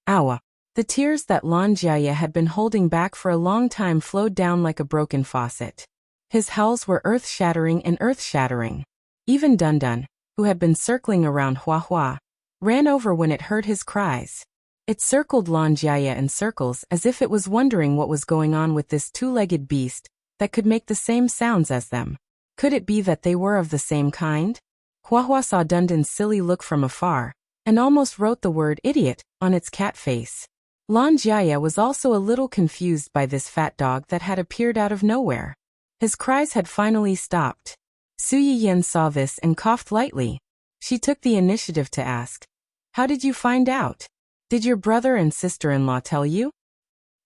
Awa. The tears that Lan Jiaya had been holding back for a long time flowed down like a broken faucet. His howls were earth-shattering and earth-shattering. Even Dundun, who had been circling around Hua Hua, ran over when it heard his cries. It circled Lan Jiaya in circles as if it was wondering what was going on with this two-legged beast that could make the same sounds as them. Could it be that they were of the same kind? Hua Hua saw Dundun's silly look from afar, and almost wrote the word idiot on its cat face. Lan Jiaya was also a little confused by this fat dog that had appeared out of nowhere. His cries had finally stopped. Su Yiyan saw this and coughed lightly. She took the initiative to ask, "How did you find out? Did your brother and sister-in-law tell you?"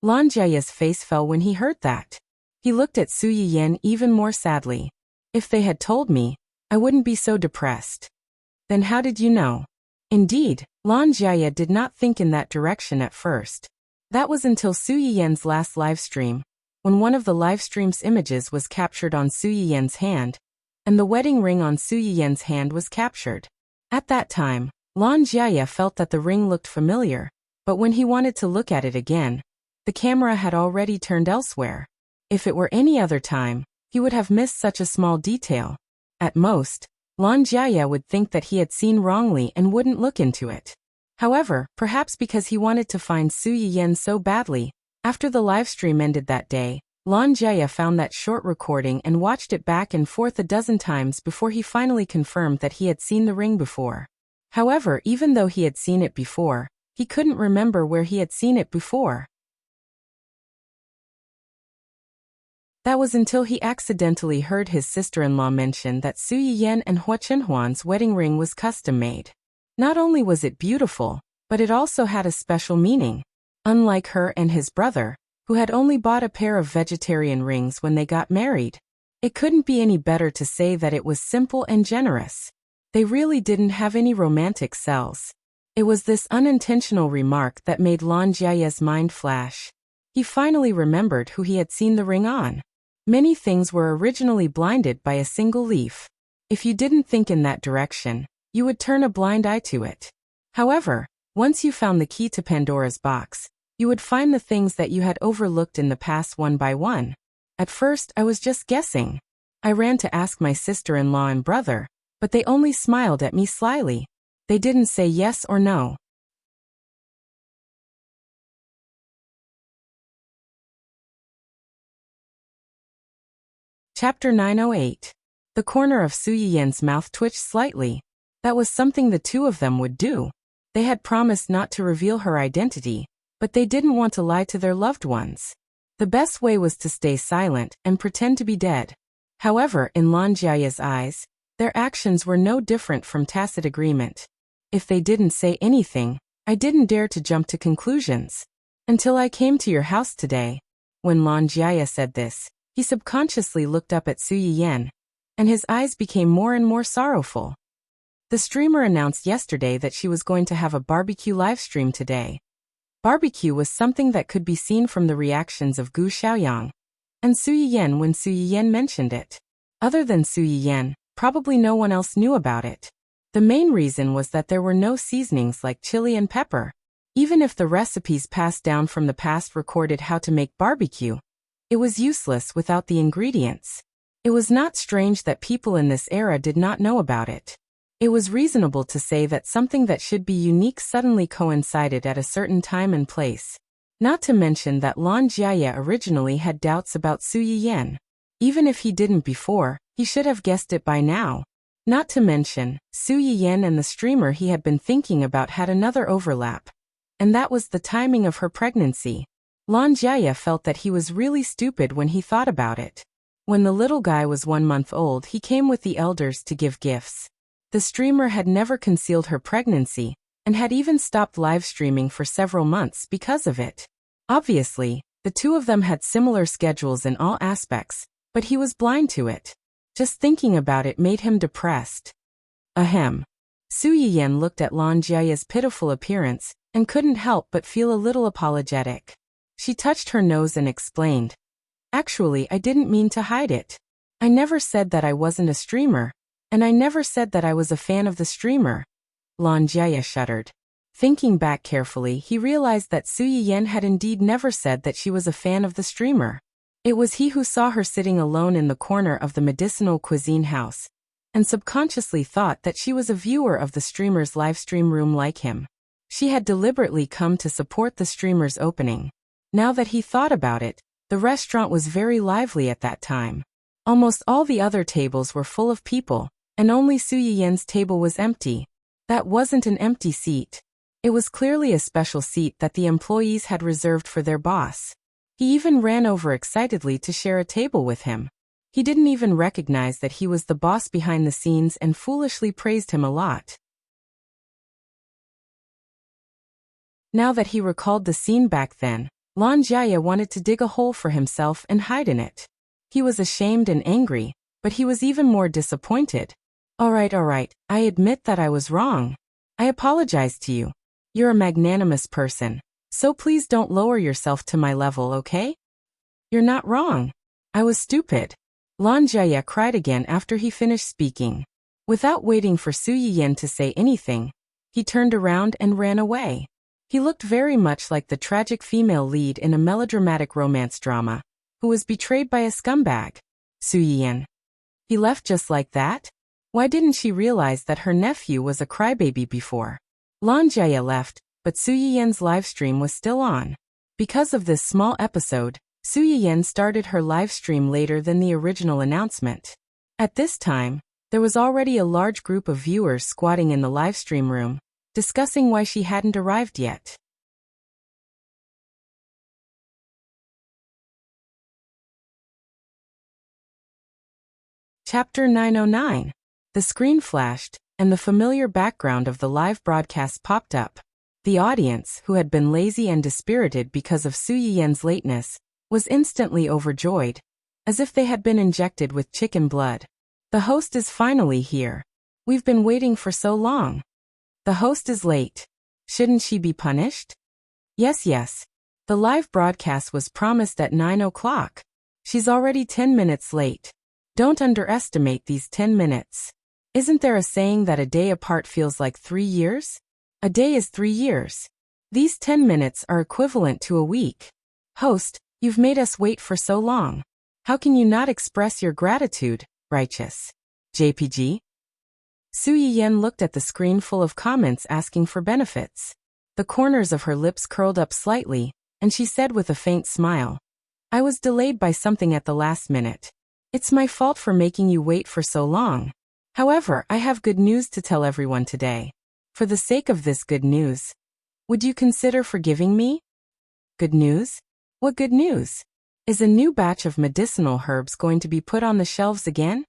Lan Jiaya's face fell when he heard that. He looked at Su Yiyan even more sadly. "If they had told me, I wouldn't be so depressed." "Then how did you know?" Indeed, Lan Jiaya did not think in that direction at first. That was until Su Yiyan's last livestream, when one of the livestream's images was captured on Su Yiyan's hand, and the wedding ring on Su Yiyan's hand was captured. At that time, Lan Jiaya felt that the ring looked familiar, but when he wanted to look at it again, the camera had already turned elsewhere. If it were any other time, he would have missed such a small detail. At most, Lan Jiaya would think that he had seen wrongly and wouldn't look into it. However, perhaps because he wanted to find Su Yiyan so badly, after the livestream ended that day, Lan Jiaya found that short recording and watched it back and forth a dozen times before he finally confirmed that he had seen the ring before. However, even though he had seen it before, he couldn't remember where he had seen it before. That was until he accidentally heard his sister-in-law mention that Su Yiyan and Hua Chenhuan's wedding ring was custom-made. Not only was it beautiful, but it also had a special meaning. Unlike her and his brother, who had only bought a pair of vegetarian rings when they got married, it couldn't be any better to say that it was simple and generous. They really didn't have any romantic cells. It was this unintentional remark that made Lan Jiaya's mind flash. He finally remembered who he had seen the ring on. Many things were originally blinded by a single leaf. If you didn't think in that direction, you would turn a blind eye to it. However, once you found the key to Pandora's box, you would find the things that you had overlooked in the past one by one. At first, I was just guessing. I ran to ask my sister-in-law and brother, but they only smiled at me slyly. They didn't say yes or no. Chapter 908. The corner of Su Yiyen's mouth twitched slightly. That was something the two of them would do. They had promised not to reveal her identity, but they didn't want to lie to their loved ones. The best way was to stay silent and pretend to be dead. However, in Lan Jiaye's eyes, their actions were no different from tacit agreement. If they didn't say anything, I didn't dare to jump to conclusions. Until I came to your house today. When Lan Jiaye said this, he subconsciously looked up at Su Yiyen, and his eyes became more and more sorrowful. The streamer announced yesterday that she was going to have a barbecue livestream today. Barbecue was something that could be seen from the reactions of Gu Xiaoyang and Su Yiyen when Su Yiyen mentioned it. Other than Su Yiyen, probably no one else knew about it. The main reason was that there were no seasonings like chili and pepper. Even if the recipes passed down from the past recorded how to make barbecue, it was useless without the ingredients. It was not strange that people in this era did not know about it. It was reasonable to say that something that should be unique suddenly coincided at a certain time and place. Not to mention that Lan Jiaye originally had doubts about Su Yiyen. Even if he didn't before, he should have guessed it by now. Not to mention, Su Yiyen and the streamer he had been thinking about had another overlap. And that was the timing of her pregnancy. Lan Jiaye felt that he was really stupid when he thought about it. When the little guy was 1 month old, he came with the elders to give gifts. The streamer had never concealed her pregnancy, and had even stopped live streaming for several months because of it. Obviously, the two of them had similar schedules in all aspects, but he was blind to it. Just thinking about it made him depressed. Ahem. Su Yiyen looked at Lan Jiaye's pitiful appearance, and couldn't help but feel a little apologetic. She touched her nose and explained, "Actually, I didn't mean to hide it. I never said that I wasn't a streamer, and I never said that I was a fan of the streamer." Lan Jiaye shuddered. Thinking back carefully, he realized that Su Yiyen had indeed never said that she was a fan of the streamer. It was he who saw her sitting alone in the corner of the medicinal cuisine house, and subconsciously thought that she was a viewer of the streamer's livestream room like him. She had deliberately come to support the streamer's opening. Now that he thought about it, the restaurant was very lively at that time. Almost all the other tables were full of people, and only Su Yiyen's table was empty. That wasn't an empty seat. It was clearly a special seat that the employees had reserved for their boss. He even ran over excitedly to share a table with him. He didn't even recognize that he was the boss behind the scenes and foolishly praised him a lot. Now that he recalled the scene back then, Lan Jiaye wanted to dig a hole for himself and hide in it. He was ashamed and angry, but he was even more disappointed. All right, I admit that I was wrong. I apologize to you. You're a magnanimous person, so please don't lower yourself to my level, okay? You're not wrong. I was stupid. Lan Jiaye cried again after he finished speaking. Without waiting for Su Yiyen to say anything, he turned around and ran away. He looked very much like the tragic female lead in a melodramatic romance drama, who was betrayed by a scumbag. Su Yiyen. He left just like that? Why didn't she realize that her nephew was a crybaby before? Lan Jiaye left, but Su Yiyen's livestream was still on. Because of this small episode, Su Yiyen started her livestream later than the original announcement. At this time, there was already a large group of viewers squatting in the livestream room, discussing why she hadn't arrived yet. Chapter 909. The screen flashed, and the familiar background of the live broadcast popped up. The audience, who had been lazy and dispirited because of Su Yiyen's lateness, was instantly overjoyed, as if they had been injected with chicken blood. The host is finally here. We've been waiting for so long. The host is late. Shouldn't she be punished? Yes. The live broadcast was promised at 9 o'clock. She's already 10 minutes late. Don't underestimate these 10 minutes. Isn't there a saying that a day apart feels like 3 years? A day is 3 years. These 10 minutes are equivalent to a week. Host, you've made us wait for so long. How can you not express your gratitude, righteous JPG? Su Yiyen looked at the screen full of comments asking for benefits. The corners of her lips curled up slightly, and she said with a faint smile, "I was delayed by something at the last minute. It's my fault for making you wait for so long. However, I have good news to tell everyone today. For the sake of this good news, would you consider forgiving me? Good news? What good news? Is a new batch of medicinal herbs going to be put on the shelves again?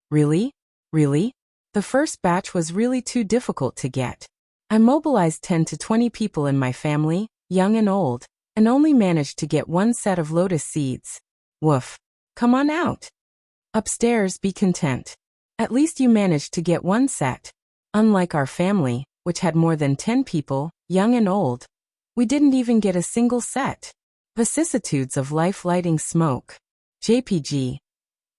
Really? Really? The first batch was really too difficult to get. I mobilized 10 to 20 people in my family, young and old, and only managed to get one set of lotus seeds. Woof. Come on out. Upstairs, be content. At least you managed to get one set. Unlike our family, which had more than 10 people, young and old, we didn't even get a single set. Vicissitudes of life lighting smoke. JPG.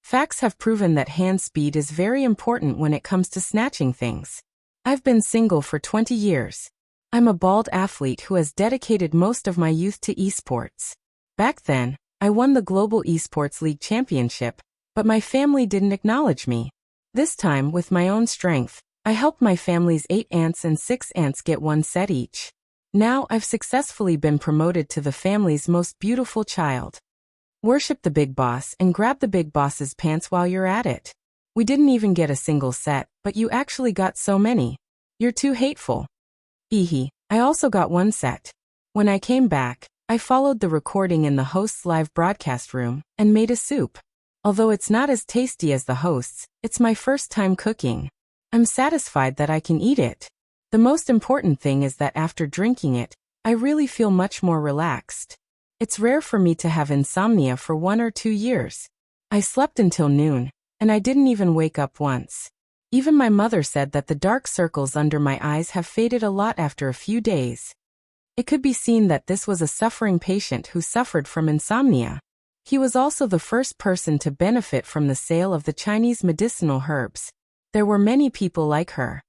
Facts have proven that hand speed is very important when it comes to snatching things. I've been single for 20 years. I'm a bald athlete who has dedicated most of my youth to esports. Back then, I won the Global Esports League Championship, but my family didn't acknowledge me. This time, with my own strength, I helped my family's 8 aunts and 6 aunts get one set each. Now I've successfully been promoted to the family's most beautiful child. Worship the big boss and grab the big boss's pants while you're at it. We didn't even get a single set, but you actually got so many. You're too hateful. Ehe, I also got one set. When I came back, I followed the recording in the host's live broadcast room and made a soup. Although it's not as tasty as the host's, it's my first time cooking. I'm satisfied that I can eat it. The most important thing is that after drinking it, I really feel much more relaxed. It's rare for me to have insomnia for 1 or 2 years. I slept until noon, and I didn't even wake up once. Even my mother said that the dark circles under my eyes have faded a lot after a few days. It could be seen that this was a suffering patient who suffered from insomnia. He was also the first person to benefit from the sale of the Chinese medicinal herbs. There were many people like her.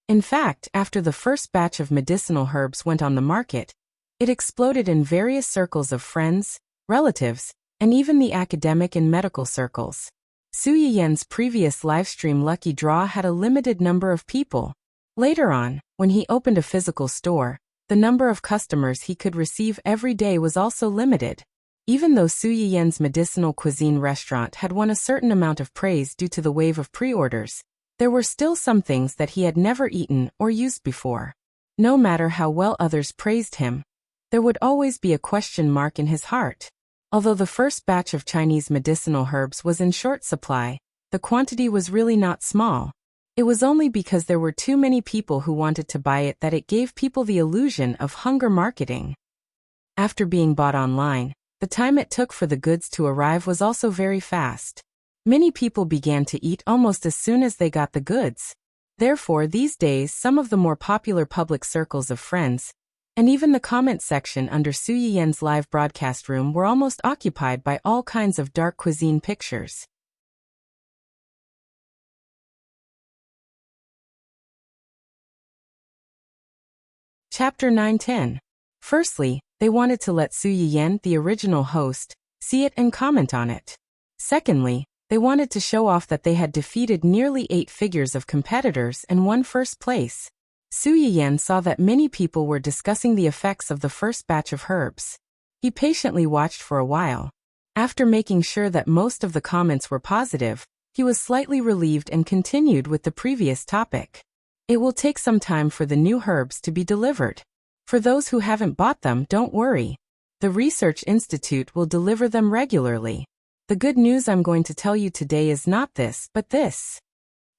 In fact, after the first batch of medicinal herbs went on the market, it exploded in various circles of friends, relatives, and even the academic and medical circles. Su Yiyen's previous livestream lucky draw had a limited number of people. Later on, when he opened a physical store, the number of customers he could receive every day was also limited. Even though Su Yiyen's medicinal cuisine restaurant had won a certain amount of praise due to the wave of pre-orders, there were still some things that he had never eaten or used before. No matter how well others praised him, there would always be a question mark in his heart. Although the first batch of Chinese medicinal herbs was in short supply, the quantity was really not small. It was only because there were too many people who wanted to buy it that it gave people the illusion of hunger marketing. After being bought online, the time it took for the goods to arrive was also very fast. Many people began to eat almost as soon as they got the goods. Therefore, these days, some of the more popular public circles of friends, and even the comment section under Su Yiyen's live broadcast room were almost occupied by all kinds of dark cuisine pictures. Chapter 9-10. Firstly, they wanted to let Su Yiyen, the original host, see it and comment on it. Secondly, they wanted to show off that they had defeated nearly 8 figures of competitors and won first place. Su Yiyen saw that many people were discussing the effects of the first batch of herbs. He patiently watched for a while. After making sure that most of the comments were positive, he was slightly relieved and continued with the previous topic. It will take some time for the new herbs to be delivered. For those who haven't bought them, don't worry. The Research Institute will deliver them regularly. The good news I'm going to tell you today is not this, but this.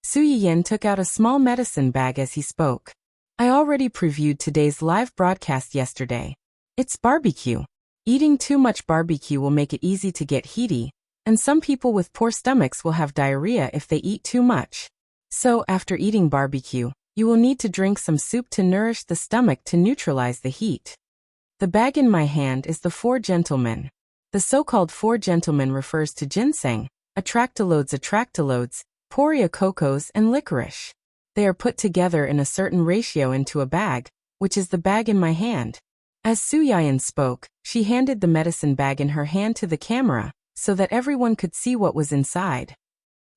Su Yiyen took out a small medicine bag as he spoke. I already previewed today's live broadcast yesterday. It's barbecue. Eating too much barbecue will make it easy to get heaty, and some people with poor stomachs will have diarrhea if they eat too much. So, after eating barbecue, you will need to drink some soup to nourish the stomach to neutralize the heat. The bag in my hand is the 4 Gentlemen. The so-called 4 Gentlemen refers to ginseng, atractylodes, poria cocos, and licorice. They are put together in a certain ratio into a bag, which is the bag in my hand. As Su Yiyen spoke, she handed the medicine bag in her hand to the camera, so that everyone could see what was inside.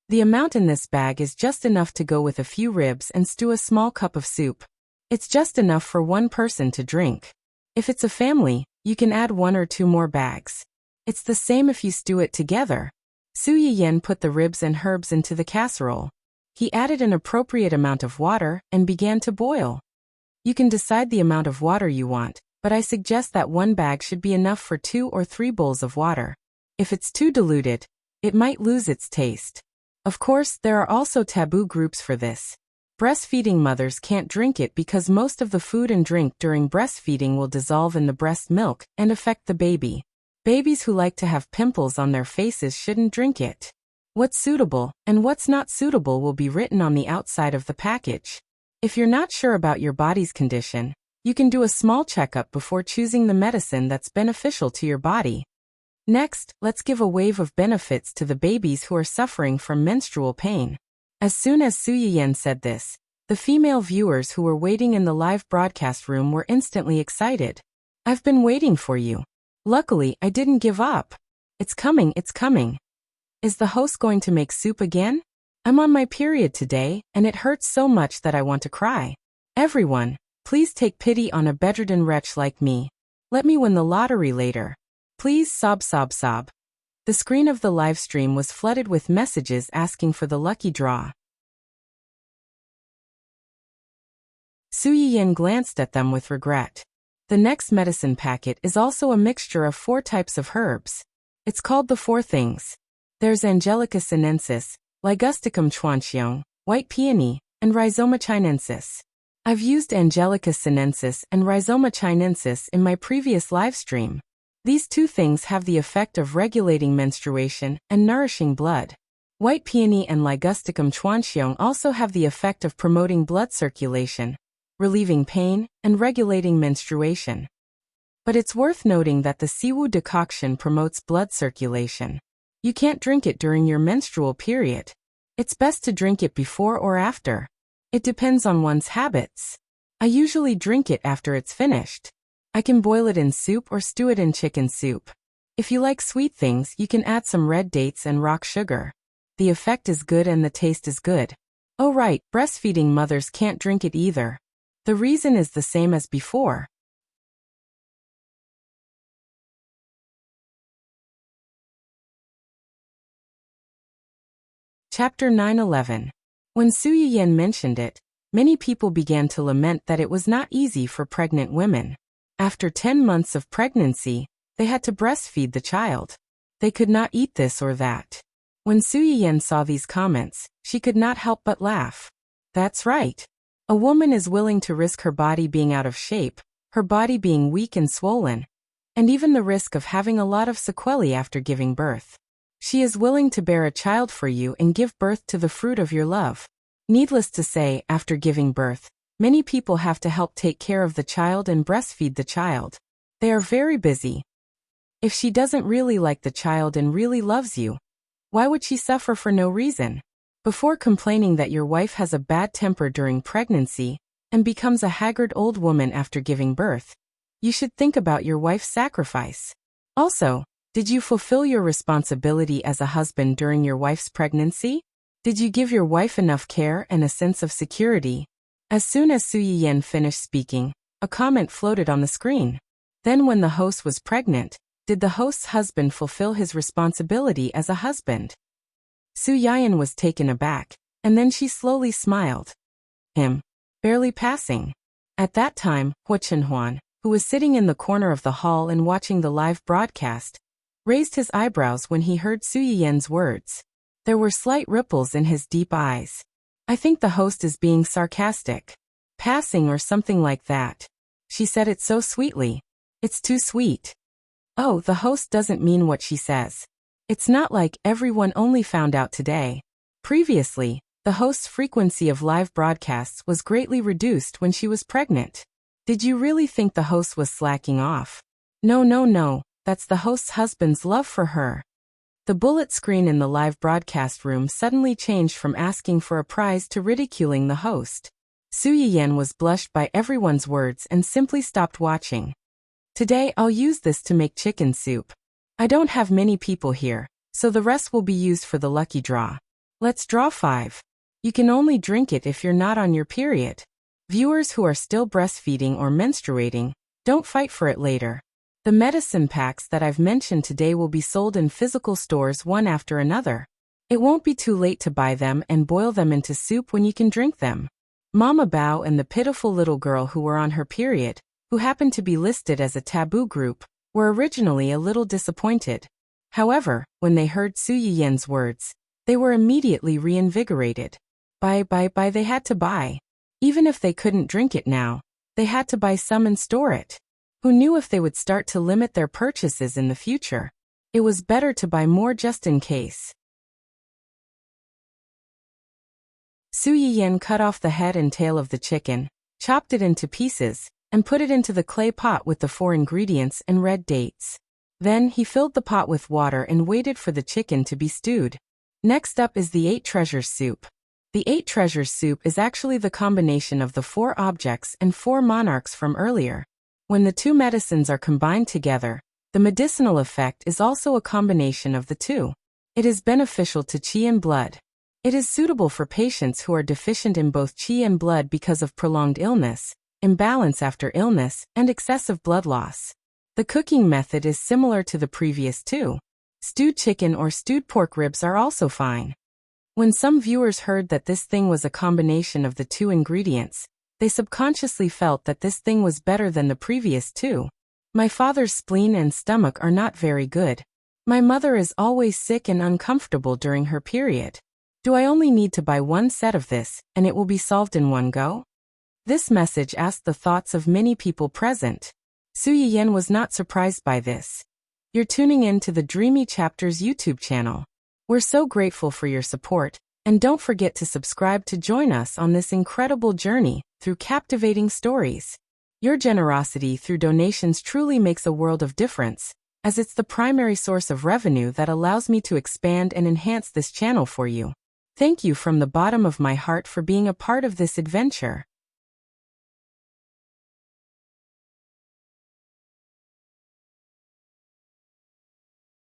The amount in this bag is just enough to go with a few ribs and stew a small cup of soup. It's just enough for one person to drink. If it's a family, you can add 1 or 2 more bags. It's the same if you stew it together. Su Yiyan put the ribs and herbs into the casserole. He added an appropriate amount of water and began to boil. You can decide the amount of water you want, but I suggest that 1 bag should be enough for 2 or 3 bowls of water. If it's too diluted, it might lose its taste. Of course, there are also taboo groups for this. Breastfeeding mothers can't drink it because most of the food and drink during breastfeeding will dissolve in the breast milk and affect the baby. Babies who like to have pimples on their faces shouldn't drink it. What's suitable and what's not suitable will be written on the outside of the package. If you're not sure about your body's condition, you can do a small checkup before choosing the medicine that's beneficial to your body. Next, let's give a wave of benefits to the babies who are suffering from menstrual pain. As soon as Su Yiyan said this, the female viewers who were waiting in the live broadcast room were instantly excited. I've been waiting for you. Luckily, I didn't give up. It's coming, it's coming. Is the host going to make soup again? I'm on my period today, and it hurts so much that I want to cry. Everyone, please take pity on a bedridden wretch like me. Let me win the lottery later. Please sob sob sob. The screen of the live stream was flooded with messages asking for the lucky draw. Su Yiyan glanced at them with regret. The next medicine packet is also a mixture of 4 types of herbs. It's called the 4 things. There's Angelica sinensis, Ligusticum chuanxiong, white peony, and Rhizoma chinensis. I've used Angelica sinensis and Rhizoma chinensis in my previous live stream. These 2 things have the effect of regulating menstruation and nourishing blood. White peony and Ligusticum chuanxiong also have the effect of promoting blood circulation, relieving pain, and regulating menstruation. But it's worth noting that the Siwu decoction promotes blood circulation. You can't drink it during your menstrual period. It's best to drink it before or after. It depends on one's habits. I usually drink it after it's finished. I can boil it in soup or stew it in chicken soup. If you like sweet things, you can add some red dates and rock sugar. The effect is good and the taste is good. Oh right, breastfeeding mothers can't drink it either. The reason is the same as before. Chapter 9:11. When Su Yiyan mentioned it, many people began to lament that it was not easy for pregnant women. After 10 months of pregnancy, they had to breastfeed the child. They could not eat this or that. When Su Yiyan saw these comments, she could not help but laugh. That's right. A woman is willing to risk her body being out of shape, her body being weak and swollen, and even the risk of having a lot of sequelae after giving birth. She is willing to bear a child for you and give birth to the fruit of your love. Needless to say, after giving birth, many people have to help take care of the child and breastfeed the child. They are very busy. If she doesn't really like the child and really loves you, why would she suffer for no reason? Before complaining that your wife has a bad temper during pregnancy and becomes a haggard old woman after giving birth, you should think about your wife's sacrifice. Also, did you fulfill your responsibility as a husband during your wife's pregnancy? Did you give your wife enough care and a sense of security? As soon as Su Yiyan finished speaking, a comment floated on the screen. Then when the host was pregnant, did the host's husband fulfill his responsibility as a husband? Su Yiyan was taken aback, and then she slowly smiled. Him. Barely passing. At that time, Hua Chenhuan, who was sitting in the corner of the hall and watching the live broadcast, raised his eyebrows when he heard Su Yiyan's words. There were slight ripples in his deep eyes. I think the host is being sarcastic. Passing or something like that. She said it so sweetly. It's too sweet. Oh, the host doesn't mean what she says. It's not like everyone only found out today. Previously, the host's frequency of live broadcasts was greatly reduced when she was pregnant. Did you really think the host was slacking off? No, that's the host's husband's love for her. The bullet screen in the live broadcast room suddenly changed from asking for a prize to ridiculing the host. Su Yiyan was blushed by everyone's words and simply stopped watching. Today I'll use this to make chicken soup. I don't have many people here, so the rest will be used for the lucky draw. Let's draw 5. You can only drink it if you're not on your period. Viewers who are still breastfeeding or menstruating, don't fight for it later. The medicine packs that I've mentioned today will be sold in physical stores one after another. It won't be too late to buy them and boil them into soup when you can drink them. Mama Bao and the pitiful little girl who were on her period, who happened to be listed as a taboo group, were originally a little disappointed. However, when they heard Su Yiyen's words, they were immediately reinvigorated. Buy, they had to buy. Even if they couldn't drink it now, they had to buy some and store it. Who knew if they would start to limit their purchases in the future? It was better to buy more just in case. Su Yiyen cut off the head and tail of the chicken, chopped it into pieces, and put it into the clay pot with the 4 ingredients and red dates. Then he filled the pot with water and waited for the chicken to be stewed. Next up is the 8 treasures soup. The 8 treasures soup is actually the combination of the 4 objects and 4 monarchs from earlier. When the 2 medicines are combined together, the medicinal effect is also a combination of the 2. It is beneficial to qi and blood. It is suitable for patients who are deficient in both qi and blood because of prolonged illness, imbalance after illness, and excessive blood loss. The cooking method is similar to the previous 2. Stewed chicken or stewed pork ribs are also fine. When some viewers heard that this thing was a combination of the 2 ingredients, they subconsciously felt that this thing was better than the previous 2. My father's spleen and stomach are not very good. My mother is always sick and uncomfortable during her period. Do I only need to buy 1 set of this, and it will be solved in one go? This message asked the thoughts of many people present. Su Yiyen was not surprised by this. You're tuning in to the Dreamy Chapters YouTube channel. We're so grateful for your support, and don't forget to subscribe to join us on this incredible journey through captivating stories. Your generosity through donations truly makes a world of difference, as it's the primary source of revenue that allows me to expand and enhance this channel for you. Thank you from the bottom of my heart for being a part of this adventure.